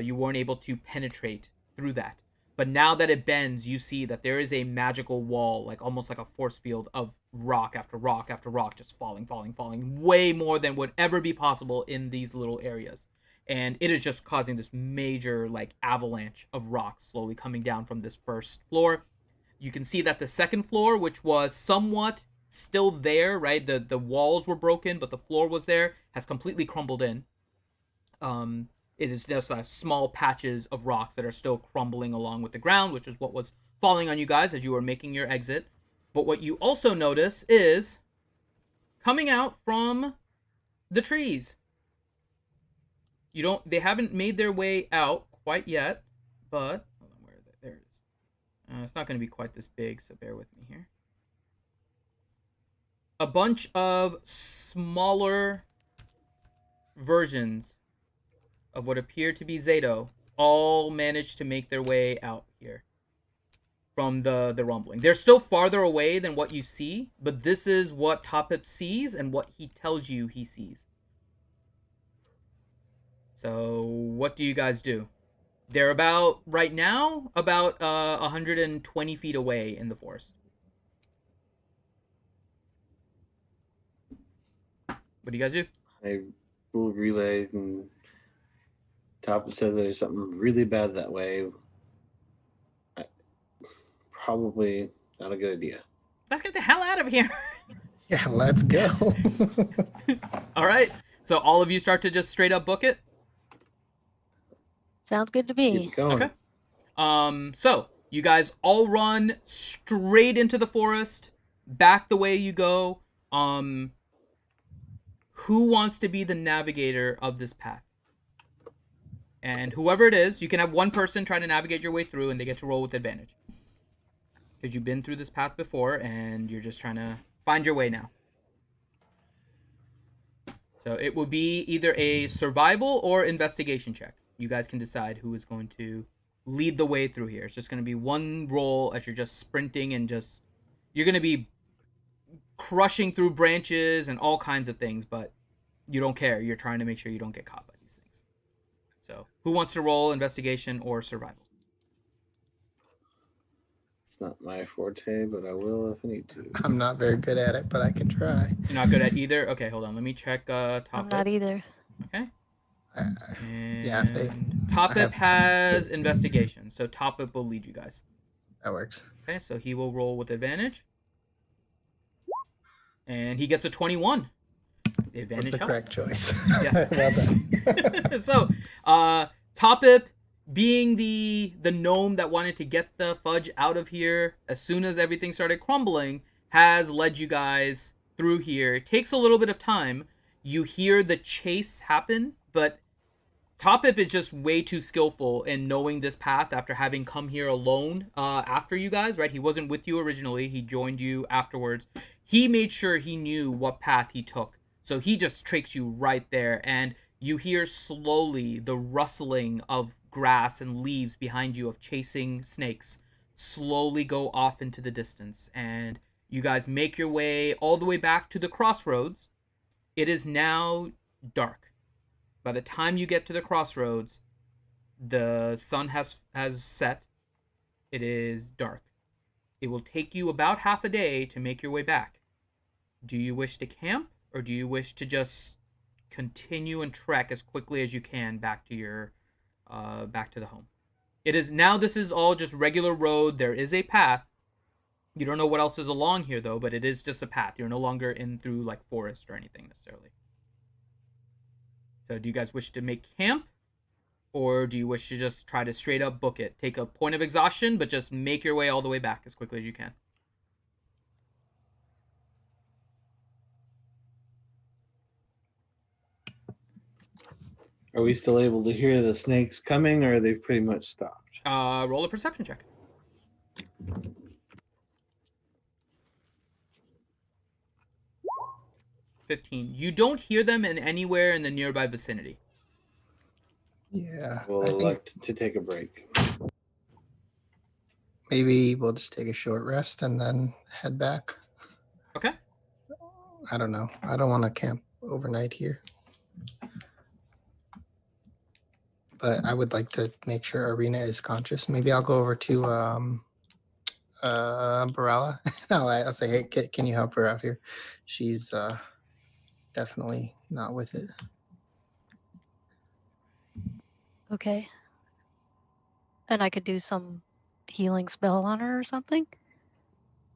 You weren't able to penetrate through that. But now that it bends, you see that there is a magical wall, like almost like a force field of rock after rock after rock, just falling, falling, falling, way more than would ever be possible in these little areas. And it is just causing this major like avalanche of rocks slowly coming down from this first floor. You can see that the second floor, which was somewhat still there, right? The walls were broken, but the floor was there, has completely crumbled in. It is just small patches of rocks that are still crumbling along with the ground, which is what was falling on you guys as you were making your exit. But what you also notice is coming out from the trees. They haven't made their way out quite yet, but hold on, where is it? There it is. It's not going to be quite this big, so bear with me here. A bunch of smaller versions of what appear to be Zeto all managed to make their way out here from the rumbling. They're still farther away than what you see, but this is what Topip sees and what he tells you he sees. So what do you guys do? They're about, right now, about 120 feet away in the forest. What do you guys do? I will relay, and Top said there's something really bad that way. Probably not a good idea. Let's get the hell out of here. Yeah, let's go. All right. So all of you start to just straight up book it? Sounds good to Keep me. it going. Okay. So you guys all run straight into the forest, back the way you go. Who wants to be the navigator of this path? And whoever it is, you can have one person try to navigate your way through, and they get to roll with advantage. Because you've been through this path before, and you're just trying to find your way now. So it would be either a survival or investigation check. You guys can decide who is going to lead the way through here. It's just going to be one roll as you're just sprinting and just... You're going to be crushing through branches and all kinds of things, but you don't care. You're trying to make sure you don't get caught by these things. So who wants to roll investigation or survival? It's not my forte, but I will if I need to. I'm not very good at it, but I can try. You're not good at either? Okay, hold on. Let me check I'm Top not It. either. Okay. Yeah, if they- And Top I It have- has investigation, so Top It will lead you guys. That works. Okay, so he will roll with advantage. And he gets a 21. The That's advantage the help. correct choice. Yes. Well done. So, Topip, being the gnome that wanted to get the fudge out of here as soon as everything started crumbling, has led you guys through here. It takes a little bit of time. You hear the chase happen, but Topip is just way too skillful in knowing this path after having come here alone after you guys, right? He wasn't with you originally. He joined you afterwards. He made sure he knew what path he took. So he just tricks you right there, and you hear slowly the rustling of grass and leaves behind you of chasing snakes slowly go off into the distance, and you guys make your way all the way back to the crossroads. It is now dark. By the time you get to the crossroads, the sun has set. It is dark. It will take you about half a day to make your way back. Do you wish to camp, or do you wish to just continue and trek as quickly as you can back to your back to the home? It is now, this is all just regular road. There is a path. You don't know what else is along here though, but it is just a path. You're no longer in through like forest or anything necessarily. So do you guys wish to make camp, Or do you wish to just try to straight up book it? Take a point of exhaustion, but just make your way all the way back as quickly as you can. Are we still able to hear the snakes coming, or they've pretty much stopped? Roll a perception check. 15. You don't hear them in anywhere in the nearby vicinity. Yeah, We'll I think elect to take a break. maybe we'll just take a short rest and then head back. Okay. I don't know. I don't want to camp overnight here. But I would like to make sure Arena is conscious. Maybe I'll go over to Barala. I'll say, hey, can you help her out here? She's definitely not with it. Okay. And I could do some healing spell on her or something.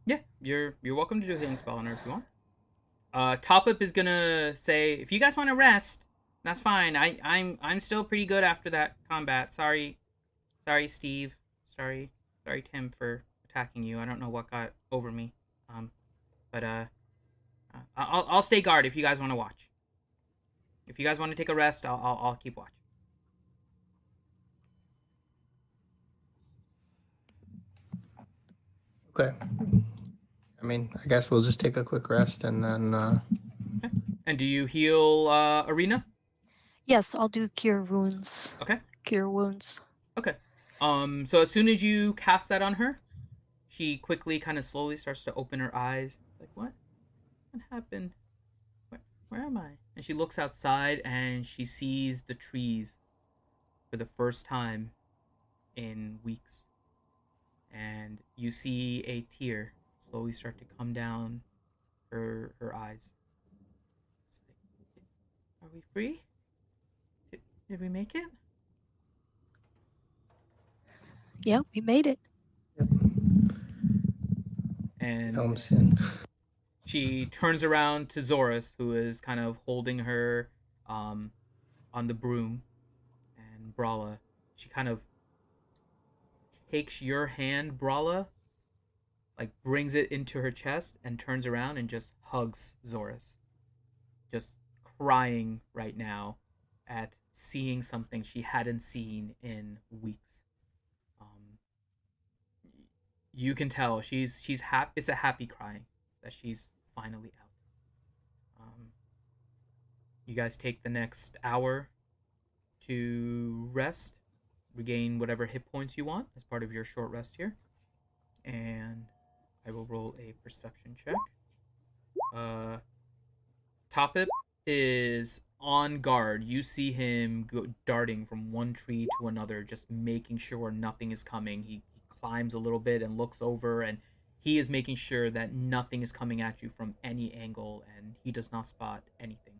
Yeah, you're welcome to do a healing spell on her if you want. Top Up is gonna say, if you guys want to rest, that's fine. I'm still pretty good after that combat. Sorry, Steve. Sorry, Tim, for attacking you. I don't know what got over me. But I'll stay guard if you guys want to watch. If you guys want to take a rest, I'll keep watch. Okay. I mean, I guess we'll just take a quick rest and then. Okay. And do you heal Arena? Yes, I'll do cure wounds. Okay. Cure wounds. Okay. So as soon as you cast that on her, she quickly, kind of slowly starts to open her eyes. Like, what? What happened? Where am I? And she looks outside and she sees the trees for the first time in weeks. And you see a tear slowly start to come down her eyes. Are we free? Did we make it? Yep, we made it. And Helms in. she turns around to Zorus, who is kind of holding her on the broom. And Brala, she kind of takes your hand, Brala, like brings it into her chest and turns around and just hugs Zorus. Just crying right now at seeing something she hadn't seen in weeks. You can tell she's happy. It's a happy crying that she's finally out. You guys take the next hour to rest, regain whatever hit points you want as part of your short rest here, and I will roll a perception check. Topip is on guard. You see him darting from one tree to another, just making sure nothing is coming. He climbs a little bit and looks over, and he is making sure that nothing is coming at you from any angle, and he does not spot anything.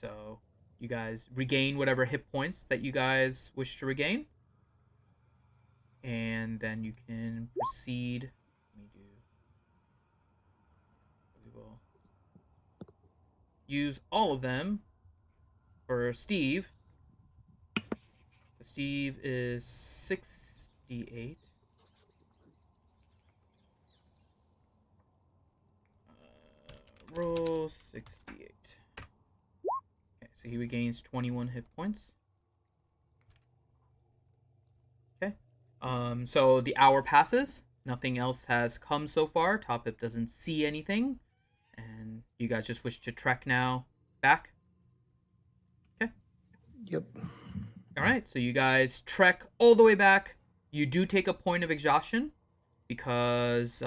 So you guys regain whatever hit points that you guys wish to regain, and then you can proceed. We will use all of them for Steve. So Steve is 68. Roll 68. Okay, so he regains 21 hit points. Okay. So the hour passes. Nothing else has come so far. Topip doesn't see anything. And you guys just wish to trek now back? Okay. Yep. All right, so you guys trek all the way back. You do take a point of exhaustion because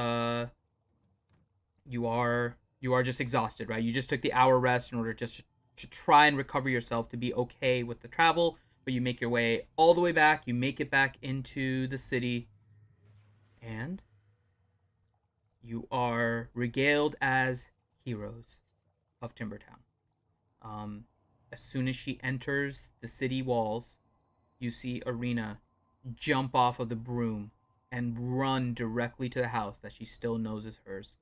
you are just exhausted, right? You just took the hour rest in order just to try and recover yourself to be okay with the travel, but you make your way all the way back. You make it back into the city, and you are regaled as heroes of Timbertown. As soon as she enters the city walls, you see Arena jump off of the broom and run directly to the house that she still knows is hers.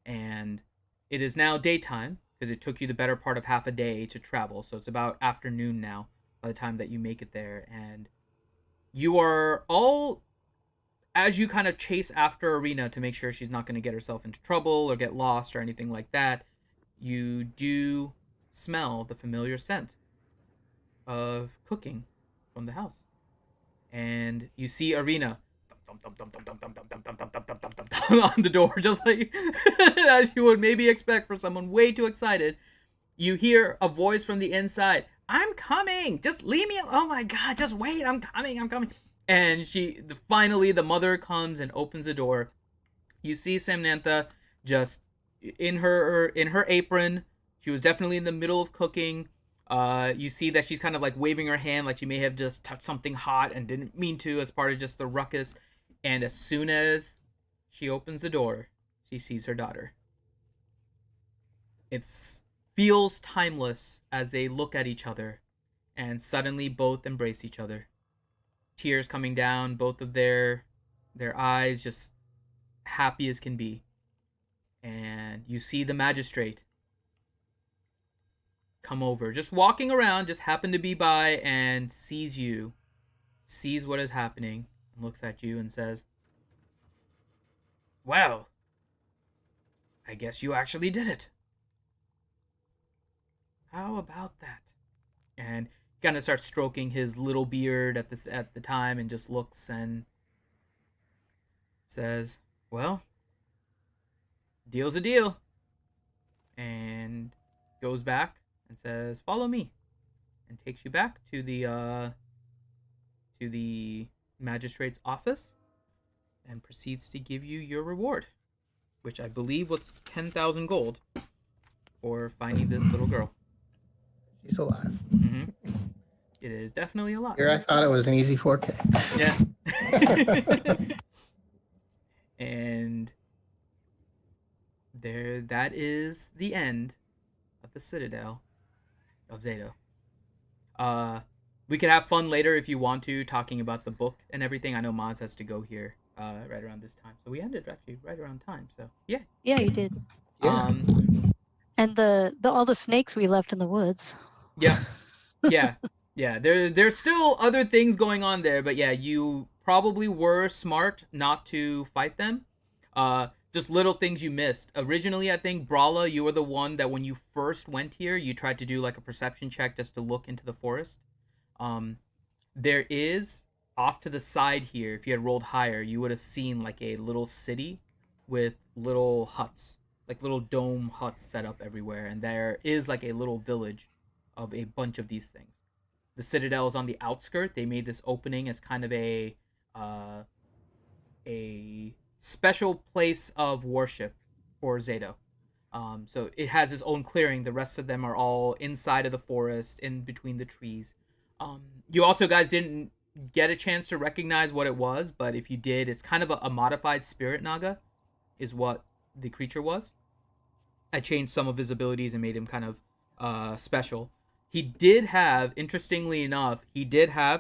And it is now daytime, because it took you the better part of half a day to travel. So it's about afternoon now by the time that you make it there. And you are all, as you kind of chase after Arena to make sure she's not going to get herself into trouble or get lost or anything like that, you do smell the familiar scent of cooking from the house. And you see Arena on the door, just like as you would maybe expect for someone way too excited. You hear a voice from the inside. I'm coming. Just leave me. Oh my God. Just wait. I'm coming. And finally the mother comes and opens the door. You see Samantha just in her apron. She was definitely in the middle of cooking. You see that she's kind of like waving her hand like she may have just touched something hot and didn't mean to as part of just the ruckus. And as soon as she opens the door, she sees her daughter. It feels timeless as they look at each other and suddenly both embrace each other. Tears coming down both of their eyes, just happy as can be. And you see the magistrate come over, just walking around, just happened to be by and sees you, sees what is happening, and looks at you and says, well, I guess you actually did it. How about that? And kind of starts stroking his little beard at the time and just looks and says, well, deal's a deal. And goes back and says, follow me. And takes you back to the magistrate's office and proceeds to give you your reward, which I believe was 10,000 gold for finding this little girl. She's alive. Mm-hmm. It is definitely a lot. Here I thought it was an easy 4K. Yeah. And that is the end of the Citadel of Zeto. We could have fun later if you want to, talking about the book and everything. I know Maz has to go here right around this time, so we ended actually right around time. So yeah. Yeah, you did. Yeah. And the all the snakes we left in the woods. Yeah. There's still other things going on there, but yeah, you probably were smart not to fight them. Just little things you missed. Originally, I think Brawla, you were the one that when you first went here, you tried to do like a perception check just to look into the forest. There is off to the side here. If you had rolled higher, you would have seen like a little city with little huts, like little dome huts set up everywhere, and there is like a little village of a bunch of these things. The Citadel is on the outskirt. They made this opening as kind of a special place of worship for Zeto. So it has its own clearing. The rest of them are all inside of the forest, in between the trees. You also guys didn't get a chance to recognize what it was, but if you did, it's kind of a modified spirit naga is what the creature was. I changed some of his abilities and made him kind of special. He did have, interestingly enough,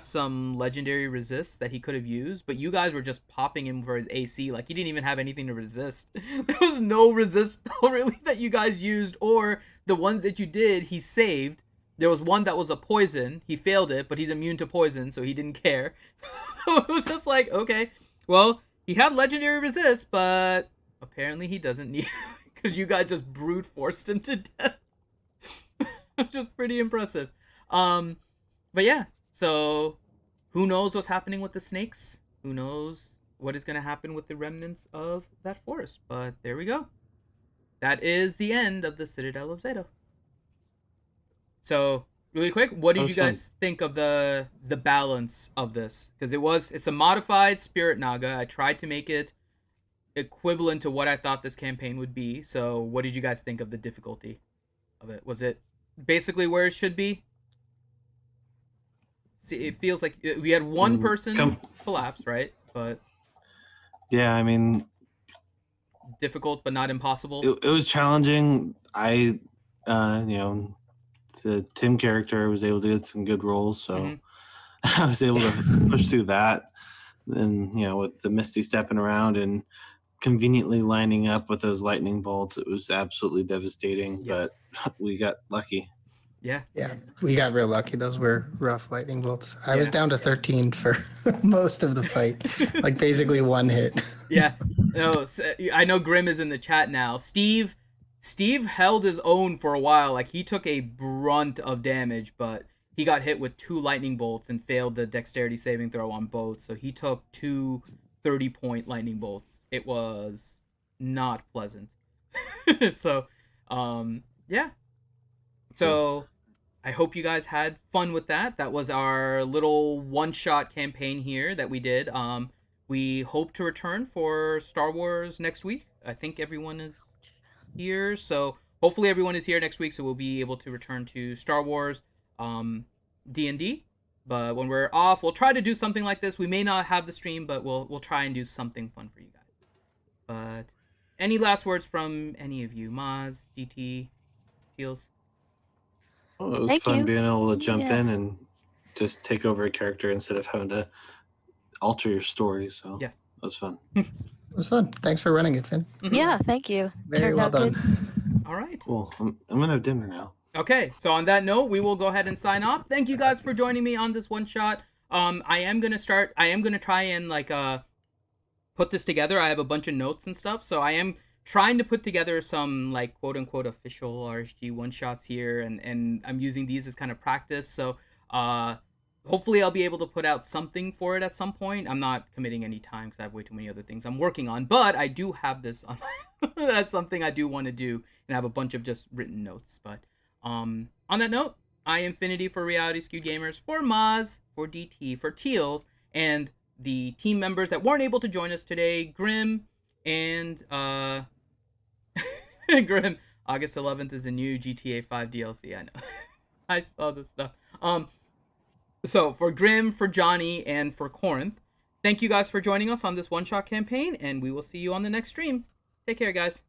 some legendary resists that he could have used, but you guys were just popping him for his AC. Like, he didn't even have anything to resist. There was no resist spell, really, that you guys used, or the ones that you did, he saved. There was one that was a poison. He failed it, but he's immune to poison, so he didn't care. So it was just like, okay, well, he had legendary resist, but apparently he doesn't need it, because you guys just brute forced him to death. Which was pretty impressive. But yeah, so who knows what's happening with the snakes? Who knows what is going to happen with the remnants of that forest? But there we go. That is the end of the Citadel of Zeto. So, really quick, what did you guys think of the balance of this? Because it's a modified Spirit Naga. I tried to make it equivalent to what I thought this campaign would be. So, what did you guys think of the difficulty of it? Was it basically where it should be? See, it feels like we had one person collapse, right? But yeah, I mean, difficult but not impossible. It was challenging. The Tim character was able to get some good rolls, so I was able to push through that. And with the Misty stepping around and conveniently lining up with those lightning bolts. It was absolutely devastating, Yeah. but we got lucky. Yeah. Yeah, we got real lucky. Those were rough lightning bolts. I was Yeah. down to 13 for most of the fight, like basically one hit. Yeah. No, I know Grim is in the chat now. Steve held his own for a while. Like, he took a brunt of damage, but he got hit with 2 lightning bolts and failed the dexterity saving throw on both. So he took 2 30-point lightning bolts. It was not pleasant. So, yeah. So I hope you guys had fun with that. That was our little one-shot campaign here that we did. We hope to return for Star Wars next week. I think everyone is here, so hopefully everyone is here next week, so we'll be able to return to Star Wars D&D. But when we're off, we'll try to do something like this. We may not have the stream, but we'll try and do something fun for you guys. But any last words from any of you? Maz, DT, Teals? Well, it was Thank fun you. being able to jump Yeah. in and just take over a character instead of having to alter your story. So Yes. that was fun. It was fun. Thanks for running it, Finn. Yeah, thank you. Very Turned well out good. done. All right. Cool. I'm gonna have dinner now. Okay, so on that note, we will go ahead and sign off. Thank you guys for joining me on this one shot. I am gonna try and put this together. I have a bunch of notes and stuff, so I am trying to put together some like quote unquote official RSG one shots here, and I'm using these as kind of practice. So hopefully I'll be able to put out something for it at some point. I'm not committing any time because I have way too many other things I'm working on, but I do have this on that's something I do want to do, and I have a bunch of just written notes. But on that note, I Infinity for Reality Skewed Gamers, for Maz, for DT, for Teals, and the team members that weren't able to join us today, Grim, and Grim. August 11th is a new GTA 5 DLC. I know. I saw this stuff. So for Grim, for Johnny, and for Corinth, thank you guys for joining us on this one-shot campaign, and we will see you on the next stream. Take care, guys.